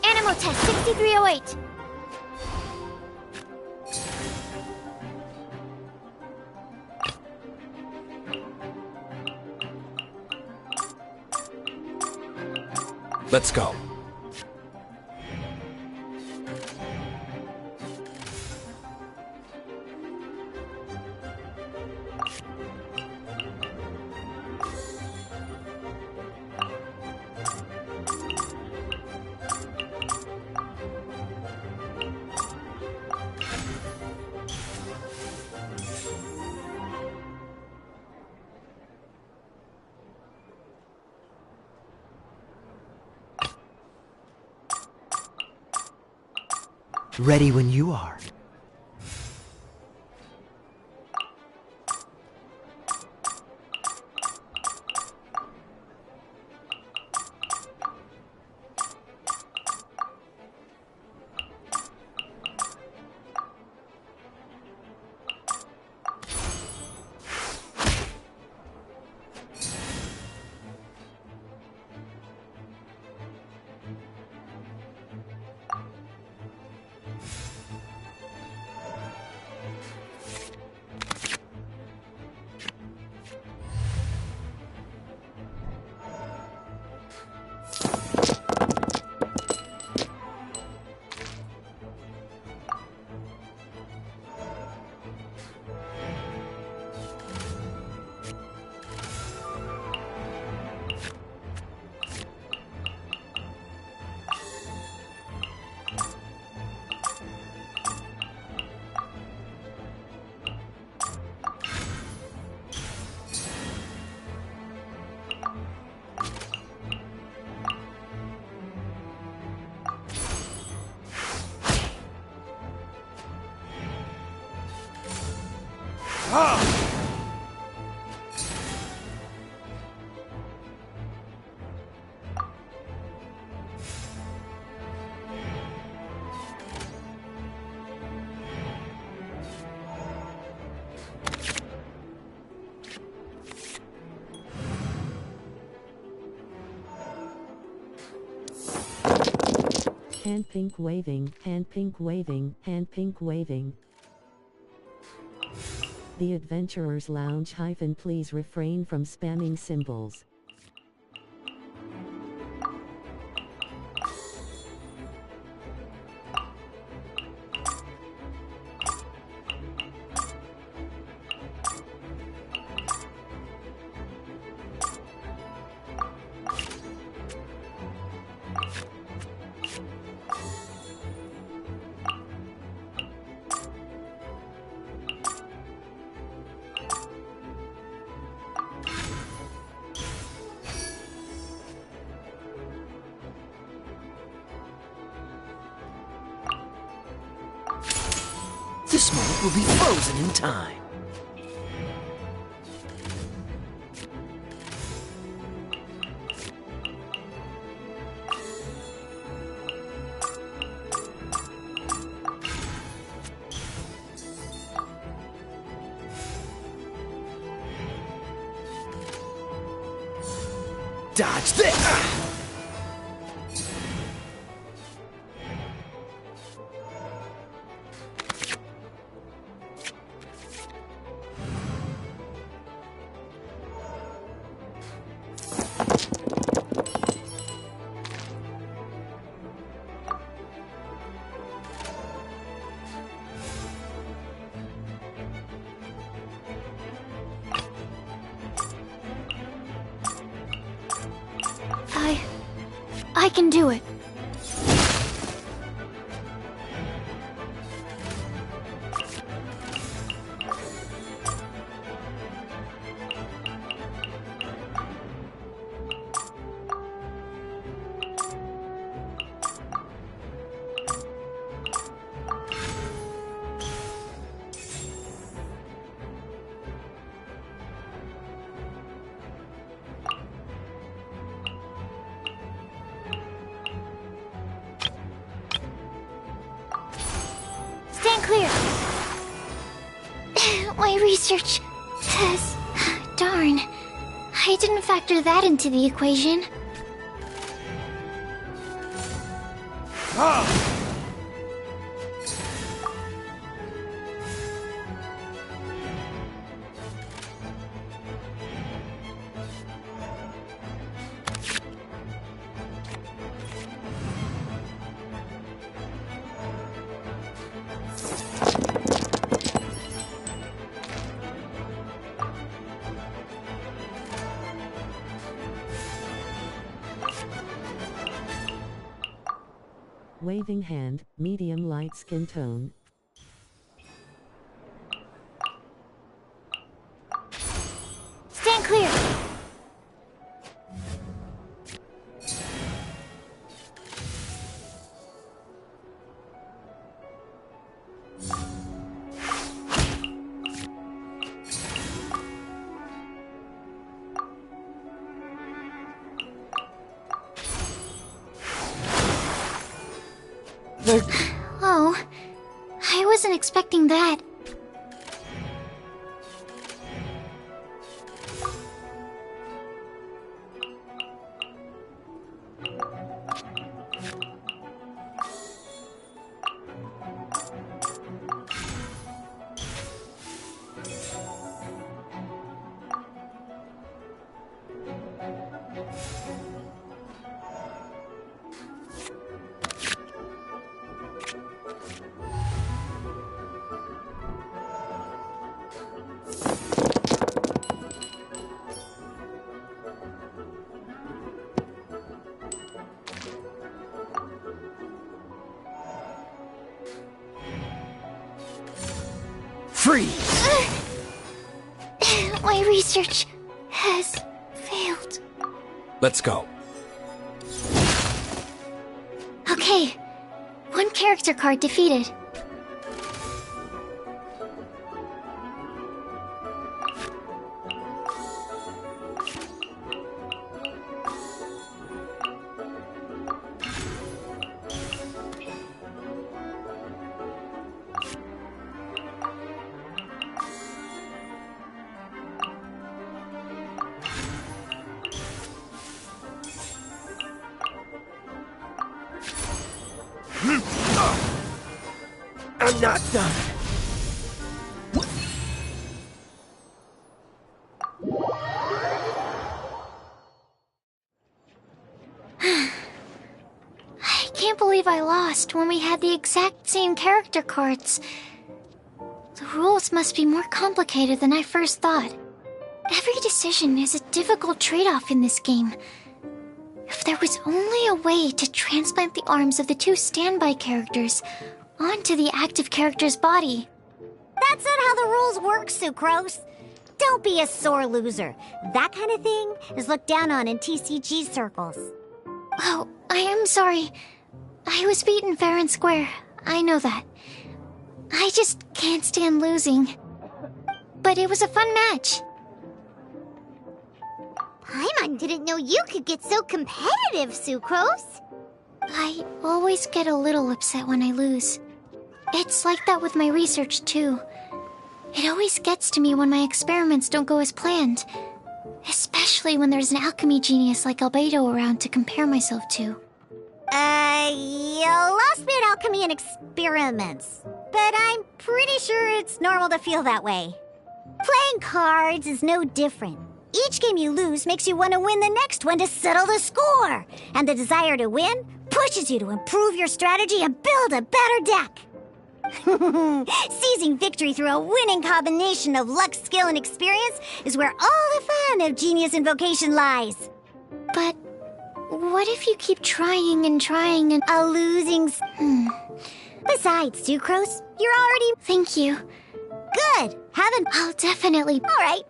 Animal test 6308. Let's go. Ready when you are. Hand pink waving, hand pink waving, hand pink waving. The Adventurers Lounge - please refrain from spamming symbols. This moment will be frozen in time. Dodge this! I can do it. Stand clear. My research has... Darn. I didn't factor that into the equation. Waving hand, medium light skin tone. Stand clear. Oh, I wasn't expecting that. Freeze! My research has failed. Let's go. Okay, one character card defeated. I'm not done. I can't believe I lost when we had the exact same character cards. The rules must be more complicated than I first thought. Every decision is a difficult trade-off in this game. If there was only a way to transplant the arms of the two standby characters onto the active character's body. That's not how the rules work, Sucrose. Don't be a sore loser. That kind of thing is looked down on in TCG circles. Oh, I am sorry. I was beaten fair and square. I know that. I just can't stand losing. But it was a fun match. Paimon didn't know you could get so competitive, Sucrose. I always get a little upset when I lose. It's like that with my research, too. It always gets to me when my experiments don't go as planned. Especially when there's an alchemy genius like Albedo around to compare myself to. You lost me at alchemy and experiments. But I'm pretty sure it's normal to feel that way. Playing cards is no different. Each game you lose makes you want to win the next one to settle the score. And the desire to win pushes you to improve your strategy and build a better deck. Seizing victory through a winning combination of luck, skill, and experience is where all the fun of Genius Invocation lies. But what if you keep trying and trying and... A losing... Besides, Sucrose, you're already... Thank you. Good. Haven't... I'll definitely... All right.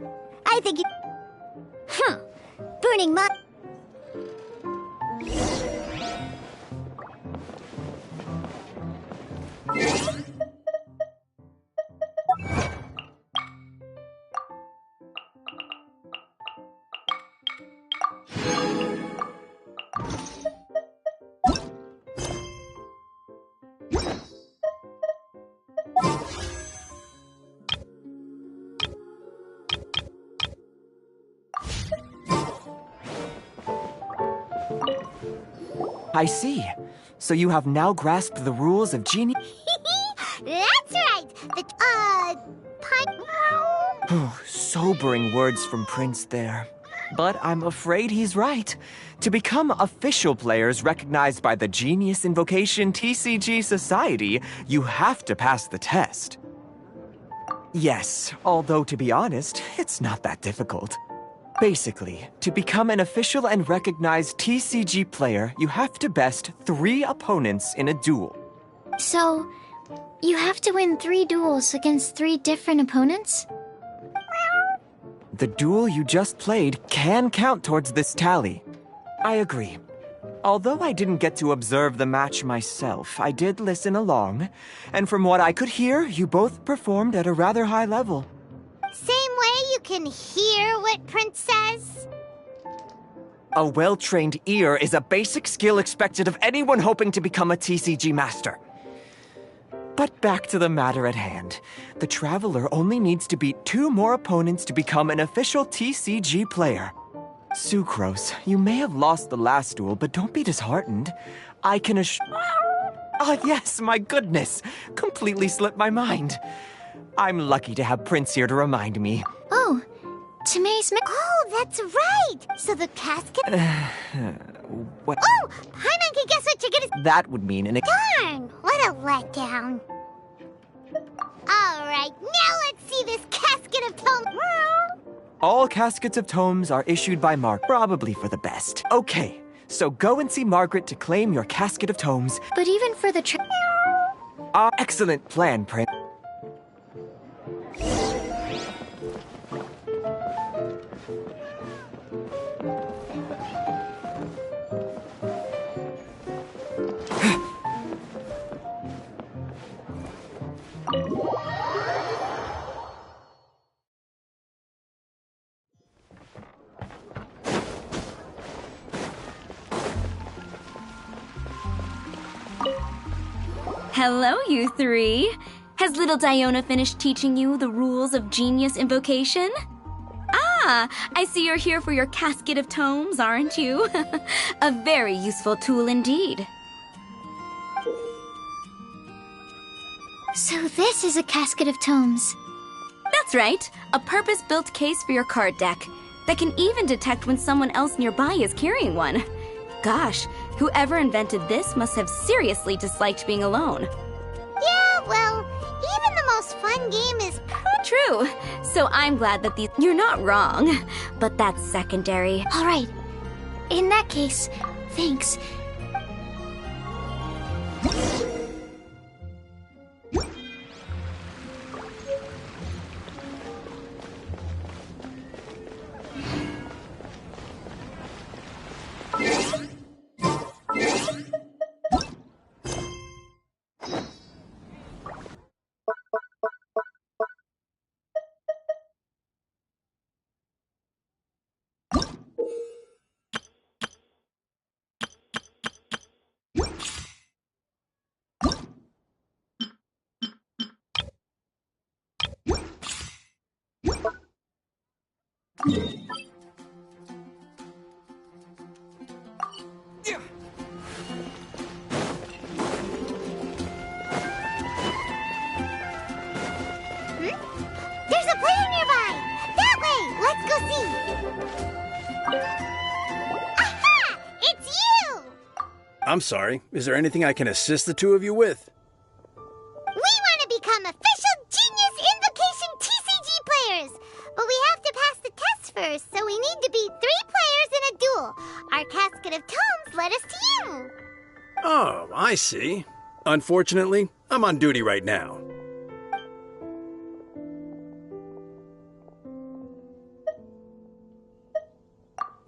I think you... Burning my... I see. So you have now grasped the rules of genie... That's right! Sobering words from Prince there. But I'm afraid he's right. To become official players recognized by the Genius Invocation TCG Society, you have to pass the test. Yes, although to be honest, it's not that difficult. Basically, to become an official and recognized TCG player, you have to best 3 opponents in a duel. So, you have to win 3 duels against 3 different opponents? The duel you just played can count towards this tally. I agree. Although I didn't get to observe the match myself, I did listen along, and from what I could hear, you both performed at a rather high level. Same way you can hear what Prince says? A well-trained ear is a basic skill expected of anyone hoping to become a TCG master. But back to the matter at hand. The Traveler only needs to beat 2 more opponents to become an official TCG player. Sucrose, you may have lost the last duel, but don't be disheartened. I can assure... Oh yes, my goodness! Completely slipped my mind. I'm lucky to have Prince here to remind me. Oh, Tamae's... Oh, that's right! So the casket... What? Oh! Paimon can guess what you're gonna... That would mean an... Darn! What a letdown. Alright, now let's see this casket of tomes. All caskets of tomes are issued by Mark, probably for the best. Okay, so go and see Margaret to claim your casket of tomes. But even for the excellent plan, Prince. Hello, you 3. Has little Diona finished teaching you the rules of Genius Invocation? Ah, I see you're here for your casket of tomes, aren't you? A very useful tool indeed. So this is a casket of tomes. That's right, a purpose-built case for your card deck that can even detect when someone else nearby is carrying one. Gosh, whoever invented this must have seriously disliked being alone. Yeah, well, even the most fun game is... True. So I'm glad that these... You're not wrong, but that's secondary. All right. In that case, thanks. There's a player nearby! That way! Let's go see! Aha! It's you! I'm sorry. Is there anything I can assist the 2 of you with? We want to become official Genius Invocation TCG players! But we have to pass the test first, so we need to beat 3 players in a duel. Our casket of tomes led us to you. Oh, I see. Unfortunately, I'm on duty right now.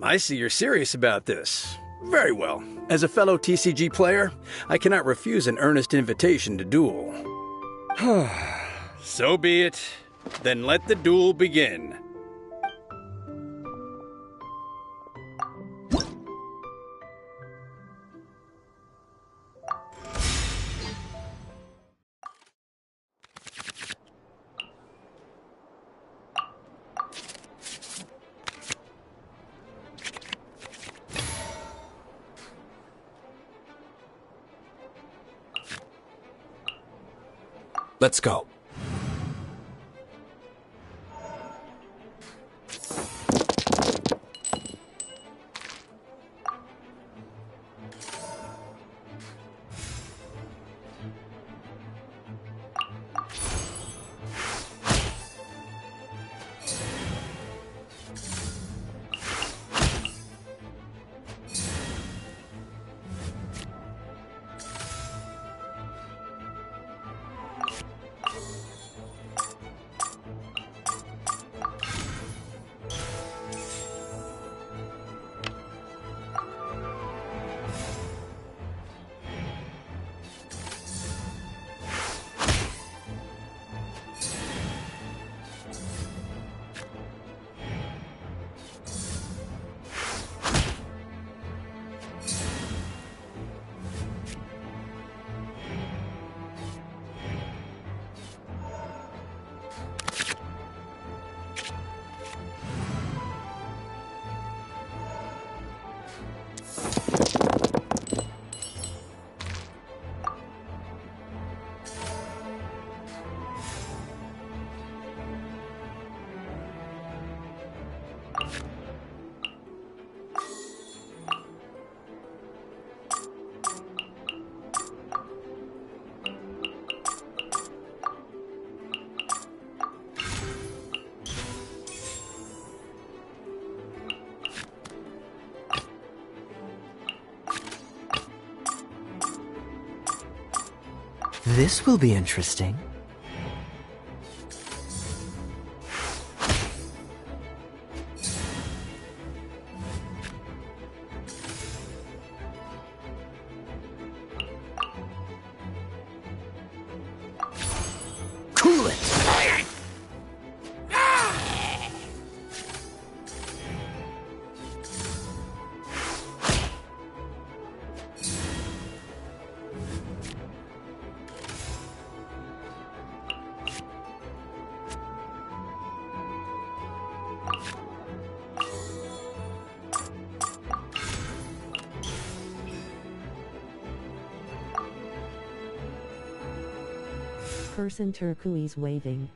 I see you're serious about this. Very well. As a fellow TCG player, I cannot refuse an earnest invitation to duel. So be it. Then let the duel begin. Let's go. This will be interesting. Cool it! Person turquoise waving.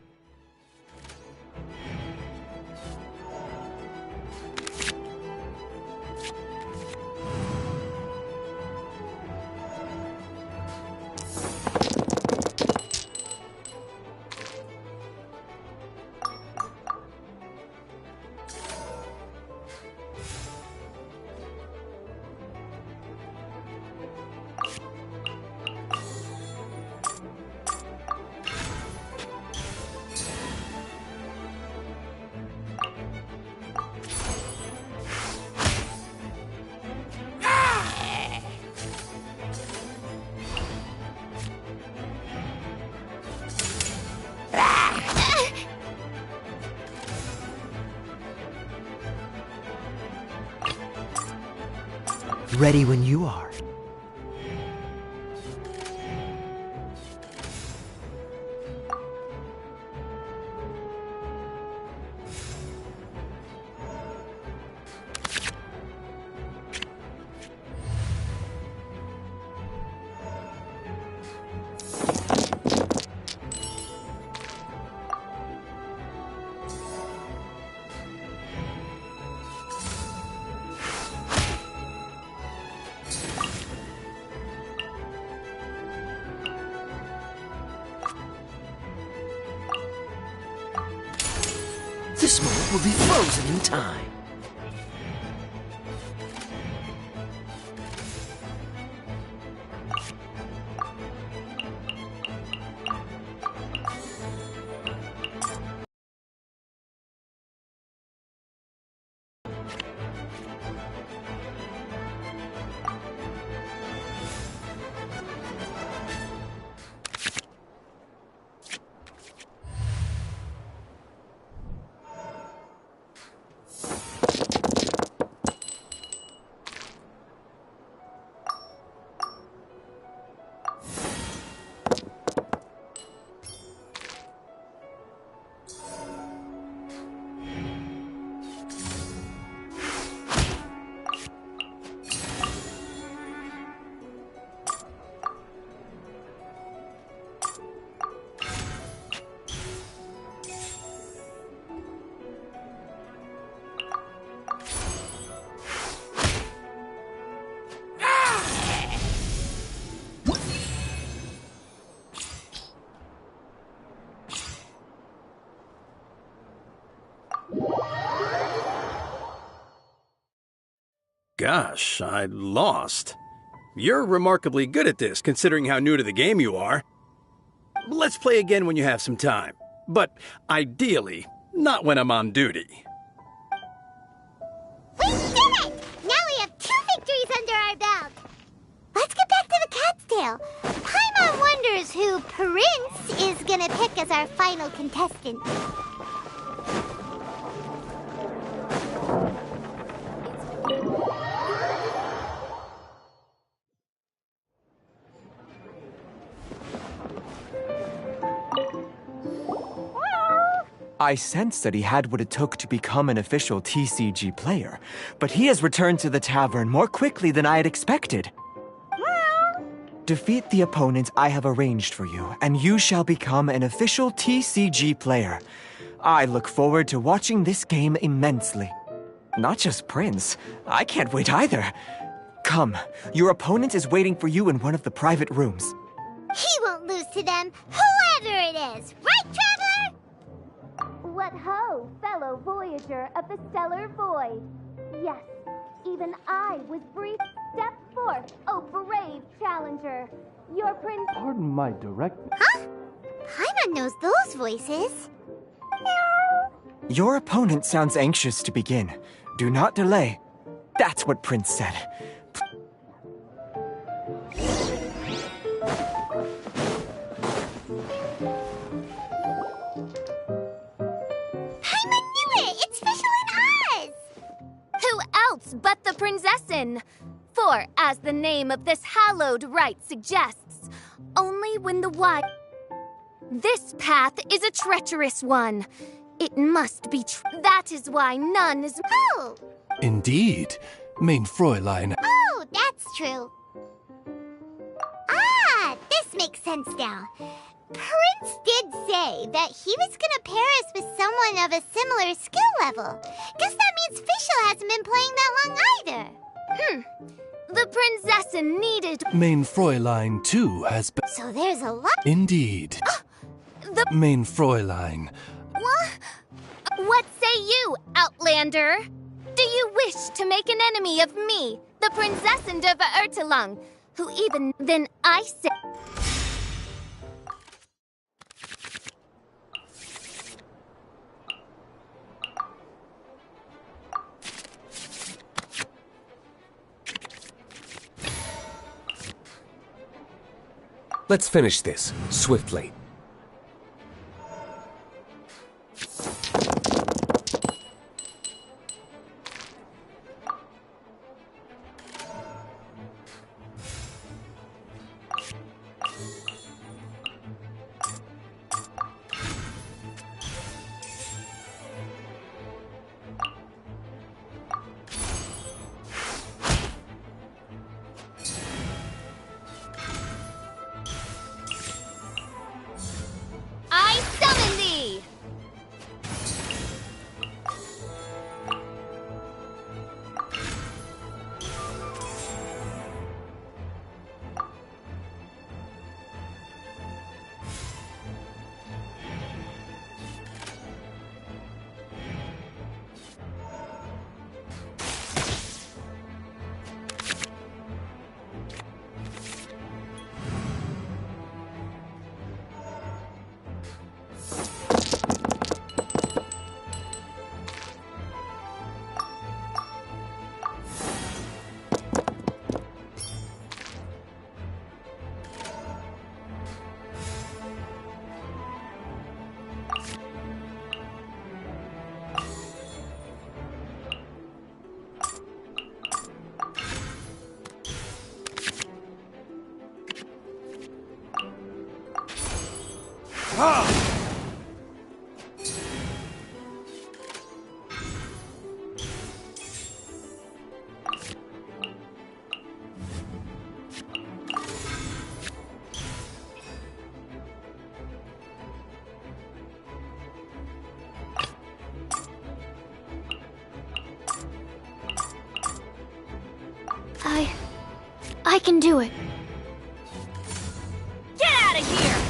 Ready when you are. This moment will be frozen in time. Gosh, I lost. You're remarkably good at this, considering how new to the game you are. Let's play again when you have some time. But ideally, not when I'm on duty. We did it! Now we have 2 victories under our belt. Let's get back to the cat's tail. Paimon wonders who Prince is gonna pick as our final contestant. I sensed that he had what it took to become an official TCG player, but he has returned to the tavern more quickly than I had expected. Defeat the opponent I have arranged for you, and you shall become an official TCG player. I look forward to watching this game immensely. Not just Prince, I can't wait either. Come, your opponent is waiting for you in one of the private rooms. He won't lose to them, whoever it is. Right, Traveler? What ho, fellow voyager of the stellar void. Yes, even I was briefed. Step forth, oh brave challenger. Your prince... Pardon my direct... Huh? Paimon knows those voices. Your opponent sounds anxious to begin. Do not delay. That's what Prince said. Paimon knew it! It's Fischl and Oz! Who else but the Prinzessin? For, as the name of this hallowed rite suggests, only when the wise... This path is a treacherous one. It must be that is why none is... Oh! Indeed. Mein Fräulein. Oh, that's true. Ah, this makes sense now. Prince did say that he was gonna pair us with someone of a similar skill level. Guess that means Fischl hasn't been playing that long either. The Prinzessin needed... Mein Fräulein, too, has been... So there's a lot... Indeed. Mein Fräulein. What say you, Outlander? Do you wish to make an enemy of me, the Prinzessin de Verurtelung, who even then I say... Let's finish this, swiftly. I can do it. Get out of here!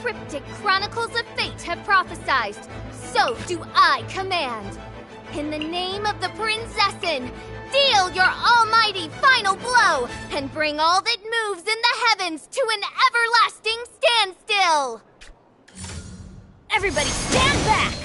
cryptic chronicles of fate have prophesied, so do I command. In the name of the Prinzessin, deal your almighty final blow and bring all that moves in the heavens to an everlasting standstill! Everybody stand back!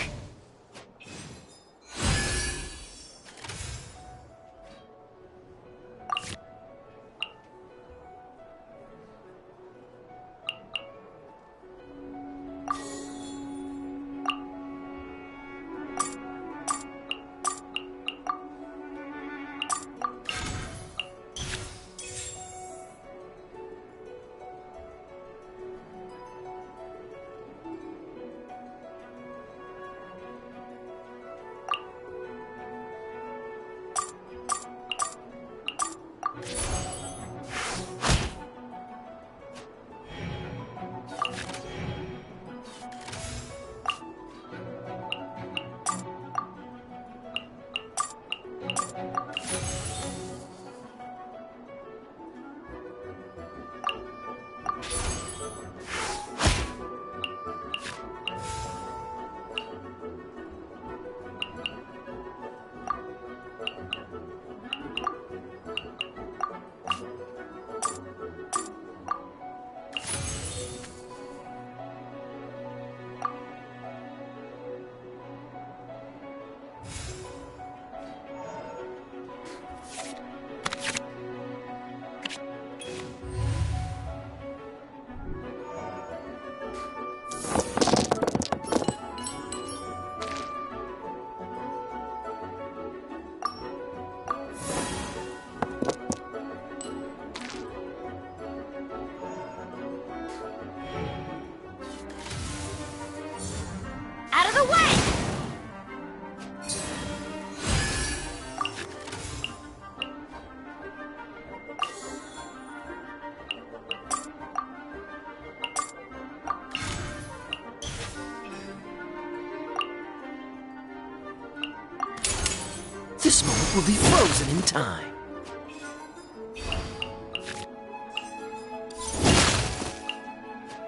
This moment will be frozen in time.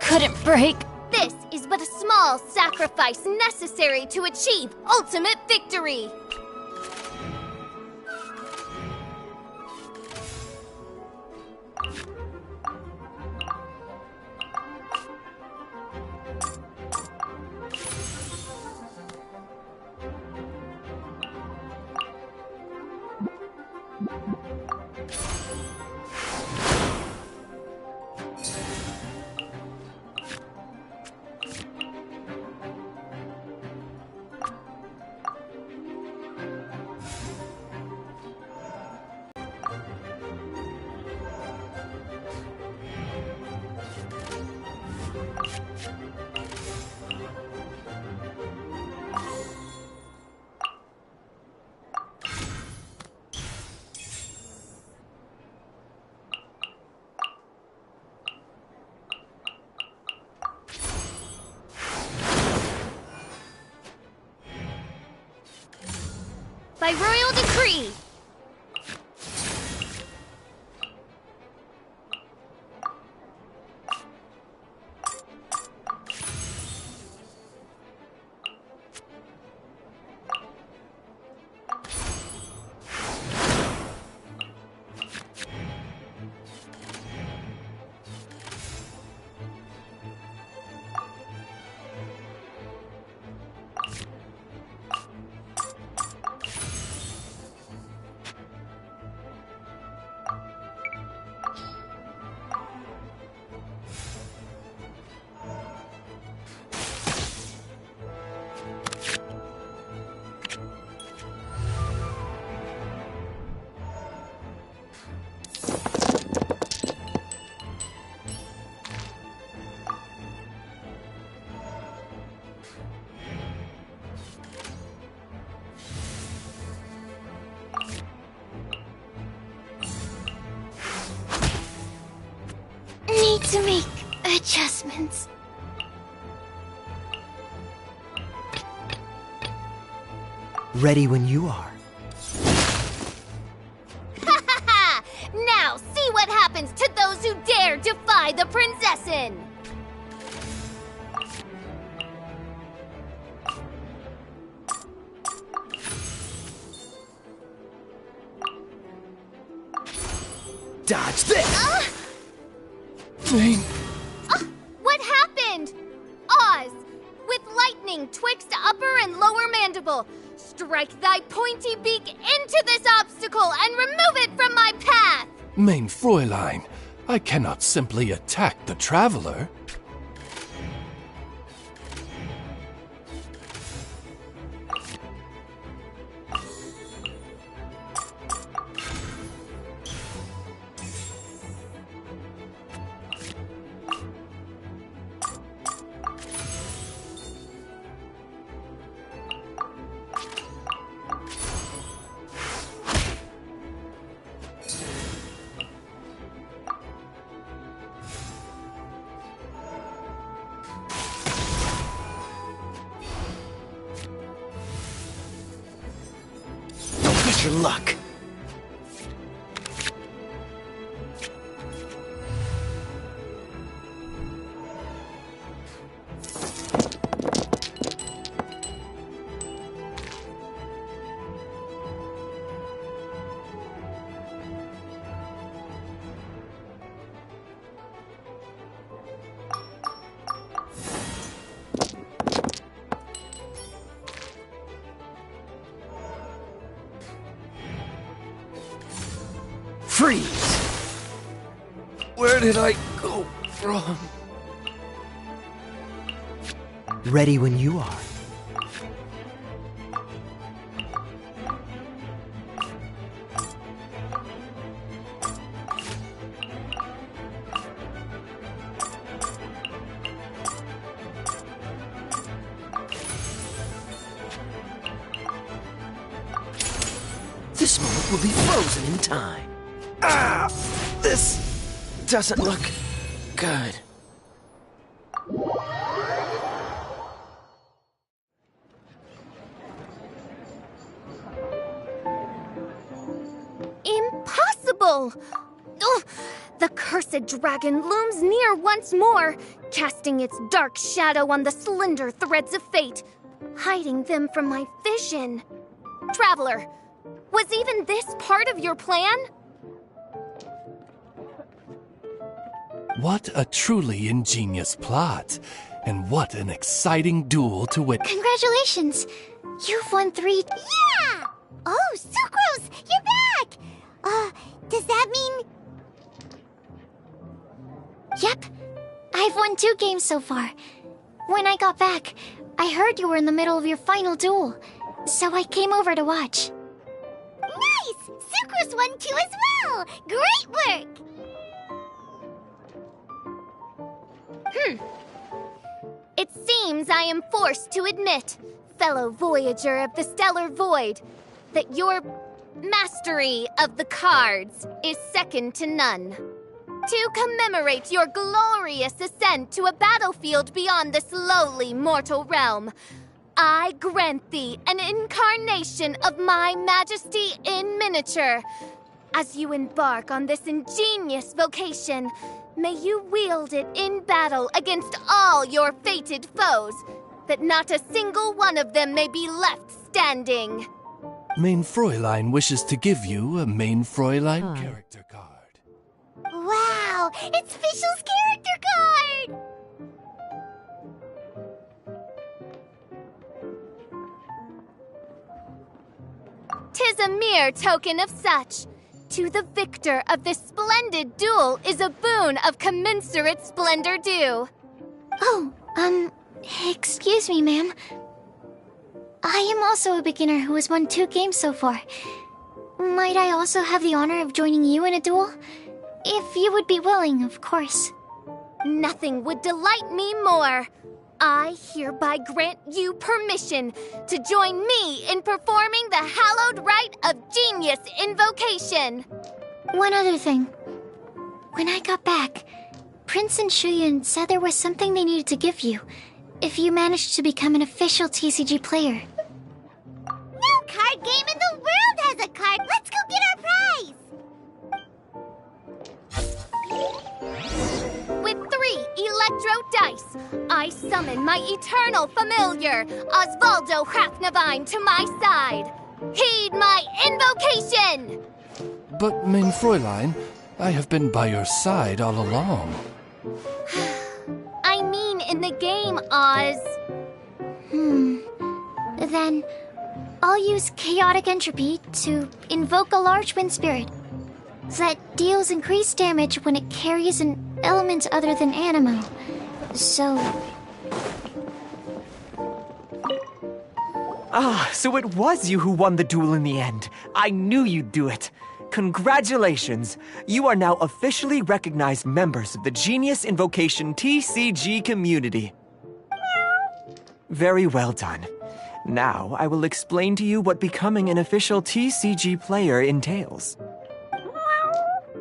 Couldn't break. This is but a small sacrifice necessary to achieve ultimate victory. By royal decree! Need to make adjustments. Ready when you are. Ha ha ha! Now see what happens to those who dare defy the Princessin! Dodge this! What happened? Oz, with lightning twixt upper and lower mandible, strike thy pointy beak into this obstacle and remove it from my path! Mein Fräulein, I cannot simply attack the traveler. Your luck. Freeze! Where did I go wrong? Ready when you are. This moment will be frozen in time. Ah! This doesn't look good. evil! Ugh! The cursed dragon looms near once more, casting its dark shadow on the slender threads of fate, hiding them from my vision. Traveler, was even this part of your plan? What a truly ingenious plot. And what an exciting duel to witness. Congratulations! You've won 3... Yeah! Oh, Sucrose! You're back! Does that mean... Yep. I've won 2 games so far. When I got back, I heard you were in the middle of your final duel. So I came over to watch. Nice! Sucrose won 2 as well! Great work! It seems I am forced to admit, fellow voyager of the stellar void, that your mastery of the cards is second to none. To commemorate your glorious ascent to a battlefield beyond this lowly mortal realm, I grant thee an incarnation of my majesty in miniature. As you embark on this ingenious vocation, may you wield it in battle against all your fated foes, that not a single one of them may be left standing. Main Fräulein wishes to give you a Main Fräulein character card. Wow! It's Fischl's character card! "'Tis a mere token of such. To the victor of this splendid duel is a boon of commensurate splendor due." Oh, excuse me, ma'am. I am also a beginner who has won 2 games so far. Might I also have the honor of joining you in a duel? If you would be willing, of course. Nothing would delight me more. I hereby grant you permission to join me in performing the hallowed rite of genius invocation. One other thing. When I got back, Prince and Shuyan said there was something they needed to give you if you managed to become an official TCG player. No card game in the world has a card! Let's go get our prize! With 3 electro dice, I summon my eternal familiar, Osvaldo Hrafnavine, to my side. Heed my invocation! But, Main Fräulein, I have been by your side all along. I mean in the game, Oz. Then, I'll use Chaotic Entropy to invoke a large wind spirit that deals increased damage when it carries an element other than Animo. So... So it was you who won the duel in the end. I knew you'd do it. Congratulations. You are now officially recognized members of the Genius Invocation TCG community. Very well done. Now I will explain to you what becoming an official TCG player entails.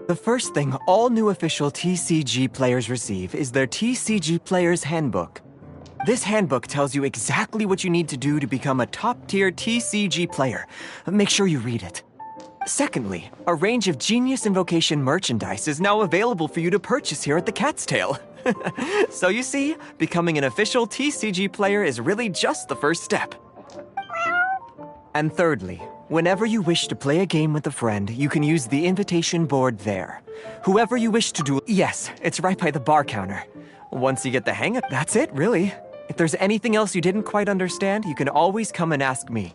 The first thing all new official TCG players receive is their TCG Player's Handbook. This handbook tells you exactly what you need to do to become a top-tier TCG player. Make sure you read it. Secondly, a range of Genius Invocation merchandise is now available for you to purchase here at the Cat's Tail. So you see, becoming an official TCG player is really just the first step. And thirdly, whenever you wish to play a game with a friend, you can use the invitation board there. Whoever you wish to duel... Yes, it's right by the bar counter. Once you get the hang of it, that's it, really. If there's anything else you didn't quite understand, you can always come and ask me.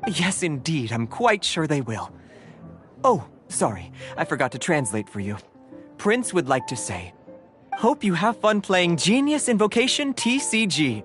Yes, indeed, I'm quite sure they will. Oh, sorry, I forgot to translate for you. Prince would like to say, hope you have fun playing Genius Invocation TCG.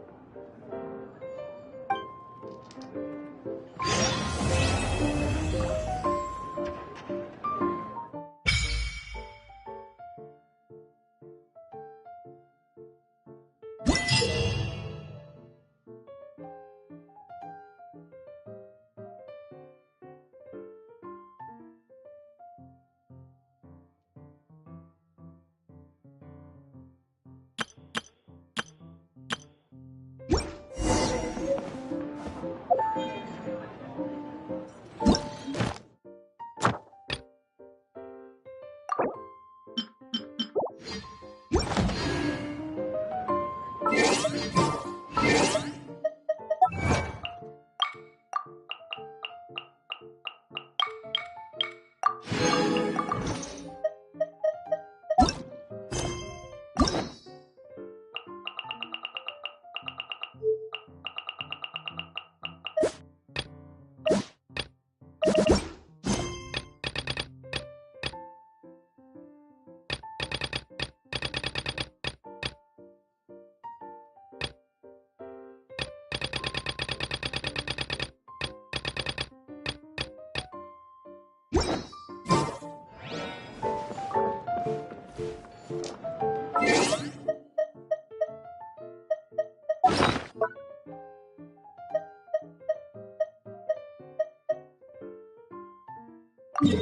Wait,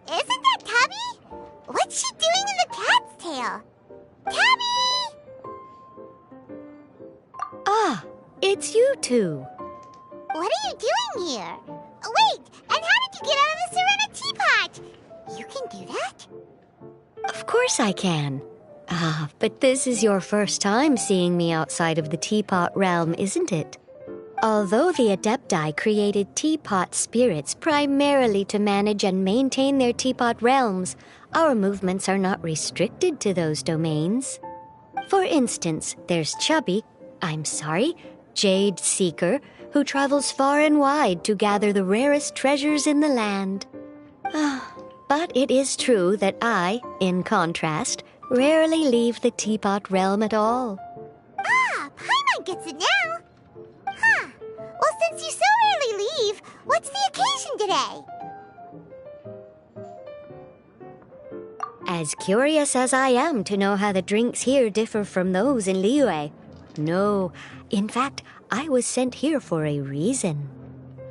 isn't that Tabby? What's she doing in the cat's tail? Tabby! Ah, it's you two. What are you doing here? Wait, and how did you get out of the Serena teapot? You can do that? Of course I can. Ah, but this is your first time seeing me outside of the teapot realm, isn't it? Although the Adepti created teapot spirits primarily to manage and maintain their teapot realms, our movements are not restricted to those domains. For instance, there's Jade Seeker, who travels far and wide to gather the rarest treasures in the land. But it is true that I, in contrast, rarely leave the teapot realm at all. Ah, Paimon gets it now. Huh. Well, since you so rarely leave, what's the occasion today? As curious as I am to know how the drinks here differ from those in Liyue. No, in fact, I was sent here for a reason.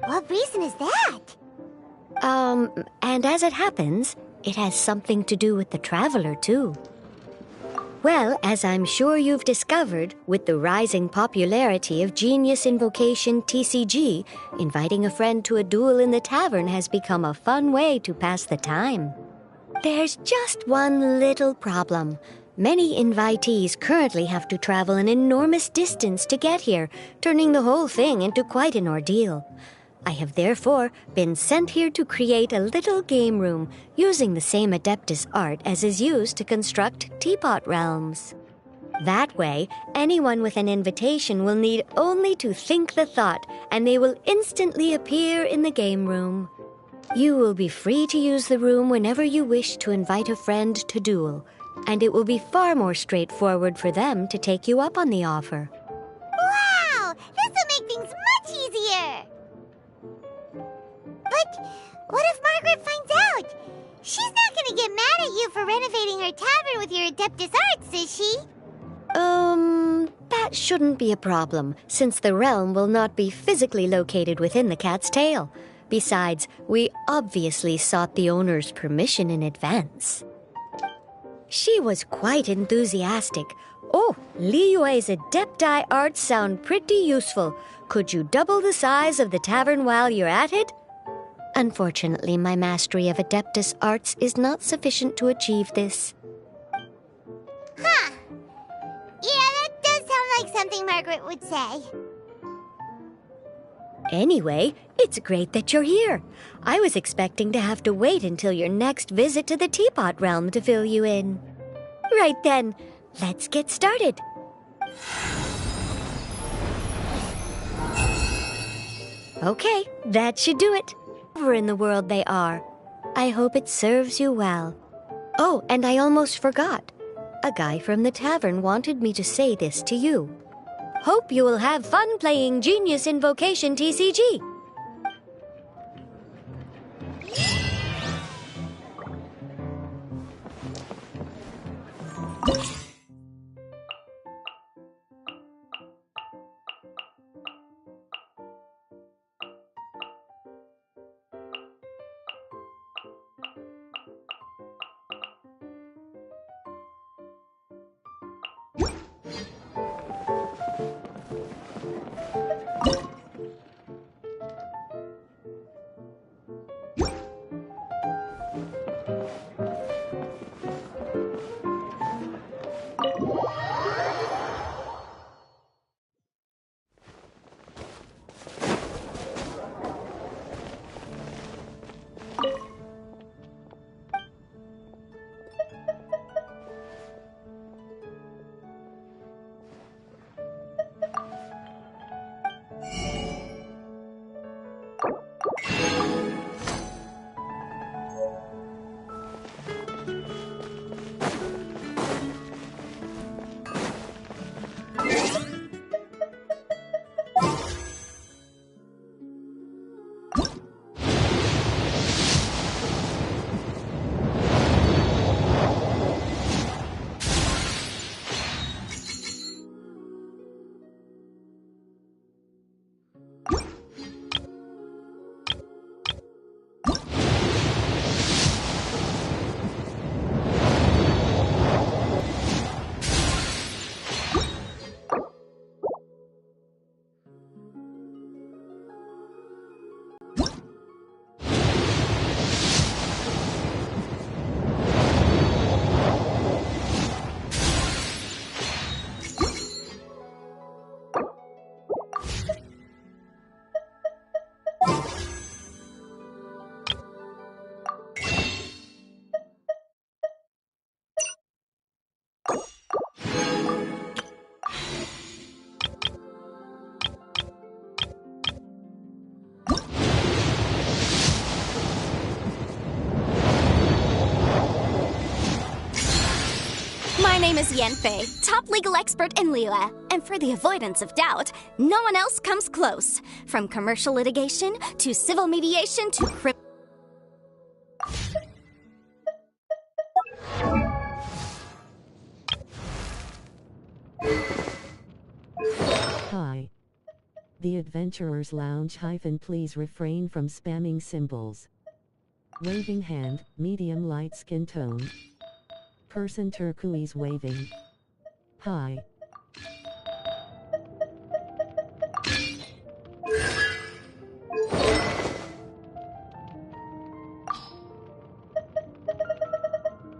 What reason is that? And as it happens, it has something to do with the Traveler, too. Well, as I'm sure you've discovered, with the rising popularity of Genius Invocation TCG, inviting a friend to a duel in the tavern has become a fun way to pass the time. There's just one little problem. Many invitees currently have to travel an enormous distance to get here, turning the whole thing into quite an ordeal. I have therefore been sent here to create a little game room using the same Adeptus art as is used to construct teapot realms. That way, anyone with an invitation will need only to think the thought, and they will instantly appear in the game room. You will be free to use the room whenever you wish to invite a friend to duel, and it will be far more straightforward for them to take you up on the offer. Wow! This will make things much easier! But what if Margaret finds out? She's not gonna get mad at you for renovating her tavern with your Adeptus arts, is she? That shouldn't be a problem, since the realm will not be physically located within the cat's tail. Besides, we obviously sought the owner's permission in advance. She was quite enthusiastic. Oh, Liyue's Adepti arts sound pretty useful. Could you double the size of the tavern while you're at it? Unfortunately, my mastery of Adeptus arts is not sufficient to achieve this. Huh. Yeah, that does sound like something Margaret would say. Anyway, it's great that you're here. I was expecting to have to wait until your next visit to the Teapot Realm to fill you in. Right then, let's get started. Okay, that should do it. Wherever in the world they are. I hope it serves you well. Oh, and I almost forgot. A guy from the tavern wanted me to say this to you. Hope you will have fun playing Genius Invocation TCG. name is Yanfei, top legal expert in Liyue, and for the avoidance of doubt, no one else comes close. From commercial litigation to civil mediation to Hi. The Adventurers Lounge - please refrain from spamming symbols. Waving hand, medium light skin tone. Person turquoise waving. Hi.